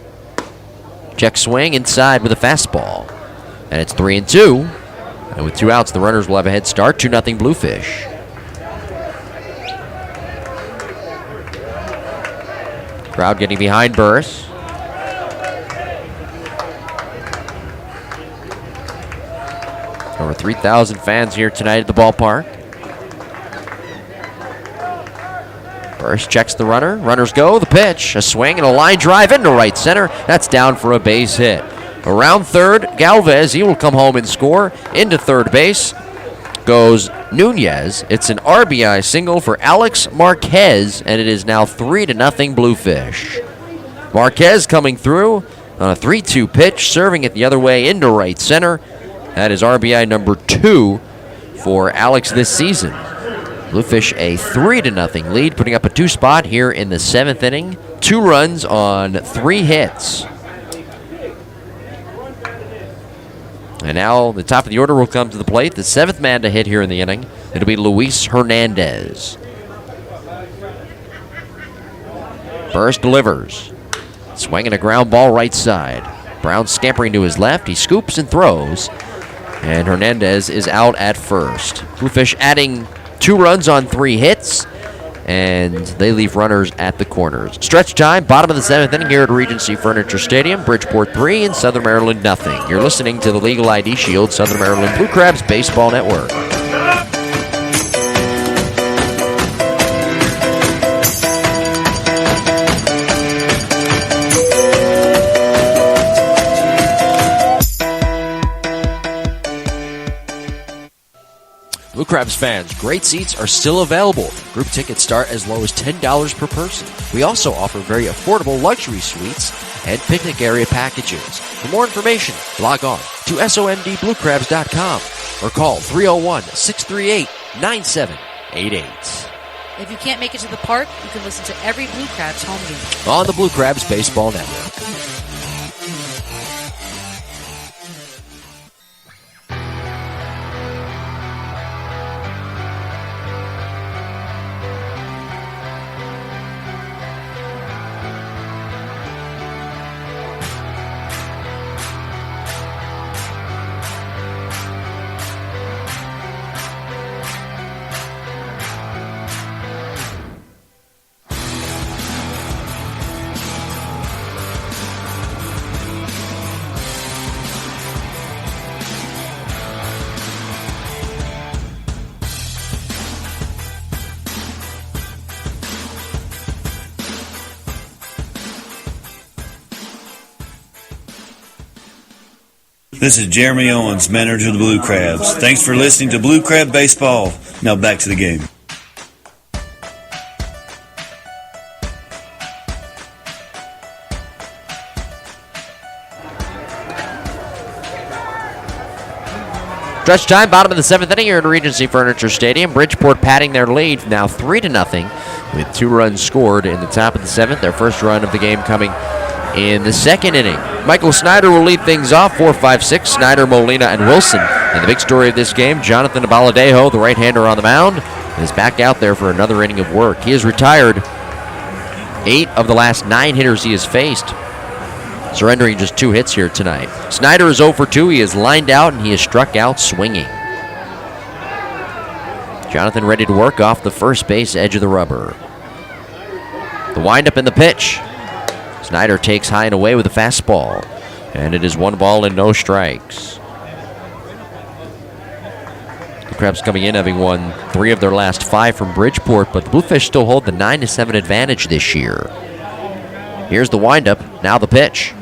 Check swing inside with a fastball. And it's 3-2. And with 2 outs, the runners will have a head start. 2-0 Bluefish. Crowd getting behind Burris. Over 3,000 fans here tonight at the ballpark. Burris checks the runner. Runners go. The pitch. A swing and a line drive into right center. That's down for a base hit. Around third, Galvez. He will come home and score. Into third base goes Nunez. It's an RBI single for Alex Marquez, and it is now 3-0 Bluefish. Marquez coming through on a 3-2 pitch, serving it the other way into right center. That is RBI number 2 for Alex this season. Bluefish a 3-0 lead, putting up a 2 spot here in the 7th inning. 2 runs on 3 hits. And now the top of the order will come to the plate. The 7th man to hit here in the inning. It'll be Luis Hernandez. Burris delivers. Swinging a ground ball right side. Brown scampering to his left. He scoops and throws. And Hernandez is out at first. Bluefish adding 2 runs on 3 hits, and they leave runners at the corners. Stretch time, bottom of the 7th inning here at Regency Furniture Stadium. Bridgeport 3 and Southern Maryland nothing. You're listening to the Legal ID Shield Southern Maryland Blue Crabs Baseball Network. Blue Crabs fans, great seats are still available. Group tickets start as low as $10 per person. We also offer very affordable luxury suites and picnic area packages. For more information, log on to somdbluecrabs.com or call 301-638-9788. If you can't make it to the park, you can listen to every Blue Crabs home game. On the Blue Crabs Baseball Network. This is Jeremy Owens, manager of the Blue Crabs. Thanks for listening to Blue Crab Baseball. Now back to the game. Stretch time, bottom of the 7th inning here in Regency Furniture Stadium. Bridgeport padding their lead, now 3-0, with 2 runs scored in the top of the 7th. Their first run of the game coming in the 2nd inning. Michael Snyder will lead things off, 4, 5, 6. Snyder, Molina, and Wilson. And the big story of this game, Jonathan Abaladejo, the right-hander on the mound, is back out there for another inning of work. He has retired 8 of the last 9 hitters he has faced, surrendering just 2 hits here tonight. Snyder is 0 for 2. He is lined out, and he is struck out swinging. Jonathan ready to work off the first base edge of the rubber. The windup and the pitch. Snyder takes high and away with a fastball, and it is 1 ball and no strikes. The Crabs coming in having won 3 of their last 5 from Bridgeport, but the Bluefish still hold the 9-7 advantage this year. Here's the windup, now the pitch.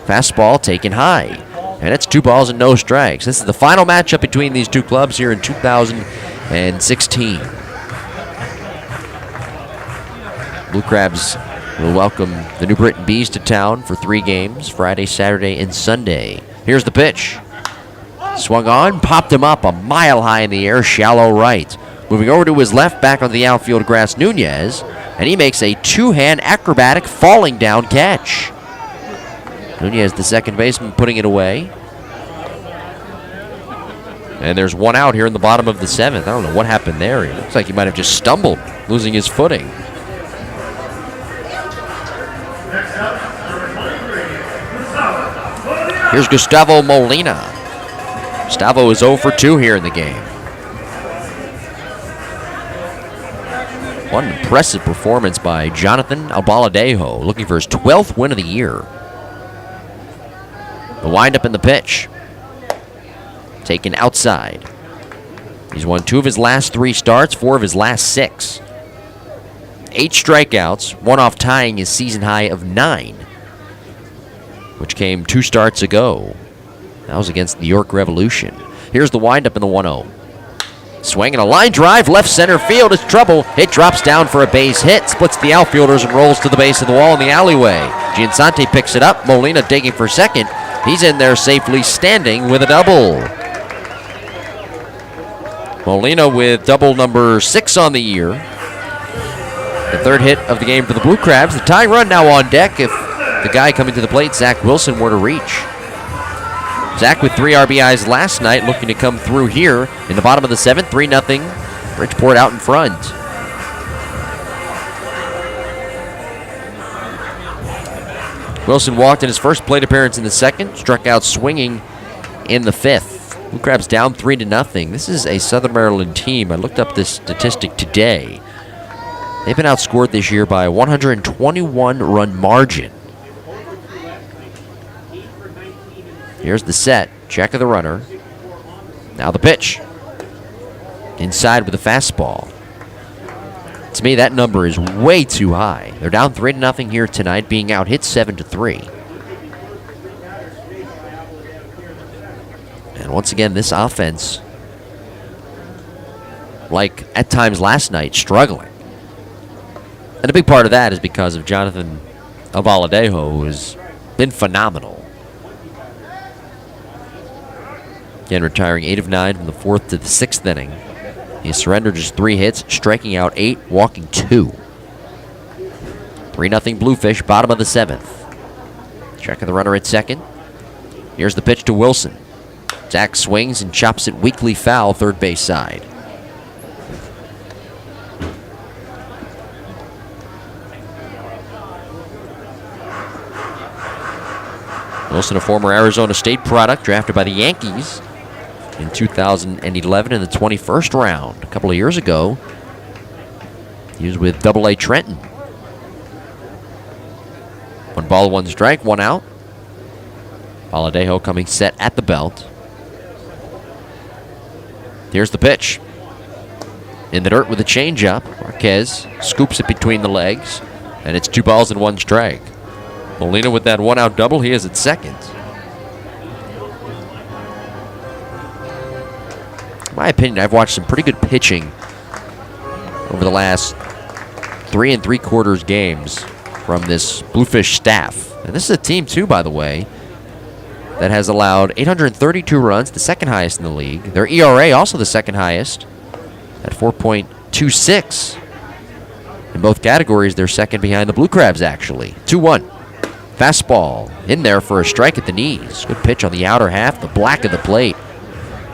Fastball taken high, and it's 2 balls and no strikes. This is the final matchup between these two clubs here in 2016. Blue Crabs will welcome the New Britain Bees to town for 3 games, Friday, Saturday, and Sunday. Here's the pitch. Swung on, popped him up a mile high in the air, shallow right. Moving over to his left, back on the outfield grass, Nunez, and he makes a 2-hand acrobatic falling down catch. Nunez, the second baseman, putting it away. And there's 1 out here in the bottom of the 7th. I don't know what happened there. It looks like he might have just stumbled, losing his footing. Here's Gustavo Molina. Gustavo is 0 for 2 here in the game. What an impressive performance by Jonathan Abaladejo, looking for his 12th win of the year. The windup and the pitch. Taken outside. He's won 2 of his last 3 starts, 4 of his last 6. 8 strikeouts, 1 off tying his season high of 9, which came 2 starts ago. That was against the York Revolution. Here's the windup in the 1-0. Swinging a line drive, left center field is trouble. It drops down for a base hit, splits the outfielders and rolls to the base of the wall in the alleyway. Giansante picks it up, Molina digging for second. He's in there safely standing with a double. Molina with double number 6 on the year. The 3rd hit of the game for the Blue Crabs. The tying run now on deck if the guy coming to the plate, Zach Wilson, were to reach. Zach with 3 RBIs last night, looking to come through here in the bottom of the 7th, 3-0. Bridgeport out in front. Wilson walked in his first plate appearance in the 2nd, struck out swinging in the 5th. Blue Crabs down 3-0. This is a Southern Maryland team. I looked up this statistic today. They've been outscored this year by a 121-run margin. Here's the set. Check of the runner. Now the pitch. Inside with a fastball. To me, that number is way too high. They're down 3-0 here tonight, being out hit 7-3. And once again, this offense, like at times last night, struggling. And a big part of that is because of Jonathan Abaladejo, who has been phenomenal. Again, retiring 8 of 9 from the 4th to the 6th inning. He surrendered just 3 hits, striking out 8, walking 2. 3-0 Bluefish, bottom of the 7th. Checking the runner at second. Here's the pitch to Wilson. Zach swings and chops it weakly foul, third base side. Wilson, a former Arizona State product, drafted by the Yankees in 2011 in the 21st round. A couple of years ago, he was with AA Trenton. 1 ball, 1 strike, 1 out. Baladejo coming set at the belt. Here's the pitch. In the dirt with a changeup. Marquez scoops it between the legs, and it's 2 balls and 1 strike. Molina with that 1-out double. He is at second. In my opinion, I've watched some pretty good pitching over the last 3 3/4 games from this Bluefish staff. And this is a team, too, by the way, that has allowed 832 runs, the second highest in the league. Their ERA also the second highest at 4.26. In both categories, they're second behind the Blue Crabs, actually. 2-1. Fastball in there for a strike at the knees. Good pitch on the outer half, the black of the plate.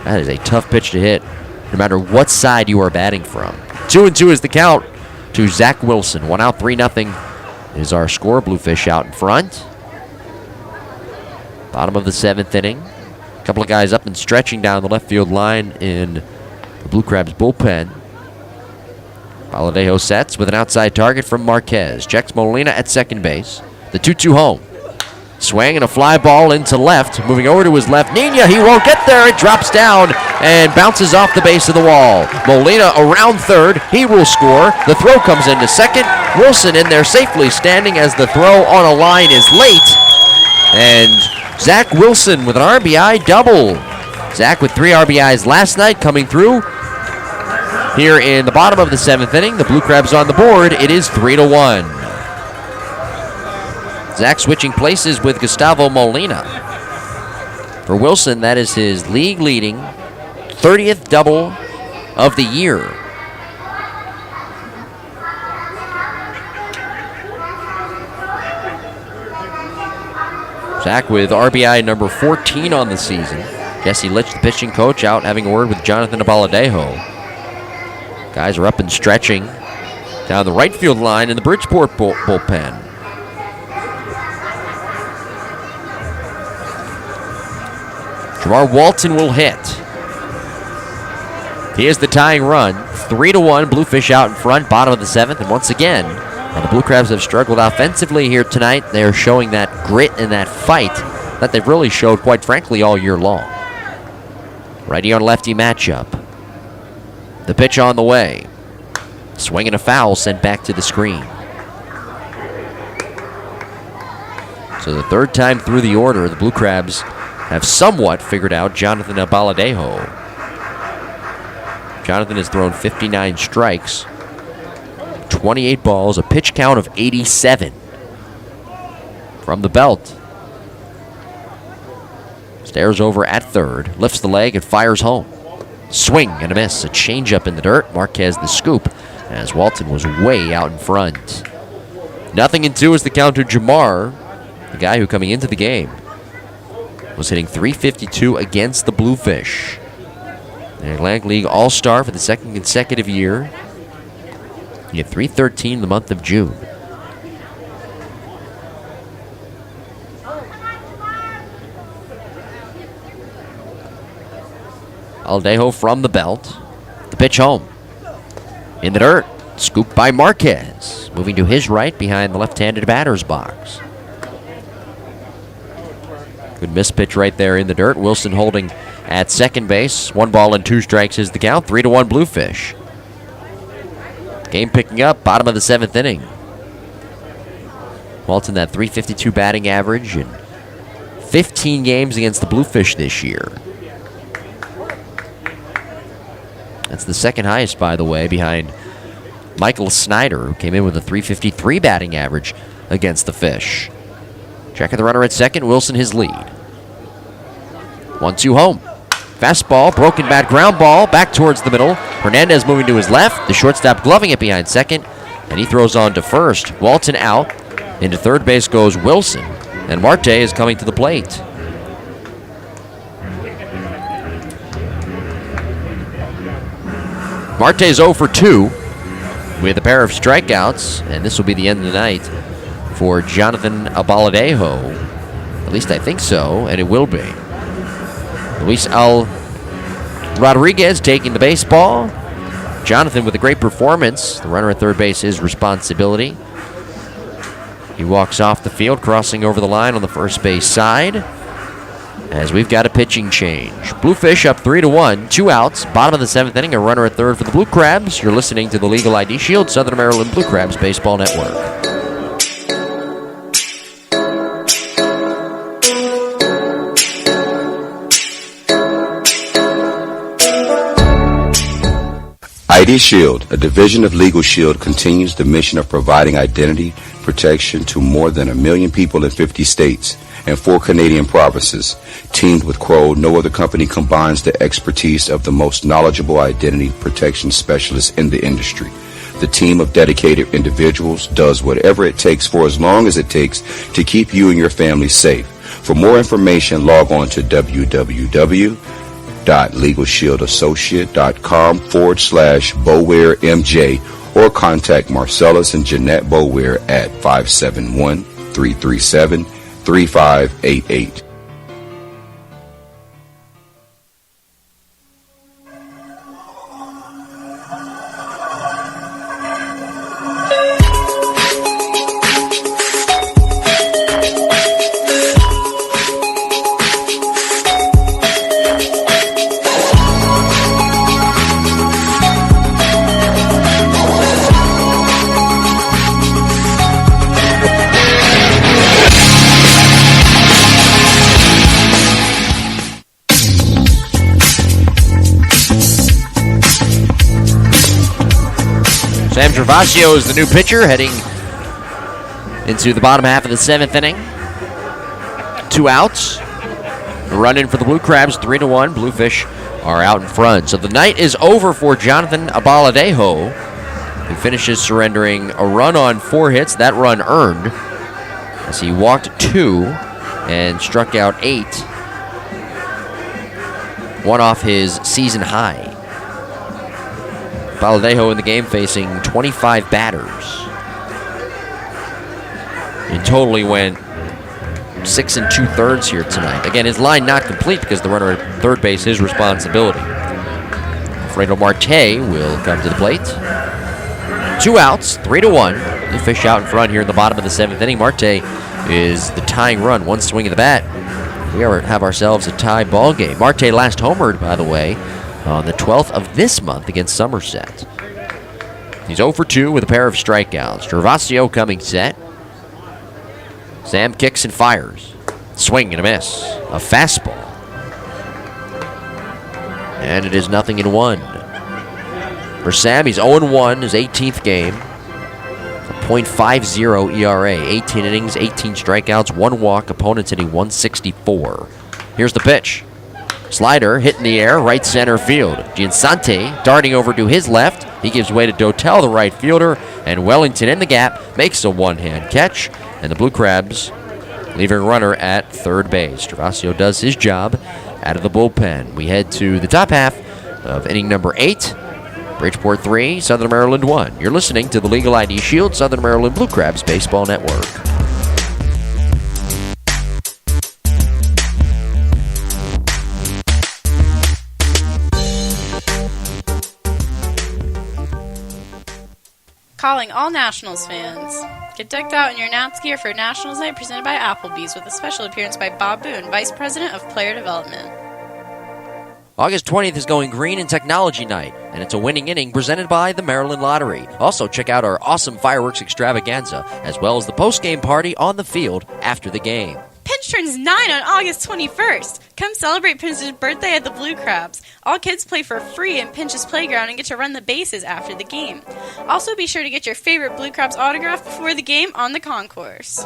That is a tough pitch to hit, no matter what side you are batting from. 2-2 is the count to Zach Wilson. 1 out, 3-0 is our score. Bluefish out in front. Bottom of the 7th inning. A couple of guys up and stretching down the left field line in the Blue Crabs bullpen. Baladejo sets with an outside target from Marquez. Checks Molina at second base. The 2-2 home. Swing and a fly ball into left. Moving over to his left. Nina, he won't get there. It drops down and bounces off the base of the wall. Molina around third. He will score. The throw comes into second. Wilson in there safely standing as the throw on a line is late. And Zach Wilson with an RBI double. Zach with 3 RBIs last night coming through. Here in the bottom of the 7th inning, the Blue Crabs on the board. It is 3-1. Zach switching places with Gustavo Molina. For Wilson, that is his league-leading 30th double of the year. Zach with RBI number 14 on the season. Jesse Litch, the pitching coach, out having a word with Jonathan Baladejo. Guys are up and stretching down the right field line in the Bridgeport bullpen. Jamar Walton will hit. He is the tying run. 3-1, Bluefish out in front, bottom of the 7th. And once again, while the Blue Crabs have struggled offensively here tonight, they are showing that grit and that fight that they've really showed, quite frankly, all year long. Righty on lefty matchup. The pitch on the way. Swing and a foul sent back to the screen. So the third time through the order, the Blue Crabs have somewhat figured out Jonathan Baladejo. Jonathan has thrown 59 strikes, 28 balls, a pitch count of 87. From the belt. Stares over at third, lifts the leg and fires home. Swing and a miss, a changeup in the dirt. Marquez the scoop as Walton was way out in front. 0-2 is the count to Jamar, the guy who coming into the game was hitting .352 against the Bluefish. An Atlantic League All-Star for the second consecutive year. He had .313 in the month of June. Aldejo from the belt. The pitch home. In the dirt. Scooped by Marquez. Moving to his right behind the left-handed batter's box. Good mispitch right there in the dirt. Wilson holding at second base. 1 ball and 2 strikes is the count. 3-1 Bluefish. Game picking up. Bottom of the 7th inning. Walton, that .352 batting average in 15 games against the Bluefish this year. That's the second highest, by the way, behind Michael Snyder, who came in with a .353 batting average against the Fish. Checking the runner at second, Wilson his lead. 1-2 home. Fastball, broken bat, ground ball, back towards the middle. Hernandez moving to his left. The shortstop gloving it behind second, and he throws on to first. Walton out. Into third base goes Wilson, and Marte is coming to the plate. Marte's 0 for 2 with a pair of strikeouts, and this will be the end of the night for Jonathan Abaladejo. At least I think so, and it will be. Luis Al Rodriguez taking the baseball. Jonathan with a great performance. The runner at third base, his responsibility. He walks off the field, crossing over the line on the first base side, as we've got a pitching change. Bluefish up 3-1, 2 outs, bottom of the 7th inning, a runner at third for the Blue Crabs. You're listening to the Legal ID Shield, Southern Maryland Blue Crabs Baseball Network. ID Shield, a division of Legal Shield, continues the mission of providing identity protection to more than 1 million people in 50 states and 4 Canadian provinces. Teamed with Crow, no other company combines the expertise of the most knowledgeable identity protection specialists in the industry. The team of dedicated individuals does whatever it takes for as long as it takes to keep you and your family safe. For more information, log on to www.legalshieldassociate.com/BowareMJ or contact Marcellus and Jeanette Boware at 571-337-3588. Sam Gervasio is the new pitcher, heading into the bottom half of the 7th inning. 2 outs. A run in for the Blue Crabs, 3-1. Bluefish are out in front. So the night is over for Jonathan Abaladejo, who finishes surrendering a run on 4 hits. That run earned, as he walked 2 and struck out 8. One off his season high. Baladejo in the game facing 25 batters. In total, he went 6 2/3 here tonight. Again, his line not complete because the runner at third base, his responsibility. Alfredo Marte will come to the plate. 2 outs, 3-1. The Fish out in front here in the bottom of the 7th inning. Marte is the tying run. 1 swing of the bat. We have ourselves a tie ball game. Marte last homered, by the way, on the 12th of this month against Somerset. He's 0 for 2 with a pair of strikeouts. Gervasio coming set. Sam kicks and fires. Swing and a miss. A fastball. And it is 0-1. For Sam, he's 0-1, his 18th game. A .50 ERA. 18 innings, 18 strikeouts, 1 walk. Opponents hitting 164. Here's the pitch. Slider hit in the air, right center field. Giansante darting over to his left. He gives way to Dotel, the right fielder, and Wellington in the gap makes a one-hand catch, and the Blue Crabs leaving a runner at third base. Gervasio does his job out of the bullpen. We head to the top half of inning number 8. Bridgeport 3, Southern Maryland 1. You're listening to the Legal ID Shield, Southern Maryland Blue Crabs Baseball Network. Calling all Nationals fans. Get decked out in your Nats gear for Nationals Night presented by Applebee's with a special appearance by Bob Boone, Vice President of Player Development. August 20th is going green in Technology Night, and it's a winning inning presented by the Maryland Lottery. Also, check out our awesome fireworks extravaganza, as well as the post-game party on the field after the game. Pinch turns 9 on August 21st. Come celebrate Pinch's birthday at the Blue Crabs. All kids play for free in Pinch's playground and get to run the bases after the game. Also, be sure to get your favorite Blue Crabs autograph before the game on the concourse.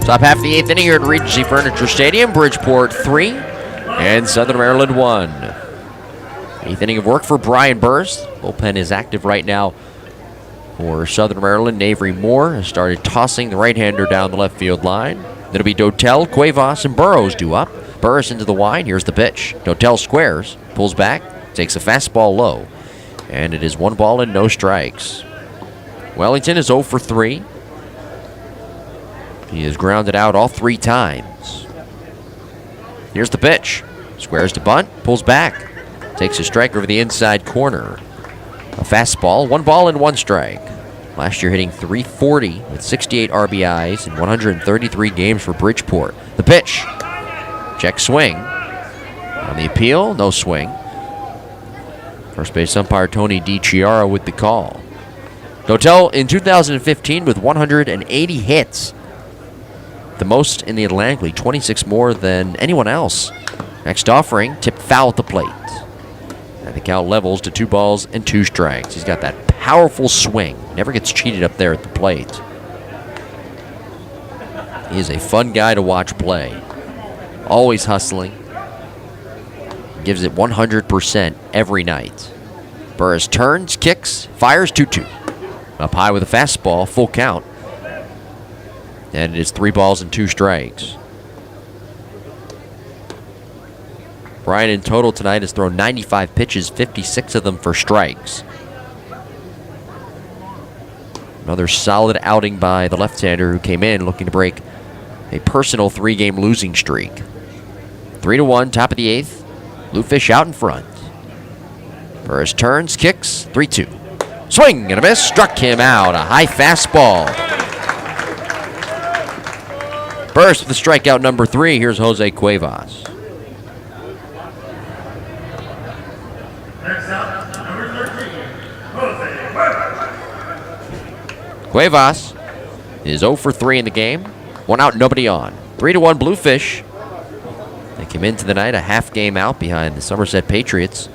Top half of the 8th inning here at Regency Furniture Stadium. Bridgeport 3 and Southern Maryland 1. 8th inning of work for Brian Burris. Bullpen is active right now for Southern Maryland. Avery Moore has started tossing the right-hander down the left field line. It'll be Dotel, Cuevas, and Burrows due up. Burris into the wide. Here's the pitch. Dotel squares, pulls back, takes a fastball low, and it is 1 ball and no strikes. Wellington is 0 for 3. He has grounded out all 3 times. Here's the pitch. Squares to bunt, pulls back, takes a strike over the inside corner. A fastball, 1 ball and 1 strike. Last year hitting .340 with 68 RBIs in 133 games for Bridgeport. The pitch. Check swing. On the appeal, no swing. First base umpire Tony DiChiara with the call. Dotel in 2015 with 180 hits. The most in the Atlantic League, 26 more than anyone else. Next offering, tipped foul at the plate. And the count levels to 2 balls and 2 strikes. He's got that powerful swing. Never gets cheated up there at the plate. He is a fun guy to watch play. Always hustling. Gives it 100% every night. Burris turns, kicks, fires 2-2. Up high with a fastball, full count. And it is 3 balls and 2 strikes. Brian in total tonight has thrown 95 pitches, 56 of them for strikes. Another solid outing by the left-hander who came in looking to break a personal 3-game losing streak. 3-1, top of the 8th. Bluefish out in front. Burris turns, kicks, 3-2. Swing and a miss, struck him out. A high fastball. Burris with the strikeout number 3. Here's Jose Cuevas. Next up, number 13, Jose Cuevas. Cuevas is 0 for 3 in the game. 1 out, nobody on. 3-1 Bluefish. They came into the night a half game out behind the Somerset Patriots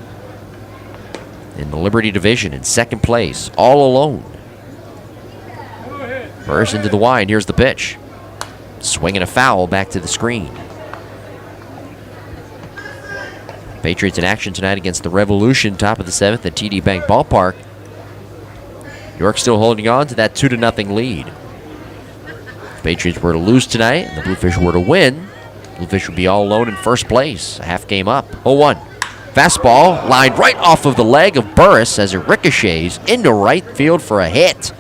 in the Liberty Division in 2nd place, all alone. Burris into the wide. Here's the pitch. Swinging a foul back to the screen. Patriots in action tonight against the Revolution, top of the 7th at TD Bank Ballpark. York still holding on to that 2-0 lead. If the Patriots were to lose tonight and the Bluefish were to win, Bluefish would be all alone in 1st place, a half game up. 0-1. Fastball lined right off of the leg of Burris as it ricochets into right field for a hit.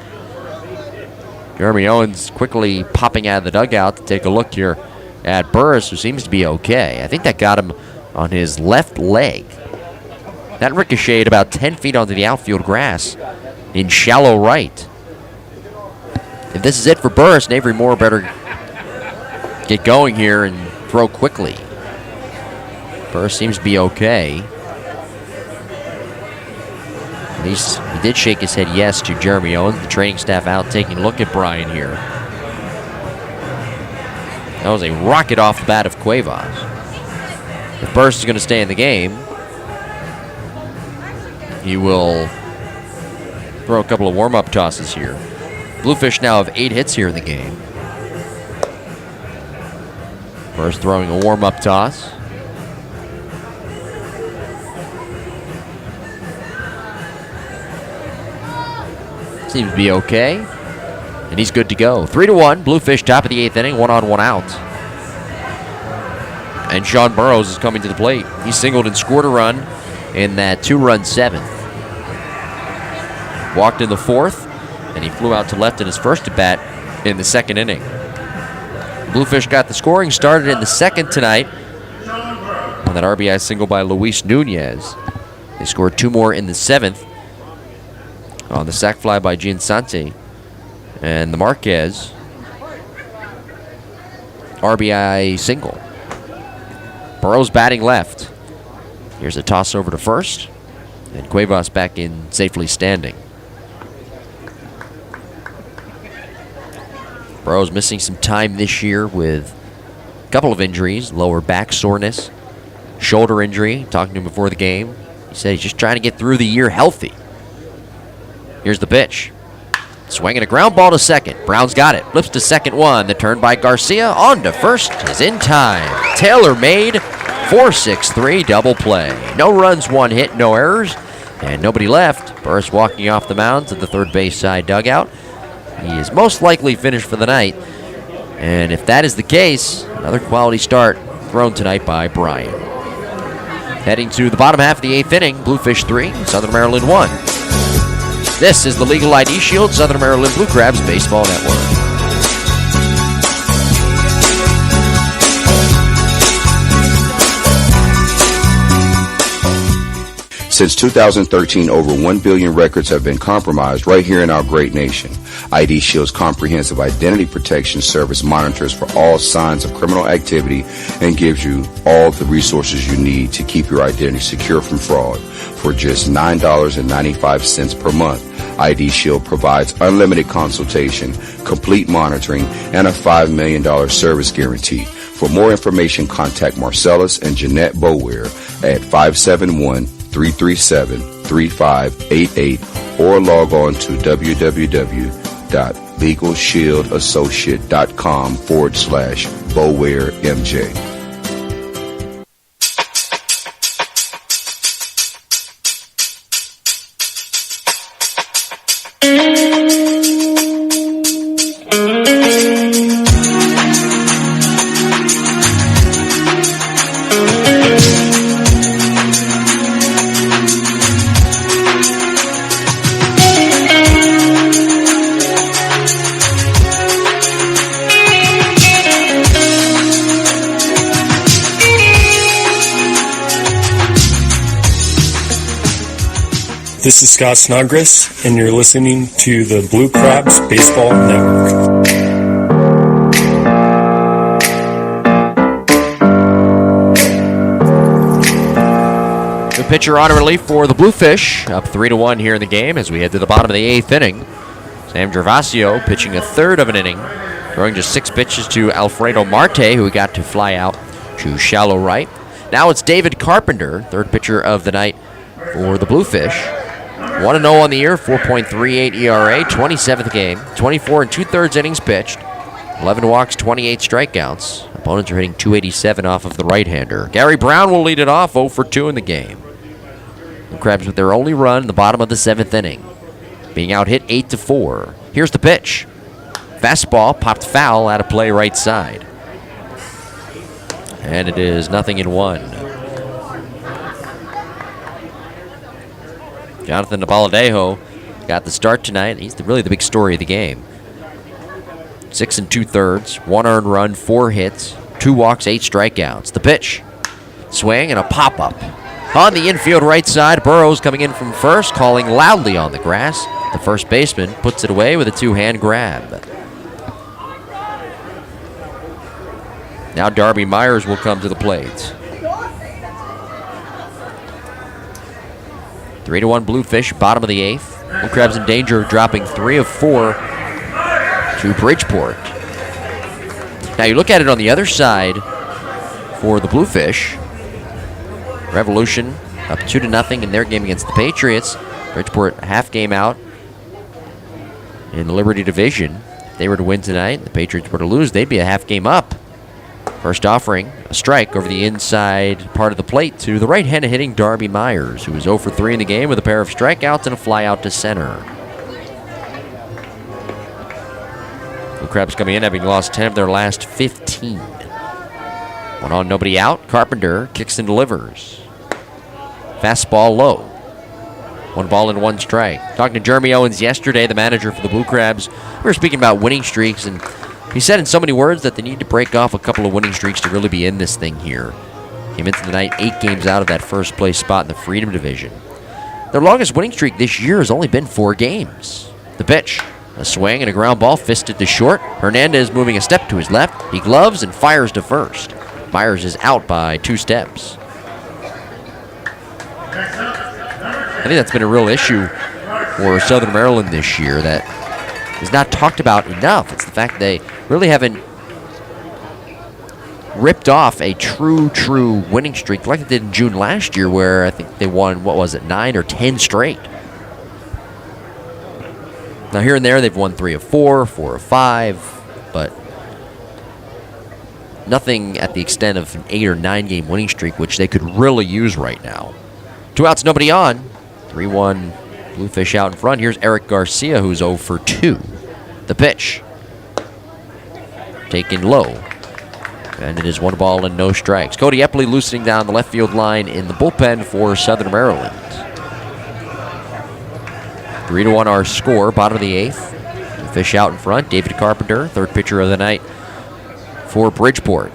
Jeremy Owens quickly popping out of the dugout to take a look here at Burris, who seems to be okay. I think that got him on his left leg. That ricocheted about 10 feet onto the outfield grass in shallow right. If this is it for Burris, Avery Moore better get going here and throw quickly. Burris seems to be okay. At least he did shake his head yes to Jeremy Owens, the training staff out taking a look at Brian here. That was a rocket off the bat of Cuevas. If Burris is going to stay in the game, he will throw a couple of warm-up tosses here. Bluefish now have 8 hits here in the game. Burris throwing a warm-up toss. Seems to be okay. And he's good to go. 3-1. Bluefish top of the 8th inning. 1 on, 1 out. And Sean Burrows is coming to the plate. He singled and scored a run in that 2-run 7th. Walked in the 4th, and he flew out to left in his first at-bat in the 2nd inning. Bluefish got the scoring started in the 2nd tonight on that RBI single by Luis Nunez. They scored 2 more in the 7th on the sac fly by Giansante and the Marquez RBI single. Burrows batting left. Here's a toss over to first, and Cuevas back in safely standing. Burrows missing some time this year with a couple of injuries, lower back soreness, shoulder injury. Talking to him before the game, he said he's just trying to get through the year healthy. Here's the pitch. Swinging a ground ball to second. Brown's got it. Flips to second one. The turn by Garcia on to first is in time. Taylor made 4-6-3 double play. No runs, one hit, no errors, and nobody left. Burris walking off the mound to the third base side dugout. He is most likely finished for the night. And if that is the case, another quality start thrown tonight by Brian. Heading to the bottom half of the 8th inning, Bluefish 3, Southern Maryland 1. This is the Legal ID Shield Southern Maryland Blue Crabs Baseball Network. Since 2013, over 1 billion records have been compromised right here in our great nation. ID Shield's comprehensive identity protection service monitors for all signs of criminal activity and gives you all the resources you need to keep your identity secure from fraud. For just $9.95 per month, ID Shield provides unlimited consultation, complete monitoring, and a $5 million service guarantee. For more information, contact Marcellus and Jeanette Bower at 571-337-3588 or log on to www.legalshieldassociate.com/BowerMJ. This is Scott Snodgrass, and you're listening to the Blue Crabs Baseball Network. The pitcher on relief for the Bluefish, up 3-1 here in the game as we head to the bottom of the 8th inning. Sam Gervasio pitching a third of an inning, throwing just 6 pitches to Alfredo Marte, who got to fly out to shallow right. Now it's David Carpenter, third pitcher of the night for the Bluefish. 1-0 on the year, 4.38 ERA, 27th game, 24 2/3 innings pitched, 11 walks, 28 strikeouts. Opponents are hitting .287 off of the right-hander. Gary Brown will lead it off, 0 for 2 in the game. The Crabs with their only run in the bottom of the 7th inning, being out hit 8-4. Here's the pitch. Fastball popped foul out of play right side. And it is 0-1. Jonathan Nabaldejo got the start tonight. He's really the big story of the game. 6 2/3, 1 earned run, 4 hits, 2 walks, 8 strikeouts. The pitch. Swing and a pop-up. On the infield right side, Burrows coming in from first, calling loudly on the grass. The first baseman puts it away with a 2-hand grab. Now Darby Myers will come to the plate. 3-1 Bluefish, bottom of the 8th. Blue Crabs in danger of dropping 3 of 4 to Bridgeport. Now you look at it on the other side for the Bluefish. Revolution up 2-0 in their game against the Patriots. Bridgeport a half game out in the Liberty Division. If they were to win tonight, the Patriots were to lose, they'd be a half game up. First offering, a strike over the inside part of the plate to the right-handed hitting Darby Myers, who was 0 for 3 in the game with a pair of strikeouts and a fly out to center. Blue Crabs coming in having lost 10 of their last 15. 1 on, nobody out. Carpenter kicks and delivers. Fastball low. 1 ball and 1 strike. Talking to Jeremy Owens yesterday, the manager for the Blue Crabs, we were speaking about winning streaks, and he said in so many words that they need to break off a couple of winning streaks to really be in this thing here. Came into the night 8 games out of that first place spot in the Freedom Division. Their longest winning streak this year has only been 4 games. The pitch. A swing and a ground ball fisted to short. Hernandez moving a step to his left. He gloves and fires to first. Myers is out by 2 steps. I think that's been a real issue for Southern Maryland this year that is not talked about enough. It's the fact they really haven't ripped off a true winning streak like they did in June last year, where I think they won, 9 or 10 straight. Now, here and there, they've won 3 of 4, 4 of 5, but nothing at the extent of an 8 or 9 game winning streak, which they could really use right now. 2 outs, nobody on. 3-1 Bluefish out in front. Here's Eric Garcia, who's 0 for 2. The pitch. Taken low. And it is 1 ball and no strikes. Cody Epley loosening down the left field line in the bullpen for Southern Maryland. 3-1 our score, bottom of the 8th. Fish out in front. David Carpenter, third pitcher of the night for Bridgeport.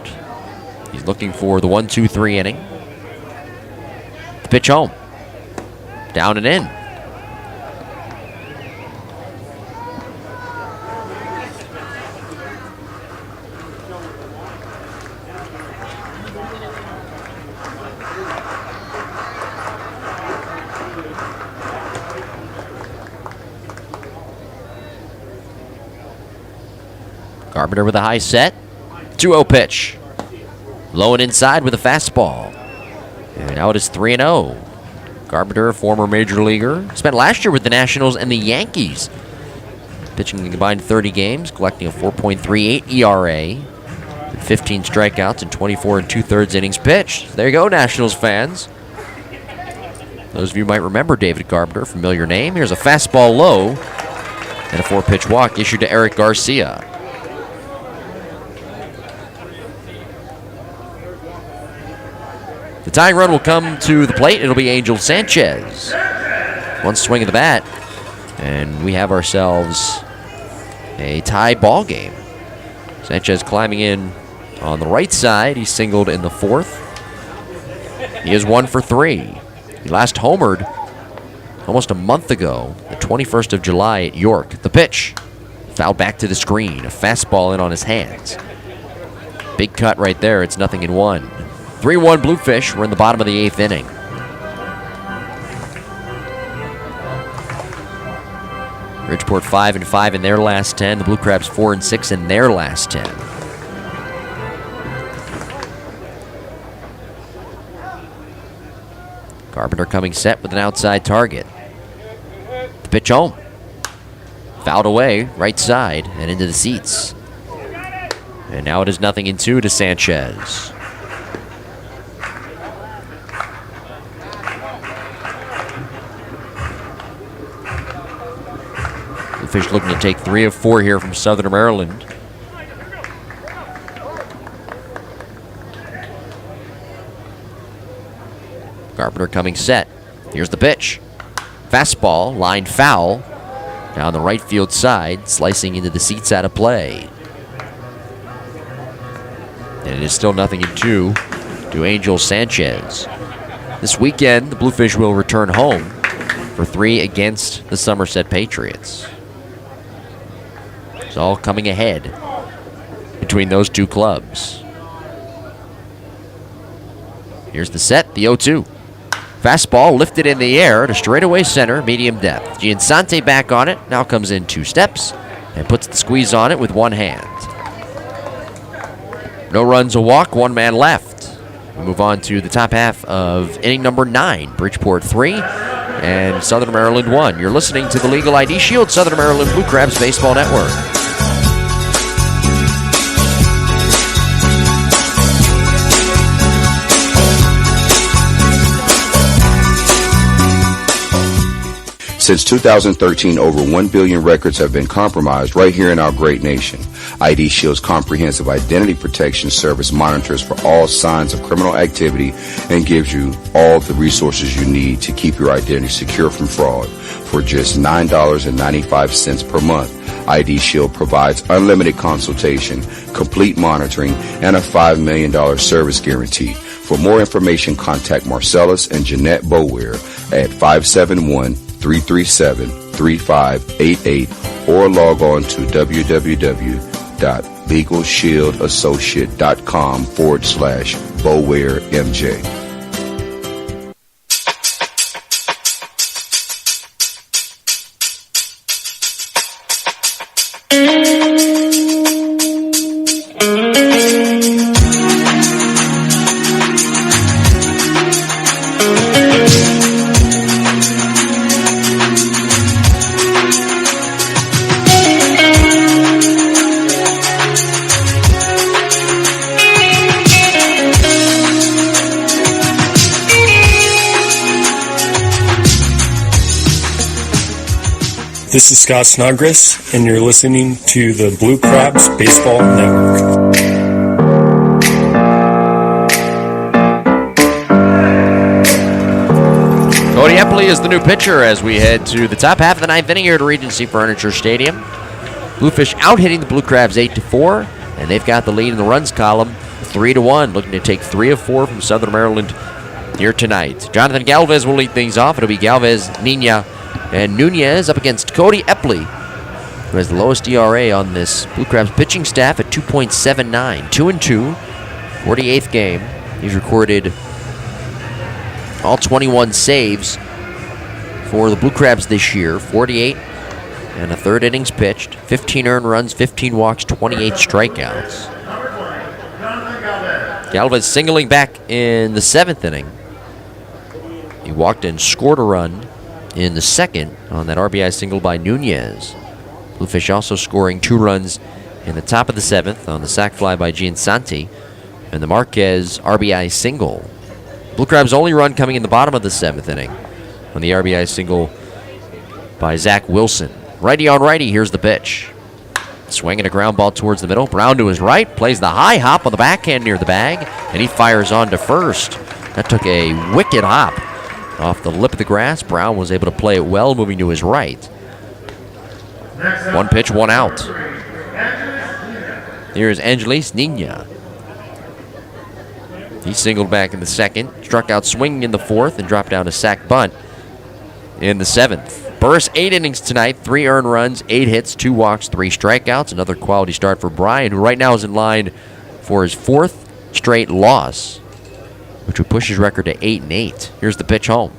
He's looking for the 1-2-3 inning. The pitch home. Down and in. Carpenter with a high set. 2-0 pitch. Low and inside with a fastball. And now it is 3-0. Carpenter, a former major leaguer. Spent last year with the Nationals and the Yankees. Pitching a combined 30 games, collecting a 4.38 ERA. 15 strikeouts and 24 2/3 innings pitched. There you go, Nationals fans. Those of you might remember David Carpenter, familiar name. Here's a fastball low and a 4-pitch walk issued to Eric Garcia. The tying run will come to the plate. It'll be Angel Sanchez. One swing of the bat, and we have ourselves a tie ball game. Sanchez climbing in on the right side. He singled in the 4th. He is 1 for 3. He last homered almost a month ago, the 21st of July at York. The pitch, fouled back to the screen. A fastball in on his hands. Big cut right there. It's 0-1. 3-1 Bluefish. We're in the bottom of the 8th inning. Bridgeport 5-5 in their last 10. The Blue Crabs 4-6 in their last 10. Carpenter coming set with an outside target. The pitch home. Fouled away, right side, and into the seats. And now it is 0-2 to Sanchez. Bluefish looking to take 3 of 4 here from Southern Maryland. Carpenter coming set. Here's the pitch. Fastball, line foul. Down the right field side, slicing into the seats out of play. And it is still 0-2 to Angel Sanchez. This weekend, the Bluefish will return home for 3 against the Somerset Patriots. It's all coming ahead between those two clubs. Here's the set, the 0-2. Fastball lifted in the air to straightaway center, medium depth. Giansante back on it, now comes in 2 steps and puts the squeeze on it with one hand. No runs, a walk, 1 man left. We move on to the top half of inning number 9. Bridgeport 3 and Southern Maryland 1. You're listening to the Legal ID Shield, Southern Maryland Blue Crabs Baseball Network. Since 2013, over 1 billion records have been compromised right here in our great nation. ID Shield's comprehensive identity protection service monitors for all signs of criminal activity and gives you all the resources you need to keep your identity secure from fraud. For just $9.95 per month, ID Shield provides unlimited consultation, complete monitoring, and a $5 million service guarantee. For more information, contact Marcellus and Jeanette Bower at 571-337-3588 or log on to www.legalshieldassociate.com/BowerMJ. This is Scott Snodgrass, and you're listening to the Blue Crabs Baseball Network. Cody Epley is the new pitcher as we head to the top half of the ninth inning here at Regency Furniture Stadium. Bluefish out-hitting the Blue Crabs 8-4, and they've got the lead in the runs column 3-1, looking to take 3 of 4 from Southern Maryland here tonight. Jonathan Galvez will lead things off. It'll be Galvez, Nina, and Nunez up against Cody Epley, who has the lowest ERA on this Blue Crabs pitching staff at 2.79. 2-2, 48th game. He's recorded all 21 saves for the Blue Crabs this year. 48 and a third innings pitched. 15 earned runs, 15 walks, 28 strikeouts. Galvez singling back in the 7th inning. He walked and scored a run in the 2nd on that RBI single by Nunez. Bluefish also scoring 2 runs in the top of the 7th on the sac fly by Giansanti and the Marquez RBI single. Blue Crabs' only run coming in the bottom of the 7th inning on the RBI single by Zach Wilson. Righty on righty, here's the pitch. Swinging a ground ball towards the middle. Brown to his right, plays the high hop on the backhand near the bag, and he fires on to first. That took a wicked hop off the lip of the grass. Brown was able to play it well, moving to his right. 1 pitch, 1 out. Here's Angelis Nina. He singled back in the 2nd, struck out swinging in the 4th, and dropped down a sac bunt in the 7th. Burris 8 innings tonight, 3 earned runs, 8 hits, 2 walks, 3 strikeouts. Another quality start for Brian, who right now is in line for his 4th straight loss, which would push his record to 8-8. Here's the pitch home.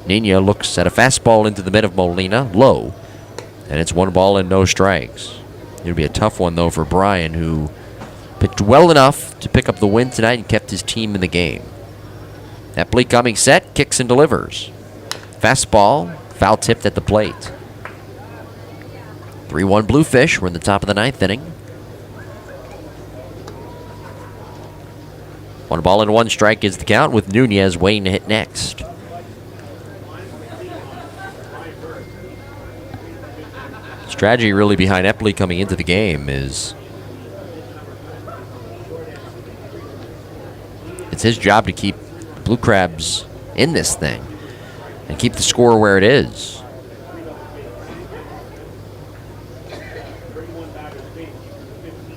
Nina looks at a fastball into the mid of Molina, low, and it's 1 ball and no strikes. It'll be a tough one, though, for Brian, who pitched well enough to pick up the win tonight and kept his team in the game. Epley coming set, kicks and delivers. Fastball, foul tipped at the plate. 3-1 Bluefish. We're in the top of the 9th inning. 1 ball and 1 strike is the count, with Nunez waiting to hit next. Strategy really behind Epley coming into the game is it's his job to keep the Blue Crabs in this thing and keep the score where it is.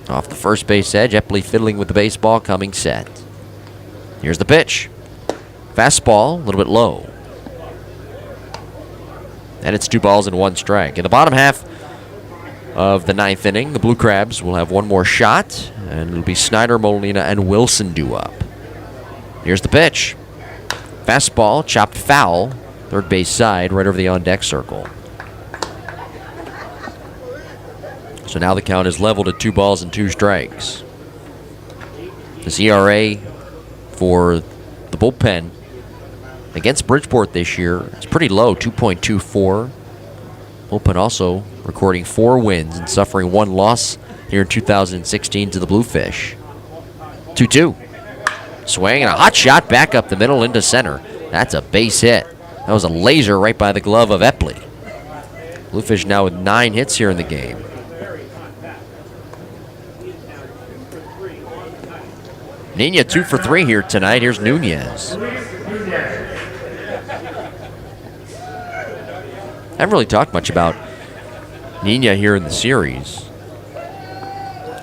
Off the first base edge, Epley fiddling with the baseball, coming set. Here's the pitch. Fastball, a little bit low. And it's 2 balls and 1 strike. In the bottom half of the 9th inning, the Blue Crabs will have 1 more shot, and it'll be Snyder, Molina, and Wilson due up. Here's the pitch. Fastball, chopped foul, third base side, right over the on-deck circle. So now the count is leveled at 2 balls and 2 strikes. This ERA for the bullpen against Bridgeport this year is pretty low, 2.24. Bullpen also recording 4 wins and suffering 1 loss here in 2016 to the Bluefish. 2-2. Swing and a hot shot back up the middle into center. That's a base hit. That was a laser right by the glove of Epley. Bluefish now with 9 hits here in the game. Nina 2 for 3 here tonight. Here's Nunez. I haven't really talked much about Nina here in the series.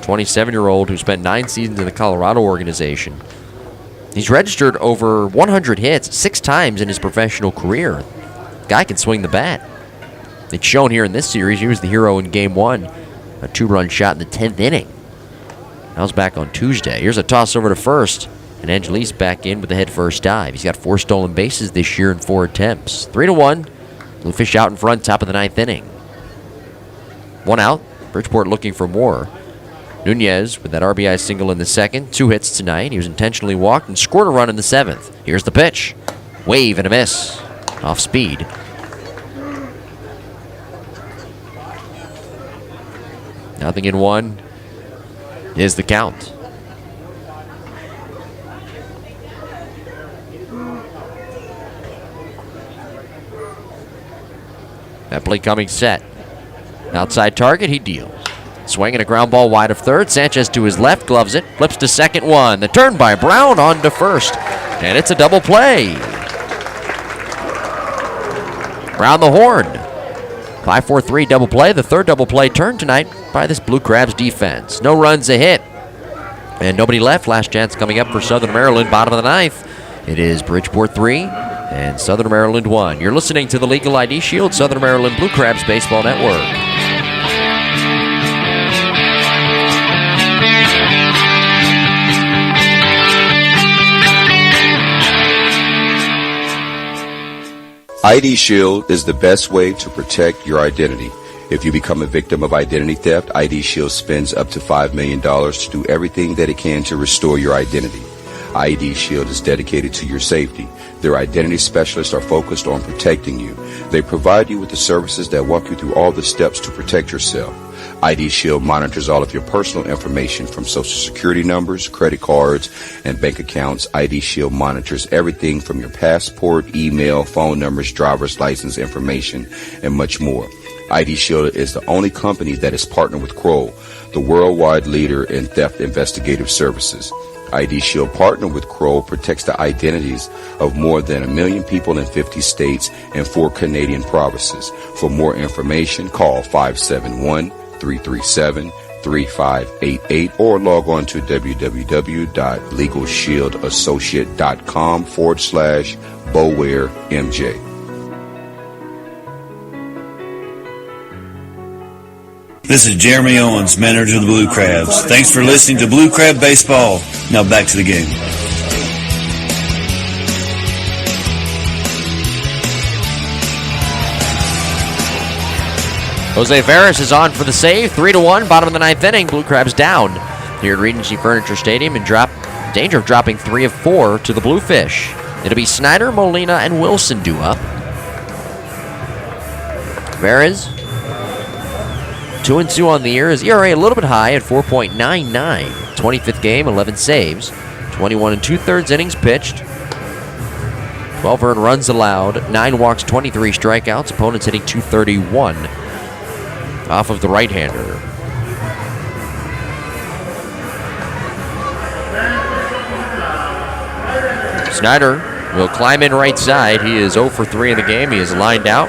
27-year-old who spent 9 seasons in the Colorado organization. He's registered over 100 hits 6 times in his professional career. Guy can swing the bat. It's shown here in this series. He was the hero in Game 1. A 2-run shot in the 10th inning. That was back on Tuesday. Here's a toss over to first. And Angelis back in with the head-first dive. He's got 4 stolen bases this year in 4 attempts. 3-1. Bluefish out in front, top of the 9th inning. 1 out. Bridgeport looking for more. Nunez with that RBI single in the 2nd. 2 hits tonight. He was intentionally walked and scored a run in the 7th. Here's the pitch. Wave and a miss. Off speed. Nothing in 1 is the count. Epley coming set. Outside target, he deals. Swinging a ground ball wide of third. Sanchez to his left, gloves it, flips to second one. The turn by Brown on to first, and it's a double play. Round the horn. 5-4-3 double play. The third double play turn tonight by this Blue Crabs defense. No runs, a hit, and nobody left. Last chance coming up for Southern Maryland, bottom of the ninth. It is Bridgeport 3 and Southern Maryland 1. You're listening to the Legal ID Shield, Southern Maryland Blue Crabs Baseball Network. ID Shield is the best way to protect your identity. If you become a victim of identity theft, ID Shield spends up to $5 million to do everything that it can to restore your identity. ID Shield is dedicated to your safety. Their identity specialists are focused on protecting you. They provide you with the services that walk you through all the steps to protect yourself. ID Shield monitors all of your personal information from social security numbers, credit cards, and bank accounts. ID Shield monitors everything from your passport, email, phone numbers, driver's license information, and much more. ID Shield is the only company that is partnered with Kroll, the worldwide leader in theft investigative services. ID Shield partner with Kroll protects the identities of more than 1 million people in 50 states and 4 Canadian provinces. For more information, call 571-337-3588 or log on to www.legalshieldassociate.com/BowareMJ. This is Jeremy Owens, manager of the Blue Crabs. Thanks for listening to Blue Crab Baseball. Now back to the game. Jose Veras is on for the save. 3-1, bottom of the ninth inning. Blue Crabs down here at Regency Furniture Stadium in danger of dropping 3 of 4 to the Bluefish. It'll be Snyder, Molina, and Wilson due up. Veras 2-2 on the year. His ERA a little bit high at 4.99. 25th game, 11 saves. 21 2/3 innings pitched. 12 earned runs allowed. 9 walks, 23 strikeouts. Opponents hitting .231 off of the right-hander. Snyder will climb in right side. He is 0 for 3 in the game. He is lined out.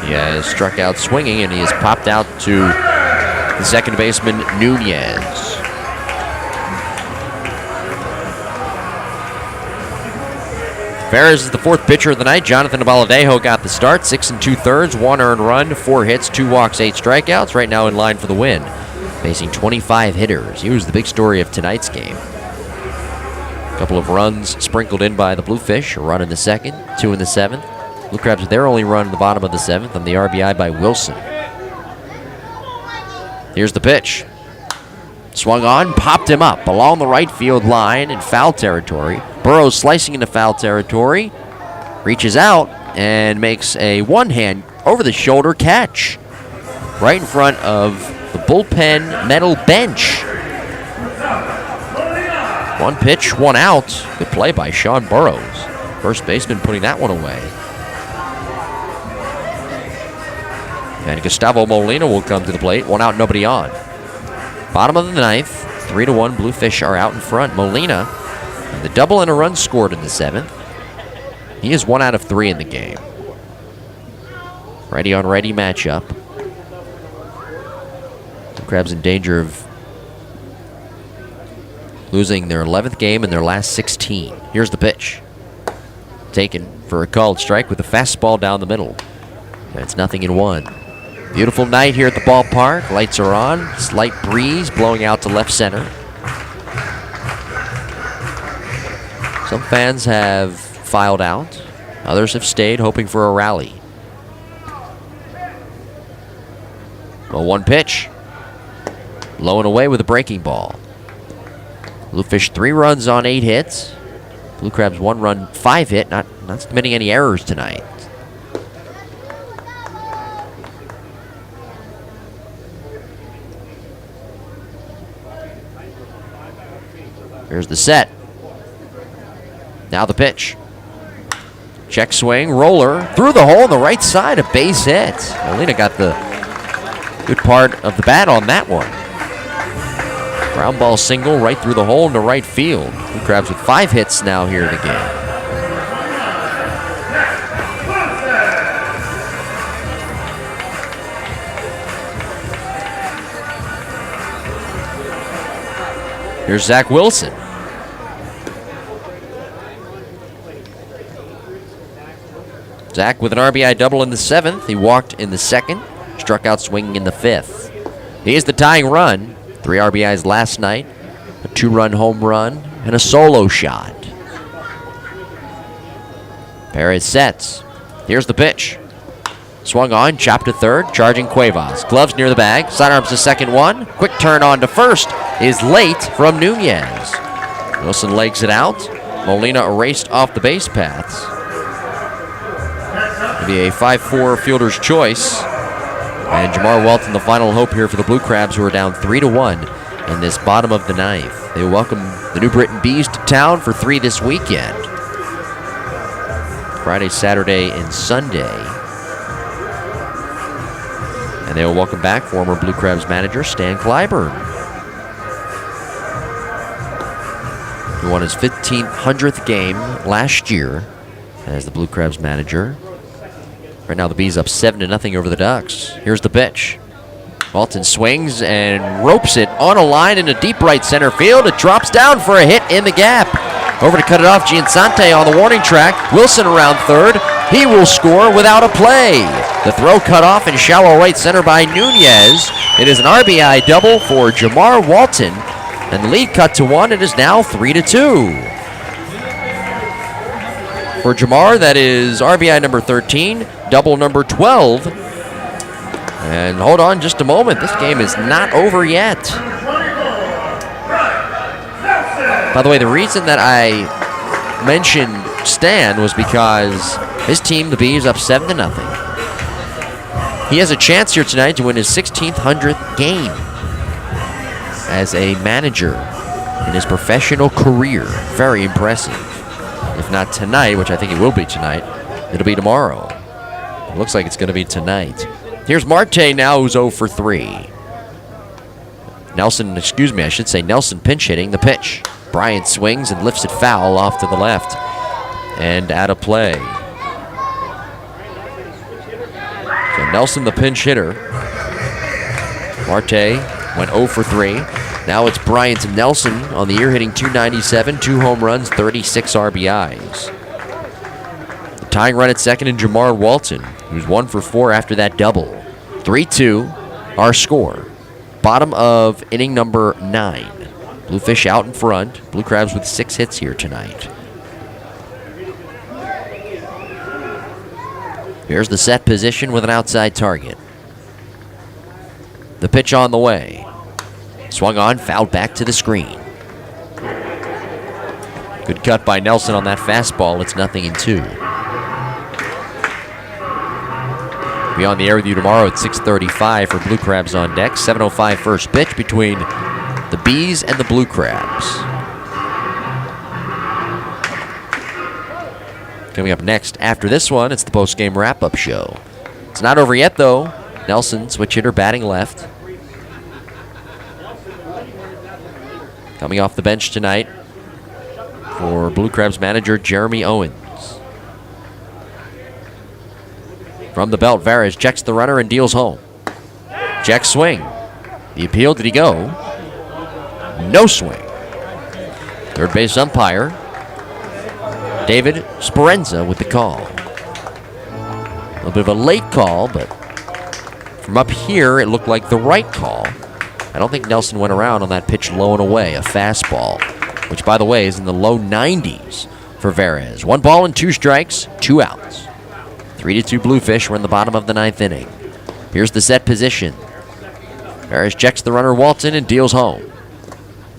He has struck out swinging, and he has popped out to the second baseman, Nunez. Veras is the 4th pitcher of the night. Jonathan Abaladejo got the start. 6 2/3, 1 earned run, 4 hits, 2 walks, 8 strikeouts. Right now in line for the win, facing 25 hitters. He was the big story of tonight's game. A couple of runs sprinkled in by the Bluefish. A run in the 2nd, 2 in the 7th. Blue Crabs with their only run in the bottom of the 7th on the RBI by Wilson. Here's the pitch. Swung on, popped him up along the right field line in foul territory. Burrows slicing into foul territory. Reaches out and makes a one-hand over-the-shoulder catch right in front of the bullpen metal bench. 1 pitch, 1 out. Good play by Sean Burrows. First baseman putting that one away. And Gustavo Molina will come to the plate. 1 out, nobody on. Bottom of the 9th, 3-1, Bluefish are out in front. Molina, the double and a run scored in the 7th. He is 1 out of 3 in the game. Righty-on-righty matchup. The Crabs in danger of losing their 11th game in their last 16. Here's the pitch. Taken for a called strike with a fastball down the middle. It's 0-1. Beautiful night here at the ballpark. Lights are on. Slight breeze blowing out to left center. Some fans have filed out. Others have stayed, hoping for a rally. Well, 1 pitch. Low and away with a breaking ball. Bluefish 3 runs on 8 hits. Blue Crabs 1 run, 5 hit. Not committing any errors tonight. Here's the set. Now the pitch. Check swing, roller, through the hole on the right side, a base hit. Molina got the Good part of the bat on that one. Ground ball single right through the hole into right field. Blue Crabs with 5 hits now here in the game. Here's Zach Wilson. Zach with an RBI double in the 7th. He walked in the 2nd, struck out swinging in the 5th. He is the tying run. 3 RBIs last night, a 2-run home run, and a solo shot. Perez sets. Here's the pitch. Swung on, chopped to third, charging Cuevas. Gloves near the bag, sidearms the second one. Quick turn on to first is late from Nunez. Wilson legs it out. Molina erased off the base paths. Maybe a 5-4 fielder's choice. And Jamar Walton, the final hope here for the Blue Crabs, who are down 3-1 in this bottom of the 9th. They welcome the New Britain Bees to town for 3 this weekend. Friday, Saturday, and Sunday. And they will welcome back former Blue Crabs manager Stan Clyburn, who won his 1,500th game last year as the Blue Crabs manager. Right now the Bees up 7-0 over the Ducks. Here's the pitch. Walton swings and ropes it on a line into deep right center field. It drops down for a hit in the gap. Over to cut it off, Giansante on the warning track. Wilson around third. He will score without a play. The throw cut off in shallow right center by Nunez. It is an RBI double for Jamar Walton. And the lead cut to 1. It is now 3-2. For Jamar, that is RBI number 13, double number 12. And hold on just a moment. This game is not over yet. By the way, the reason that I mentioned Stan was because his team, the Bees, up 7-0. He has a chance here tonight to win his 1,600th game as a manager in his professional career. Very impressive. If not tonight, which I think it will be tonight, it'll be tomorrow. It looks like it's going to be tonight. Here's Marte now, who's 0 for 3. Nelson pinch hitting the pitch. Bryant swings and lifts it foul off to the left and out of play. So Nelson, the pinch hitter. Marte went 0 for 3. Now it's Bryant and Nelson on the year hitting .297, 2 home runs, 36 RBIs. The tying run at second in Jamar Walton, who's 1 for 4 after that double. 3-2, our score. Bottom of inning number 9. Bluefish out in front. Blue Crabs with 6 hits here tonight. Here's the set position with an outside target. The pitch on the way. Swung on, fouled back to the screen. Good cut by Nelson on that fastball. It's 0-2. Be on the air with you tomorrow at 6:35 for Blue Crabs on Deck. 7:05 first pitch between the Bees and the Blue Crabs. Coming up next after this one, it's the post-game wrap-up show. It's not over yet, though. Nelson, switch hitter, batting left. Coming off the bench tonight for Blue Crabs manager Jeremy Owens. From the belt, Varez checks the runner and deals home. Check swing. The appeal, did he go? No swing. Third base umpire David Sperenza with the call. A little bit of a late call, but from up here it looked like the right call. I don't think Nelson went around on that pitch low and away, a fastball, which, by the way, is in the low 90s for Varez. 1 ball and 2 strikes, 2 outs. 3-2 Bluefish. We're in the bottom of the 9th inning. Here's the set position. Varez checks the runner Walton and deals home.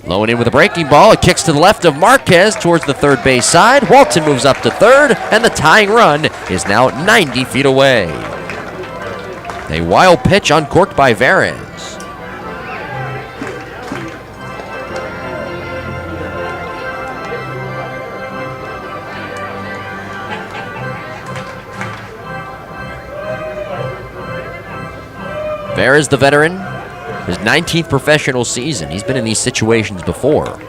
Low and in with a breaking ball. It kicks to the left of Marquez towards the third base side. Walton moves up to third, and the tying run is now 90 feet away. A wild pitch uncorked by Varez. Veras, the veteran, his 19th professional season. He's been in these situations before.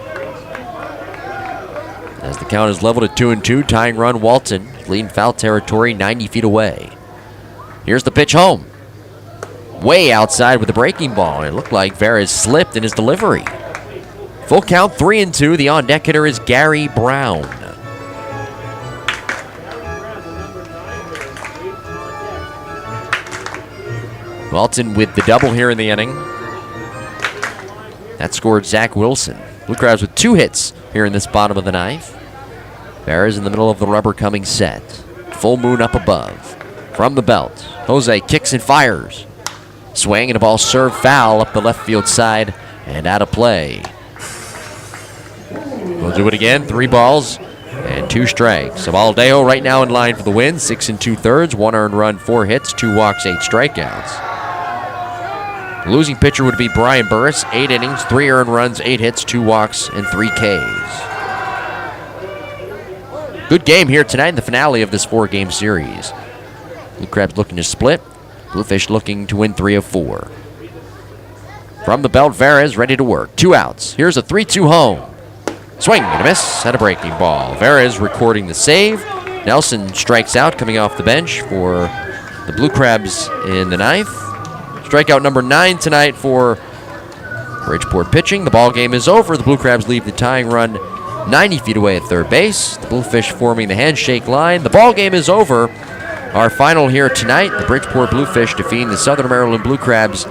As the count is leveled at 2-2, tying run Walton, leading foul territory 90 feet away. Here's the pitch home. Way outside with the breaking ball, and it looked like Veras slipped in his delivery. Full count, 3-2. The on-deck hitter is Gary Brown. Walton with the double here in the inning. That scored Zach Wilson. Blue Crabs with 2 hits here in this bottom of the ninth. Veras in the middle of the rubber coming set. Full moon up above. From the belt, Jose kicks and fires. Swing and a ball served foul up the left field side and out of play. We'll do it again. 3 balls and 2 strikes. Abaldejo right now in line for the win. 6 2/3, 1 earned run, 4 hits, 2 walks, 8 strikeouts. The losing pitcher would be Brian Burris. 8 innings, 3 earned runs, 8 hits, 2 walks, and 3 Ks. Good game here tonight in the finale of this 4-game series. Blue Crabs looking to split. Bluefish looking to win 3 of 4. From the belt, Veras ready to work. 2 outs. Here's a 3-2 home. Swing and a miss at a breaking ball. Veras recording the save. Nelson strikes out coming off the bench for the Blue Crabs in the ninth. Strikeout number 9 tonight for Bridgeport pitching. The ball game is over. The Blue Crabs leave the tying run 90 feet away at third base. The Bluefish forming the handshake line. The ball game is over. Our final here tonight, the Bridgeport Bluefish defeating the Southern Maryland Blue Crabs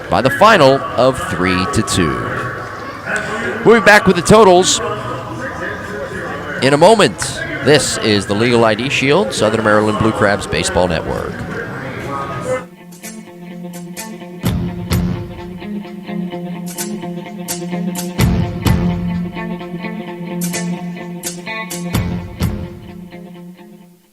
by the final of 3-2. We'll be back with the totals in a moment. This is the Legal ID Shield, Southern Maryland Blue Crabs Baseball Network.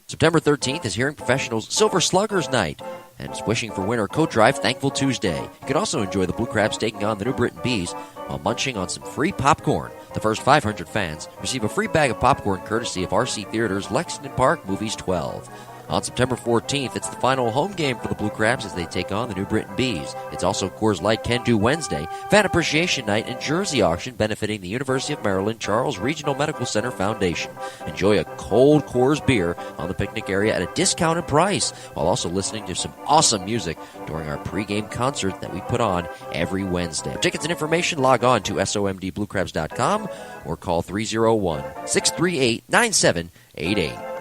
September 13th is Hearing Professionals Silver Sluggers Night and is Wishing for Winter Coat Drive Thankful Tuesday. You can also enjoy the Blue Crabs taking on the New Britain Bees while munching on some free popcorn. The first 500 fans receive a free bag of popcorn courtesy of RC Theaters Lexington Park Movies 12. On September 14th, it's the final home game for the Blue Crabs as they take on the New Britain Bees. It's also Coors Light Can Do Wednesday, Fan Appreciation Night, and Jersey Auction benefiting the University of Maryland Charles Regional Medical Center Foundation. Enjoy a cold Coors beer on the picnic area at a discounted price, while also listening to some awesome music during our pregame concert that we put on every Wednesday. For tickets and information, log on to somdbluecrabs.com or call 301-638-9788.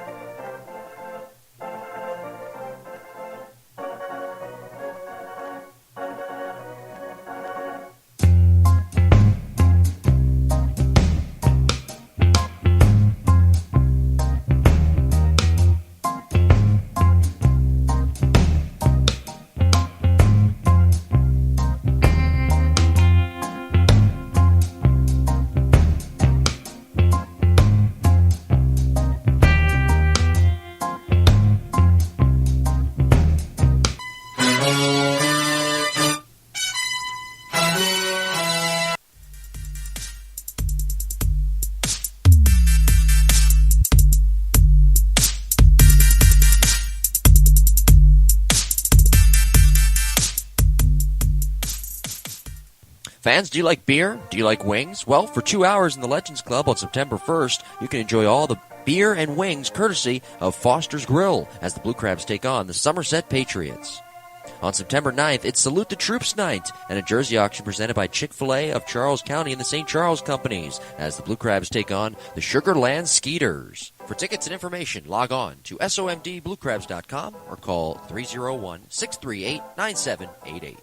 Fans, do you like beer? Do you like wings? Well, for 2 hours in the Legends Club on September 1st, you can enjoy all the beer and wings courtesy of Foster's Grill as the Blue Crabs take on the Somerset Patriots. On September 9th, it's Salute the Troops Night and a jersey auction presented by Chick-fil-A of Charles County and the St. Charles Companies as the Blue Crabs take on the Sugar Land Skeeters. For tickets and information, log on to somdbluecrabs.com or call 301-638-9788.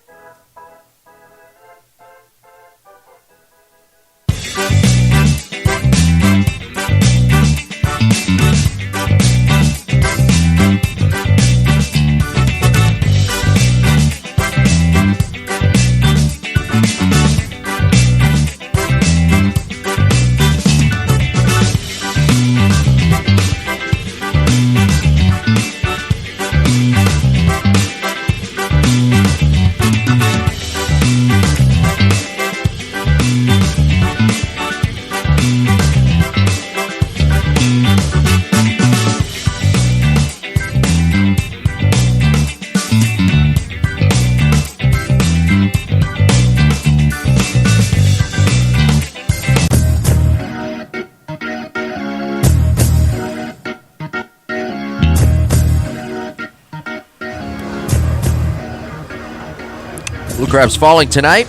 Blue Crabs falling tonight.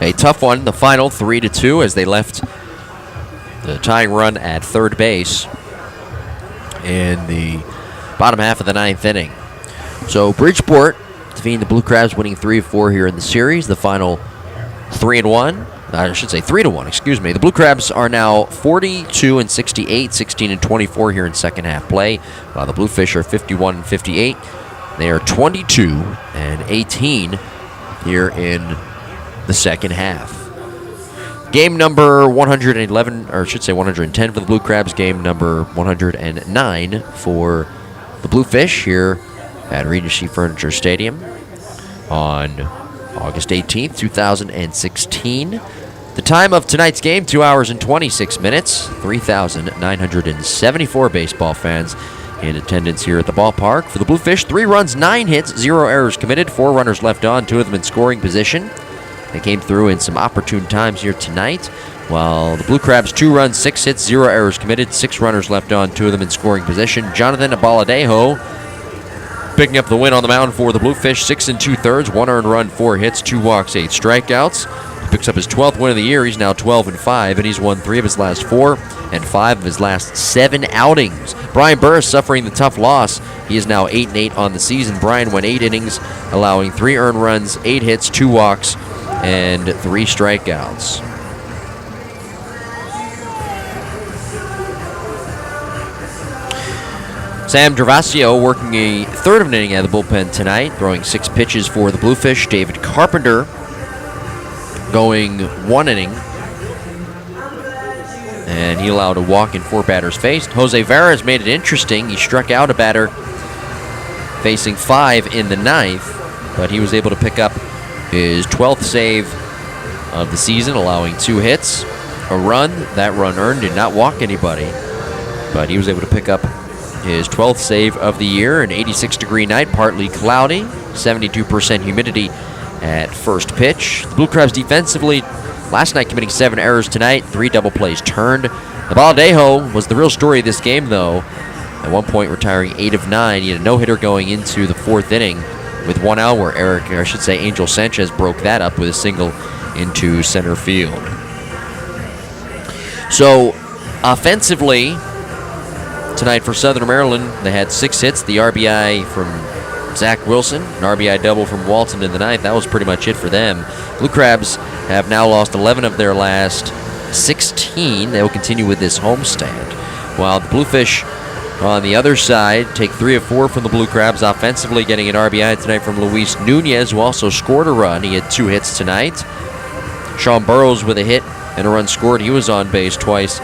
A tough one, the final 3-2 as they left the tying run at third base in the bottom half of the ninth inning. So Bridgeport defeating the Blue Crabs, winning 3 of 4 here in the series. The final 3-1. I should say 3-1, excuse me. The Blue Crabs are now 42-68, 16-24 here in second half play, while the Bluefish are 51-58. They are 22-18 here in the second half. Game number 111, or I should say 110 for the Blue Crabs. Game number 109 for the Bluefish here at Regency Furniture Stadium on August 18th, 2016. The time of tonight's game, 2 hours and 26 minutes. 3,974 baseball fans in attendance here at the ballpark. For the Bluefish, 3 runs, 9 hits, 0 errors committed, 4 runners left on, 2 of them in scoring position. They came through in some opportune times here tonight, while the Blue Crabs, 2 runs, 6 hits, 0 errors committed, 6 runners left on, 2 of them in scoring position. Jonathan Abaladejo picking up the win on the mound for the Bluefish, 6 2/3, 1 earned run, 4 hits, 2 walks, 8 strikeouts. He picks up his 12th win of the year. He's now 12-5, and he's won 3 of his last 4 and 5 of his last 7 outings. Brian Burris suffering the tough loss. He is now 8-8 on the season. Brian went 8 innings, allowing 3 earned runs, 8 hits, 2 walks, and 3 strikeouts. Sam Gervasio working a third of an inning out of the bullpen tonight, throwing 6 pitches for the Bluefish. David Carpenter going 1 inning, and he allowed a walk in 4 batters faced. Jose Varez made it interesting. He struck out a batter facing 5 in the 9th, but he was able to pick up his 12th save of the season, allowing 2 hits, a run. That run earned, did not walk anybody, but he was able to pick up his 12th save of the year. An 86-degree night, partly cloudy, 72% humidity at first pitch. The Blue Crabs defensively last night committing 7 errors tonight, 3 double plays turned. Abaladejo was the real story of this game, though. At one point retiring 8 of 9. He had a no-hitter going into the 4th inning with 1 out where Angel Sanchez broke that up with a single into center field. So, offensively, tonight for Southern Maryland, they had 6 hits. The RBI from Zach Wilson, an RBI double from Walton in the 9th. That was pretty much it for them. Blue Crabs have now lost 11 of their last 16. They will continue with this homestand, while the Bluefish on the other side take 3 of 4 from the Blue Crabs offensively, getting an RBI tonight from Luis Nunez, who also scored a run. He had 2 hits tonight. Sean Burrows with a hit and a run scored. He was on base twice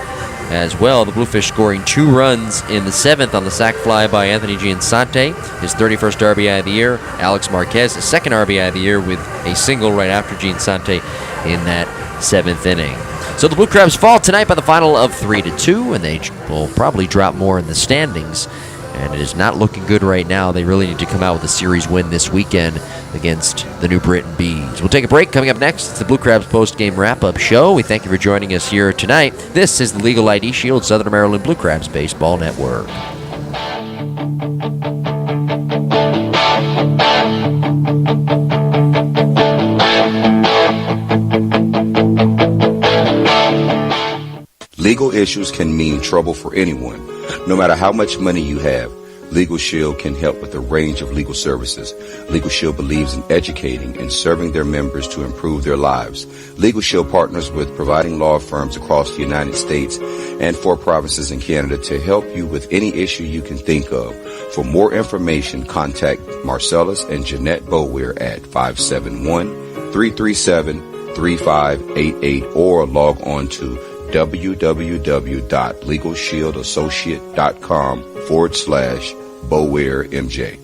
as well. The Bluefish scoring 2 runs in the 7th on the sac fly by Anthony Giansante, his 31st RBI of the year. Alex Marquez, his 2nd RBI of the year, with a single right after Giansante in that 7th inning. So the Blue Crabs fall tonight by the final of 3-2, and they will probably drop more in the standings. And it is not looking good right now. They really need to come out with a series win this weekend against the New Britain Bees. We'll take a break. Coming up next, it's the Blue Crabs post-game wrap-up show. We thank you for joining us here tonight. This is the Legal ID Shield Southern Maryland Blue Crabs Baseball Network. Legal issues can mean trouble for anyone. No matter how much money you have, Legal Shield can help with a range of legal services. Legal Shield believes in educating and serving their members to improve their lives. Legal Shield partners with providing law firms across the United States and 4 provinces in Canada to help you with any issue you can think of. For more information, contact Marcellus and Jeanette Boweir at 571-337-3588 or log on to www.legalshieldassociate.com/Boweir MJ.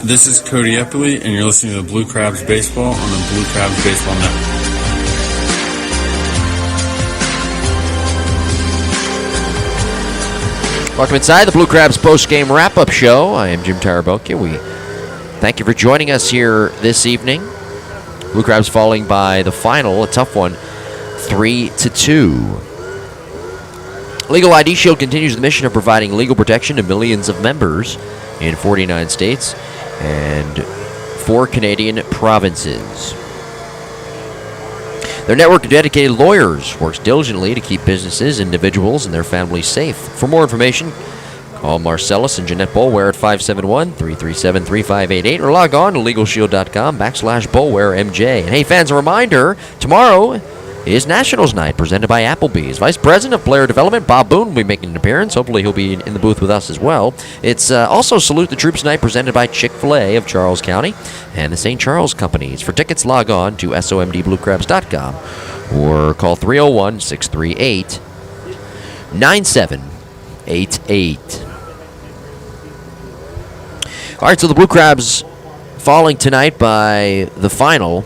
This is Cody Eppley, and you're listening to the Blue Crabs Baseball on the Blue Crabs Baseball Network. Welcome inside the Blue Crabs post-game wrap-up show. I am Jim Tarabokia. We thank you for joining us here this evening. Blue Crabs falling by the final, a tough one, 3-2. Legal ID Shield continues the mission of providing legal protection to millions of members in 49 states and 4 Canadian provinces. Their network of dedicated lawyers works diligently to keep businesses, individuals, and their families safe. For more information, call Marcellus and Jeanette Boulware at 571-337-3588 or log on to LegalShield.com/BoulwareMJ. And hey, fans, a reminder, tomorrow is Nationals Night, presented by Applebee's. Vice President of Player Development, Bob Boone, will be making an appearance. Hopefully he'll be in the booth with us as well. It's also Salute the Troops Night, presented by Chick-fil-A of Charles County and the St. Charles Companies. For tickets, log on to SOMDBlueCrabs.com or call 301-638-9788. All right, so the Blue Crabs falling tonight by the final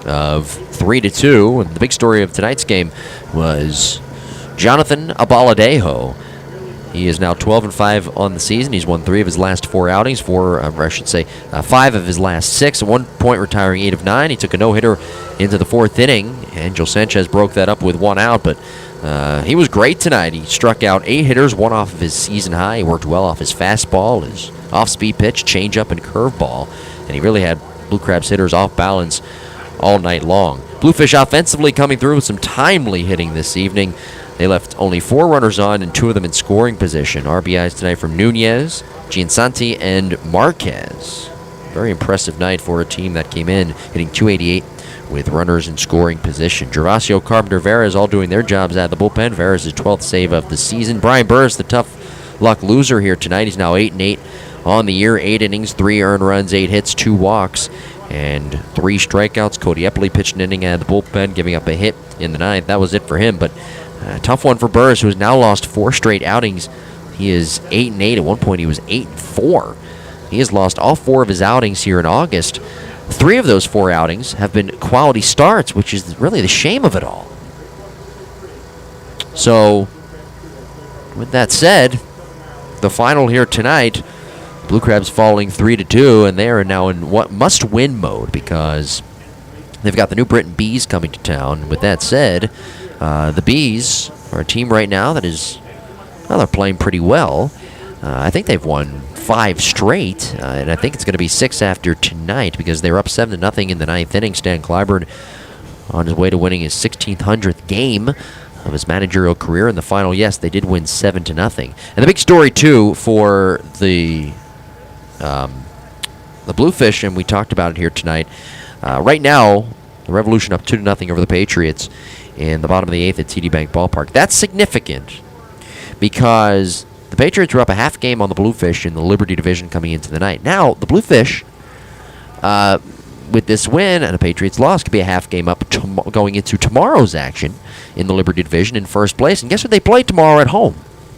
of 3-2, and the big story of tonight's game was Jonathan Abaladejo. He is now 12-5 on the season. He's won 3 of his last 4 outings, 5 of his last 6. At one point, retiring 8 of 9. He took a no-hitter into the 4th inning. Angel Sanchez broke that up with 1 out, but he was great tonight. He struck out 8 hitters, 1 off of his season high. He worked well off his fastball, his off-speed pitch, changeup, and curveball, and he really had Blue Crabs hitters off balance all night long. Bluefish offensively coming through with some timely hitting this evening. They left only 4 runners on and 2 of them in scoring position. RBIs tonight from Nunez, Giansanti, and Marquez. Very impressive night for a team that came in hitting .288 with runners in scoring position. Gervasio, Carpenter, Veras all doing their jobs out of the bullpen. Veras' 12th save of the season. Brian Burris, the tough luck loser here tonight. He's now 8-8 on the year. 8 innings, 3 earned runs, 8 hits, 2 walks, and 3 strikeouts. Cody Eppley pitched an inning out of the bullpen, giving up a hit in the 9th. That was it for him, but a tough one for Burris, who has now lost 4 straight outings. He is 8-8. At one point, he was 8-4. He has lost all 4 of his outings here in August. 3 of those 4 outings have been quality starts, which is really the shame of it all. So, with that said, the final here tonight, Blue Crabs falling 3-2, and they are now in what must-win mode because they've got the New Britain Bees coming to town. With that said, the Bees are a team right now that is, well, they're playing pretty well. I think they've won 5 straight, and I think it's going to be 6 after tonight because they were up 7-0 in the 9th inning. Stan Clyburn on his way to winning his 1600th game of his managerial career in the final. Yes, they did win 7-0. And the big story, too, for the Bluefish, and we talked about it here tonight, right now, the Revolution up 2-0 over the Patriots in the bottom of the 8th at TD Bank Ballpark. That's significant because the Patriots were up a half game on the Bluefish in the Liberty Division coming into the night. Now, the Bluefish, with this win and a Patriots loss, could be a half game up going into tomorrow's action in the Liberty Division in first place. And guess what they play tomorrow at home?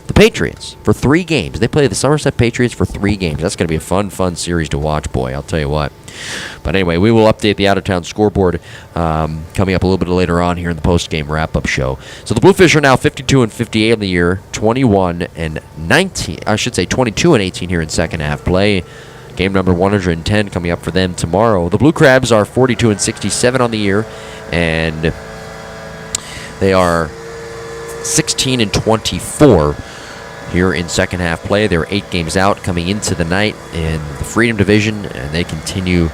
The Patriots for 3 games. They play the Somerset Patriots for 3 games. That's going to be a fun series to watch, boy. I'll tell you what. But anyway, we will update the out-of-town scoreboard coming up a little bit later on here in the post-game wrap-up show. So the Bluefish are now 52-58 in the year, 22-18 here in second half play. Game number 110 coming up for them tomorrow. The Blue Crabs are 42-67 on the year, and they are 16-24 here in second half play. They're 8 games out coming into the night in the Freedom Division, and they continue.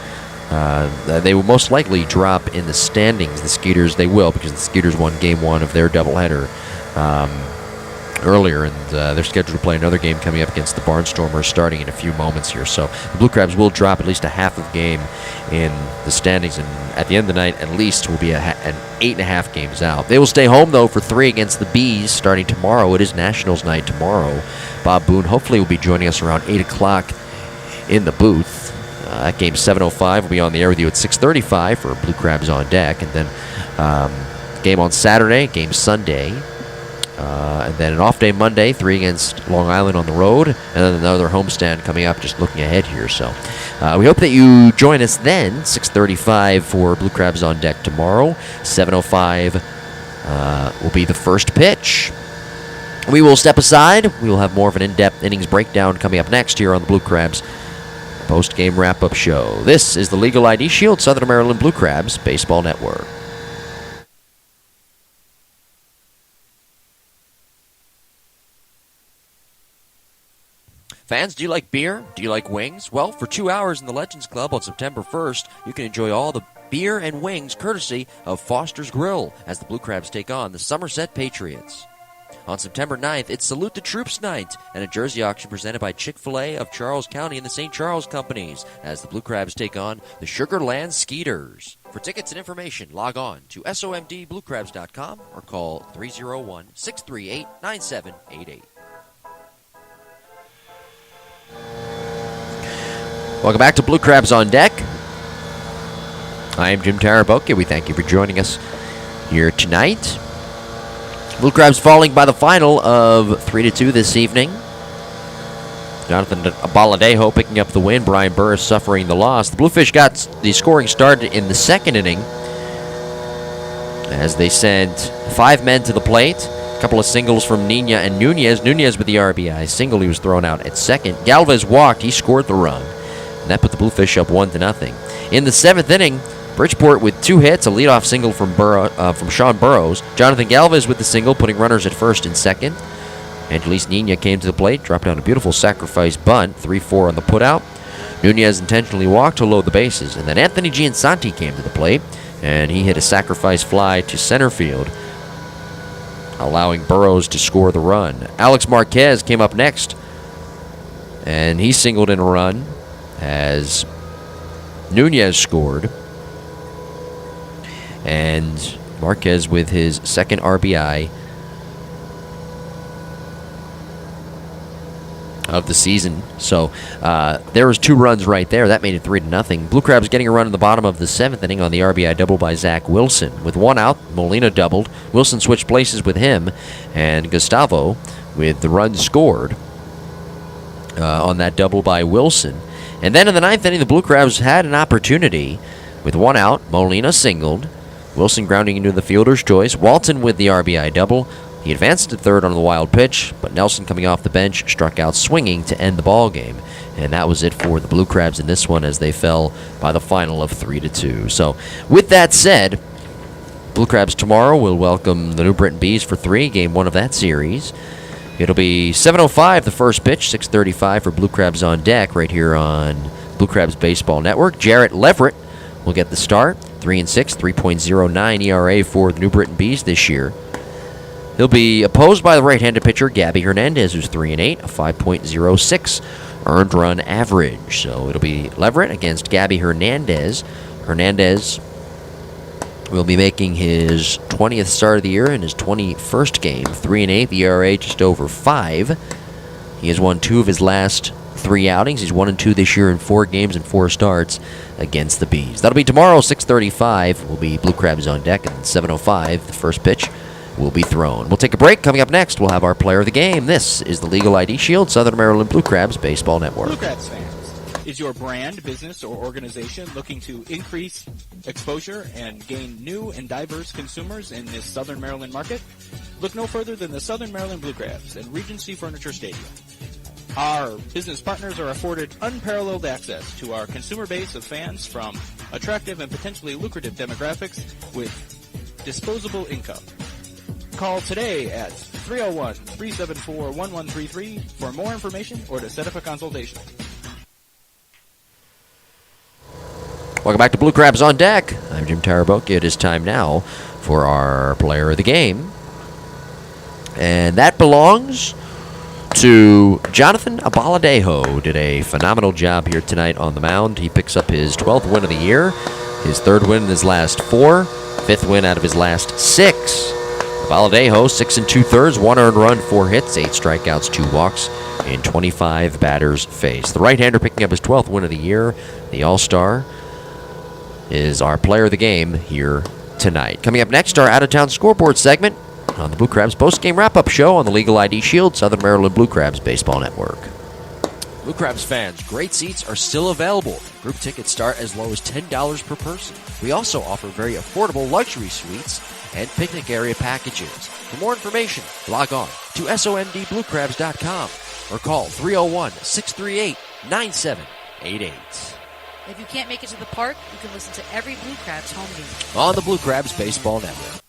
They will most likely drop in the standings. The Skeeters, they will, because the Skeeters won game 1 of their doubleheader earlier, and they're scheduled to play another game coming up against the Barnstormers starting in a few moments here. So the Blue Crabs will drop at least a half of game in the standings, and at the end of the night, at least will be an 8.5 games out. They will stay home, though, for 3 against the Bees starting tomorrow. It is Nationals night tomorrow. Bob Boone hopefully will be joining us around 8 o'clock in the booth. That game 7:05 will be on the air with you at 6:35 for Blue Crabs on Deck, and then game on Saturday, game Sunday And then an off day Monday, 3 against Long Island on the road, and then another homestand coming up, just looking ahead here. So we hope that you join us then, 6:35 for Blue Crabs on Deck tomorrow. 7:05 will be the first pitch. We will step aside. We will have more of an in-depth innings breakdown coming up next here on the Blue Crabs post-game wrap-up show. This is the Legal ID Shield, Southern Maryland Blue Crabs Baseball Network. Fans, do you like beer? Do you like wings? Well, for 2 hours in the Legends Club on September 1st, you can enjoy all the beer and wings courtesy of Foster's Grill as the Blue Crabs take on the Somerset Patriots. On September 9th, it's Salute the Troops Night and a jersey auction presented by Chick-fil-A of Charles County and the St. Charles Companies as the Blue Crabs take on the Sugarland Skeeters. For tickets and information, log on to somdbluecrabs.com or call 301-638-9788. Welcome back to Blue Crabs on Deck. I am Jim Tarabokia. We thank you for joining us here tonight. Blue Crabs falling by the final of 3-2 this evening. Jonathan Abaladejo picking up the win. Brian Burris suffering the loss. The Bluefish got the scoring started in the second inning as they sent 5 men to the plate. A couple of singles from Nina and Nunez. Nunez with the RBI single. He was thrown out at second. Galvez walked. He scored the run. And that put the Bluefish up 1-0. In the 7th inning, Bridgeport with 2 hits, a leadoff single from Sean Burrows. Jonathan Galvez with the single, putting runners at first and second. Angelis Nina came to the plate, dropped down a beautiful sacrifice bunt, 3-4 on the putout. Nunez intentionally walked to load the bases. And then Anthony Giansanti came to the plate, and he hit a sacrifice fly to center field, allowing Burrows to score the run. Alex Marquez came up next, and he singled in a run as Nunez scored. And Marquez with his second RBI of the season. So there was 2 runs right there. That made it 3-0. Blue Crabs getting a run in the bottom of the 7th inning on the RBI double by Zach Wilson. With 1 out, Molina doubled. Wilson switched places with him, and Gustavo with the run scored on that double by Wilson. And then in the 9th inning, the Blue Crabs had an opportunity. With 1 out, Molina singled. Wilson grounding into the fielder's choice. Walton with the RBI double. He advanced to third on the wild pitch, but Nelson coming off the bench struck out swinging to end the ball game. And that was it for the Blue Crabs in this one as they fell by the final of 3-2. So with that said, Blue Crabs tomorrow will welcome the New Britain Bees for 3, game 1 of that series. It'll be 7:05 the first pitch, 6:35 for Blue Crabs on Deck right here on Blue Crabs Baseball Network. Jarrett Leverett will get the start. 3-6, 3.09 ERA for the New Britain Bees this year. He'll be opposed by the right-handed pitcher Gabby Hernandez, who's 3-8, a 5.06 earned run average. So it'll be Leverett against Gabby Hernandez. Hernandez will be making his 20th start of the year in his 21st game. 3-8, ERA just over 5. He has won 2 of his last 3 outings. He's 1-2 this year in 4 games and 4 starts against the Bees. That'll be tomorrow, 6:35. Will be Blue Crabs on Deck, and 7:05 the first pitch will be thrown. We'll take a break. Coming up next, we'll have our player of the game. This is the Legal ID Shield, Southern Maryland Blue Crabs Baseball Network. Blue Crabs fans, is your brand, business, or organization looking to increase exposure and gain new and diverse consumers in this Southern Maryland market? Look no further than the Southern Maryland Blue Crabs and Regency Furniture Stadium. Our business partners are afforded unparalleled access to our consumer base of fans from attractive and potentially lucrative demographics with disposable income. Call today at 301-374-1133 for more information or to set up a consultation. Welcome back to Blue Crabs on Deck. I'm Jim Tarabokia. It is time now for our player of the game. And that belongs to Jonathan Abaladejo. Did a phenomenal job here tonight on the mound. He picks up his 12th win of the year, his 3rd win in his last 4, 5th win out of his last 6. Abaladejo, 6 2/3, 1 earned run, 4 hits, 8 strikeouts, 2 walks in 25 batters faced. The right-hander picking up his 12th win of the year. The All-Star is our player of the game here tonight. Coming up next, our out-of-town scoreboard segment. on the Blue Crabs post-game wrap-up show on the Legal ID Shield Southern Maryland Blue Crabs Baseball Network. Blue Crabs fans, great seats are still available. Group tickets start as low as $10 per person. We also offer very affordable luxury suites and picnic area packages. For more information, log on to sondbluecrabs.com or call 301-638-9788. If you can't make it to the park, you can listen to every Blue Crabs home game on the Blue Crabs Baseball Network.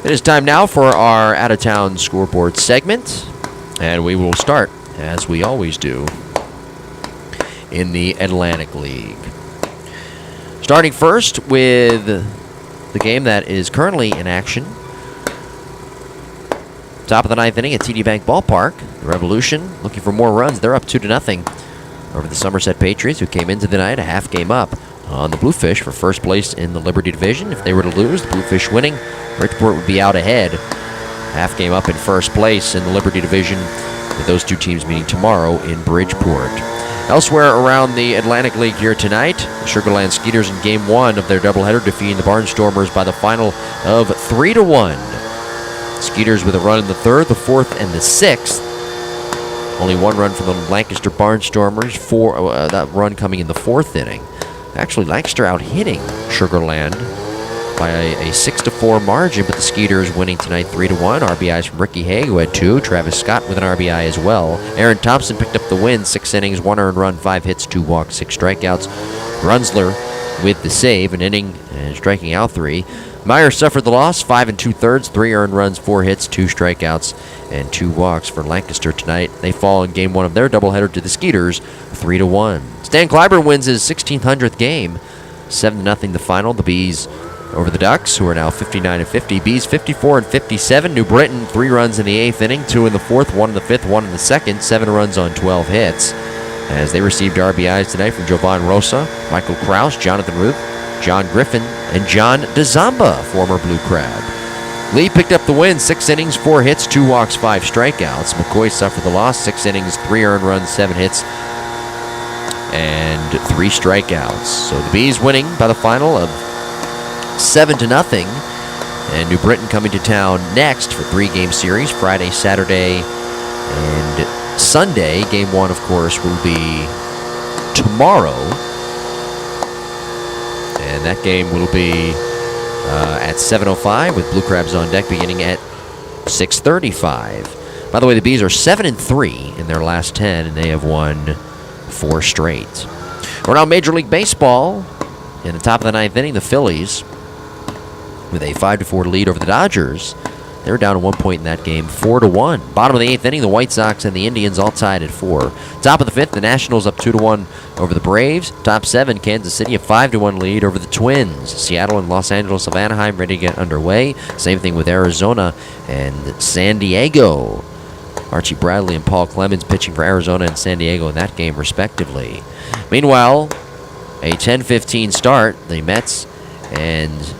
It is time now for our out-of-town scoreboard segment, and we will start, as we always do, in the Atlantic League. Starting first with the game that is currently in action. Top of the ninth inning at TD Bank Ballpark. The Revolution looking for more runs. They're up 2-0 over the Somerset Patriots, who came into the night a half game up on the Bluefish for first place in the Liberty Division. If they were to lose, the Bluefish winning, Bridgeport would be out ahead. Half game up in first place in the Liberty Division, with those two teams meeting tomorrow in Bridgeport. Elsewhere around the Atlantic League here tonight, the Sugar Land Skeeters in Game 1 of their doubleheader defeating the Barnstormers by the final of 3-1. Skeeters with a run in the third, the fourth, and the sixth. Only one run from the Lancaster Barnstormers, that run coming in the fourth inning. Actually, Lancaster out-hitting Sugar Land by a 6-4 margin, but the Skeeters winning tonight 3-1. RBIs from Ricky Hay, who had 2. Travis Scott with an RBI as well. Aaron Thompson picked up the win, 6 innings, 1 earned run, 5 hits, 2 walks, 6 strikeouts. Runsler with the save, an inning and striking out 3. Meyer suffered the loss, 5 2/3, 3 earned runs, 4 hits, 2 strikeouts, and 2 walks for Lancaster tonight. They fall in Game 1 of their doubleheader to the Skeeters, 3-1. Stan Kleiber wins his 1600th game, 7-0 the final. The Bees over the Ducks, who are now 59-50. Bees 54-57. New Britain, 3 runs in the 8th inning, 2 in the 4th, 1 in the 5th, 1 in the 2nd, 7 runs on 12 hits. As they received RBIs tonight from Jovan Rosa, Michael Kraus, Jonathan Ruth, John Griffin, and John DeZamba, former Blue Crab. Lee picked up the win, 6 innings, 4 hits, 2 walks, 5 strikeouts. McCoy suffered the loss, 6 innings, 3 earned runs, 7 hits, and 3 strikeouts. So the Bees winning by the final of 7-0. And New Britain coming to town next for 3-game series, Friday, Saturday, and Sunday. Game 1, of course, will be tomorrow. And that game will be at 7:05 with Blue Crabs on deck beginning at 6:35. By the way, the Bees are 7-3 in their last 10, and they have won 4 straight. We're now Major League Baseball. In the top of the 9th inning, the Phillies, with a 5-4 lead over the Dodgers. They were down to 1 point in that game, 4-1. Bottom of the 8th inning, the White Sox and the Indians all tied at 4. Top of the 5th, the Nationals up 2-1 over the Braves. Top 7, Kansas City a 5-1 lead over the Twins. Seattle and Los Angeles of Anaheim ready to get underway. Same thing with Arizona and San Diego. Archie Bradley and Paul Clemens pitching for Arizona and San Diego in that game, respectively. Meanwhile, a 10-15 start. The Mets and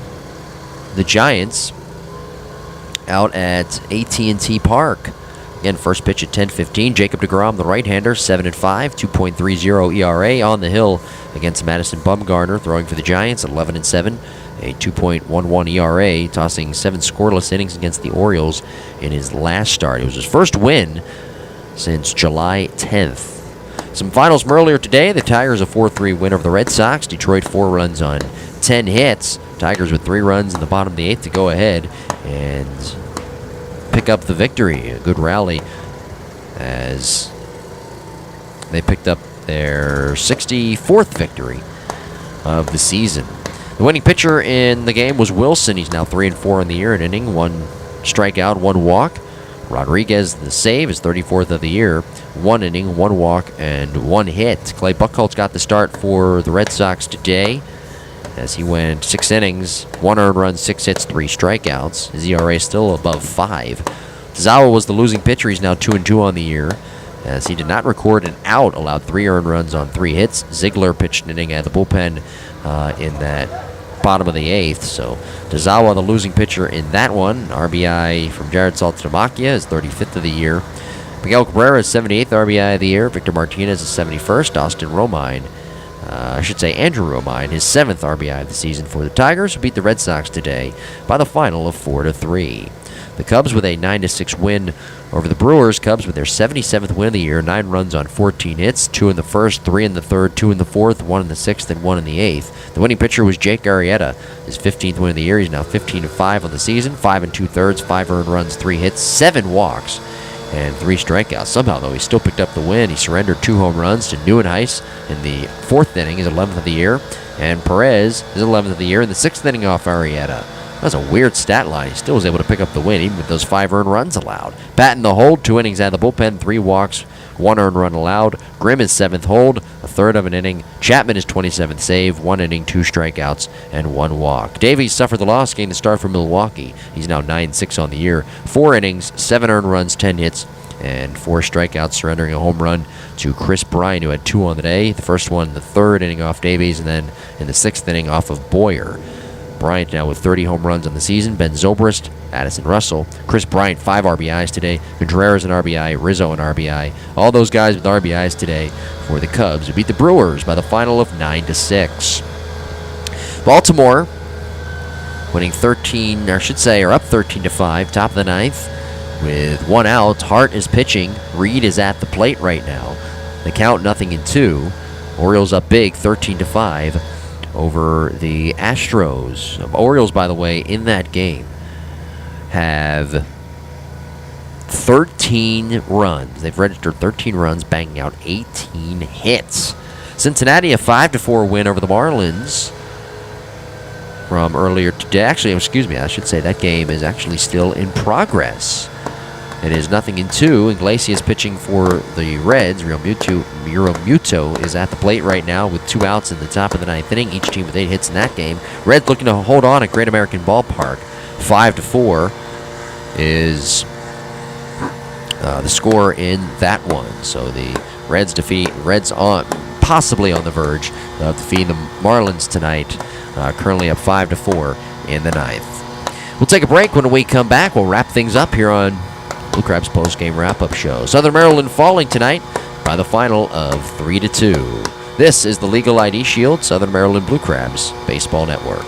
the Giants out at AT&T Park. Again, first pitch at 10:15. Jacob deGrom, the right-hander, 7-5, 2.30 ERA on the hill against Madison Bumgarner, throwing for the Giants at 11-7, a 2.11 ERA, tossing 7 scoreless innings against the Orioles in his last start. It was his first win since July 10th. Some finals from earlier today. The Tigers a 4-3 win over the Red Sox. Detroit 4 runs on 10 hits. Tigers with 3 runs in the bottom of the 8th to go ahead and pick up the victory. A good rally as they picked up their 64th victory of the season. The winning pitcher in the game was Wilson. He's now 3-4 in the year, an inning, 1 strikeout, 1 walk. Rodriguez, the save, his 34th of the year, 1 inning, 1 walk, and 1 hit. Clay Buchholz got the start for the Red Sox today, as he went 6 innings, 1 earned run, 6 hits, 3 strikeouts. His ERA is still above 5. Zawa was the losing pitcher. He's now 2-2 on the year, as he did not record an out, allowed 3 earned runs on 3 hits. Ziegler pitched an inning at the bullpen in that bottom of the 8th. So Zawa, the losing pitcher in that one. RBI from Jared Saltalamacchia, his 35th of the year. Miguel Cabrera is 78th RBI of the year. Victor Martinez is 71st. Austin Romine Andrew Romine, his 7th RBI of the season for the Tigers, who beat the Red Sox today by the final of 4-3. The Cubs with a 9-6 win over the Brewers. Cubs with their 77th win of the year, 9 runs on 14 hits, 2 in the first, 3 in the third, 2 in the fourth, 1 in the sixth, and 1 in the eighth. The winning pitcher was Jake Arrieta, his 15th win of the year. He's now 15-5 on the season, 5 2/3, 5 earned runs, 3 hits, 7 walks, and 3 strikeouts. Somehow, though, he still picked up the win. He surrendered 2 home runs to Nieuwenhuis in the 4th inning, his 11th of the year, and Perez, his 11th of the year, in the 6th inning off Arrieta. That was a weird stat line. He still was able to pick up the win, even with those 5 earned runs allowed. Patton the hold, 2 innings out of the bullpen, 3 walks, 1 earned run allowed. Grimm his 7th hold, a third of an inning. Chapman his 27th save, 1 inning, 2 strikeouts, and 1 walk. Davies suffered the loss, getting the start for Milwaukee. He's now 9-6 on the year. 4 innings, 7 earned runs, 10 hits, and 4 strikeouts, surrendering a home run to Chris Bryant, who had 2 on the day. The first one in the 3rd inning off Davies, and then in the 6th inning off of Boyer. Bryant now with 30 home runs on the season. Ben Zobrist, Addison Russell, Chris Bryant, 5 RBIs today. Contreras an RBI, Rizzo an RBI. All those guys with RBIs today for the Cubs, who beat the Brewers by the final of 9-6. Baltimore winning up 13-5, top of the 9th. With 1 out, Hart is pitching. Reed is at the plate right now. The count 0-2. Orioles up big, 13-5. Over the Astros. Orioles, by the way, in that game have 13 runs. They've registered 13 runs, banging out 18 hits. Cincinnati, a 5-4 win over the Marlins from earlier today. Actually, excuse me, I should say that game is actually still in progress. It is 0-2. Iglesias pitching for the Reds. Realmuto is at the plate right now with 2 outs in the top of the 9th inning. Each team with 8 hits in that game. Reds looking to hold on at Great American Ballpark. 5-4 is the score in that one. So the Reds possibly on the verge of defeating the Marlins tonight. Currently up 5-4 in the 9th. We'll take a break. When we come back, we'll wrap things up here on Blue Crabs post-game wrap-up show. Southern Maryland falling tonight by the final of 3-2. This is the Legal ID Shield, Southern Maryland Blue Crabs Baseball Network.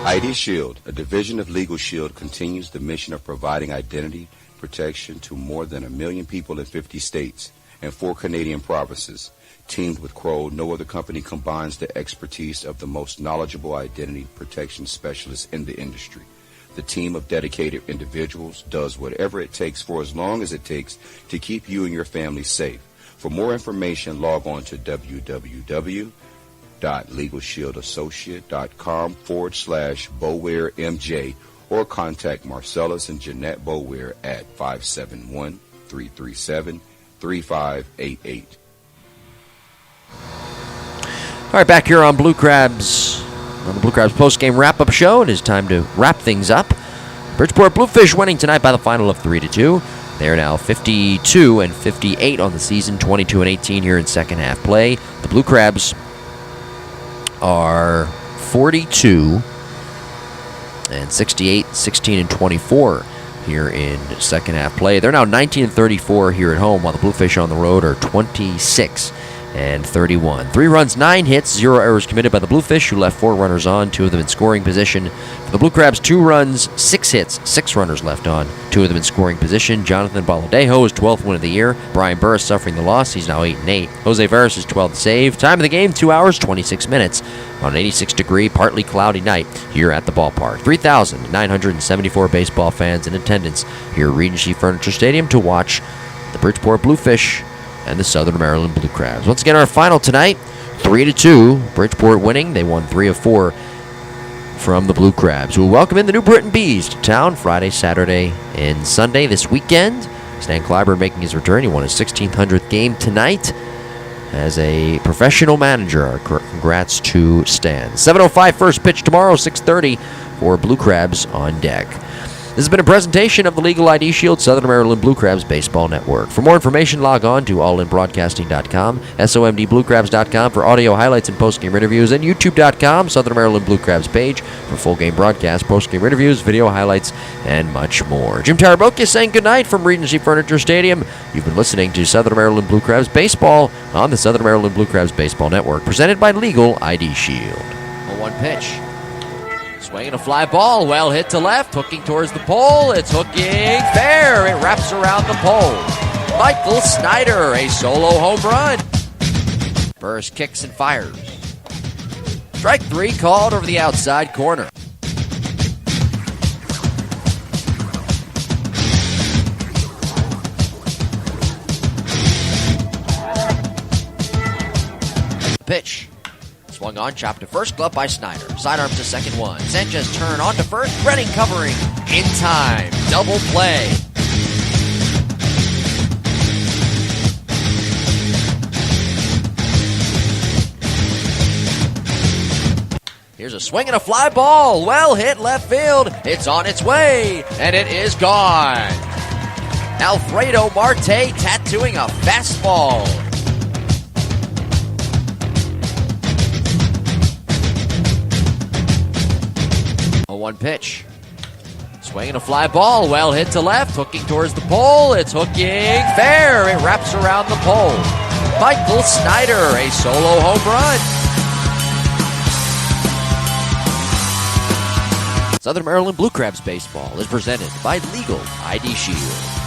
ID Shield, a division of Legal Shield, continues the mission of providing identity protection to more than 1 million people in 50 states and 4 Canadian provinces. Teamed with Kroll, no other company combines the expertise of the most knowledgeable identity protection specialists in the industry. The team of dedicated individuals does whatever it takes for as long as it takes to keep you and your family safe. For more information, log on to www.legalshieldassociate.com/BowareMJ or contact Marcellus and Jeanette Bower at 571-337-3588. All right, back here on Blue Crabs, on the Blue Crabs post-game wrap-up show. It is time to wrap things up. Bridgeport Bluefish winning tonight by the final of 3-2. They are now 52-58 on the season, 22-18 here in second half play. The Blue Crabs are 42-68, 16-24 here in second half play. They're now 19-34 here at home, while the Bluefish on the road are 26-31. 3 runs, 9 hits, 0 errors committed by the Bluefish, who left 4 runners on, 2 of them in scoring position. For the Blue Crabs, 2 runs, 6 hits, 6 runners left on, 2 of them in scoring position. Jonathan Baladejo, his 12th win of the year. Brian Burris suffering the loss. He's now 8-8. Jose Veras, his 12th save. Time of the game, 2 hours, 26 minutes on an 86-degree, partly cloudy night here at the ballpark. 3,974 baseball fans in attendance here at Regency Furniture Stadium to watch the Bridgeport Bluefish and the Southern Maryland Blue Crabs. Once again, our final tonight, 3-2. Bridgeport winning. They won 3 of 4 from the Blue Crabs, who will welcome in the New Britain Bees to town Friday, Saturday, and Sunday this weekend. Stan Clyburn making his return. He won his 1600th game tonight as a professional manager. Congrats to Stan. 7:05 first pitch tomorrow, 6:30 for Blue Crabs on deck. This has been a presentation of the Legal ID Shield Southern Maryland Blue Crabs Baseball Network. For more information, log on to allinbroadcasting.com, somdbluecrabs.com for audio highlights and post-game interviews, and youtube.com, Southern Maryland Blue Crabs page for full game broadcasts, post-game interviews, video highlights, and much more. Jim Tarabokia saying goodnight from Regency Furniture Stadium. You've been listening to Southern Maryland Blue Crabs Baseball on the Southern Maryland Blue Crabs Baseball Network, presented by Legal ID Shield. 0-1 pitch. Swinging a fly ball, well hit to left, hooking towards the pole. It's hooking fair. It wraps around the pole. Michael Snyder, a solo home run. Burris kicks and fires. Strike 3 called over the outside corner. Pitch. Swung on, chopped to first, glove by Snyder. Sidearm to second one. Sanchez turn on to first. Redding covering in time. Double play. Here's a swing and a fly ball. Well hit left field. It's on its way, and it is gone. Alfredo Marte tattooing a fastball. 0-1 pitch. Swinging a fly ball, well hit to left, hooking towards the pole. It's hooking fair. It wraps around the pole. Michael Snyder, a solo home run. Southern Maryland Blue Crabs Baseball is presented by Legal ID Shield.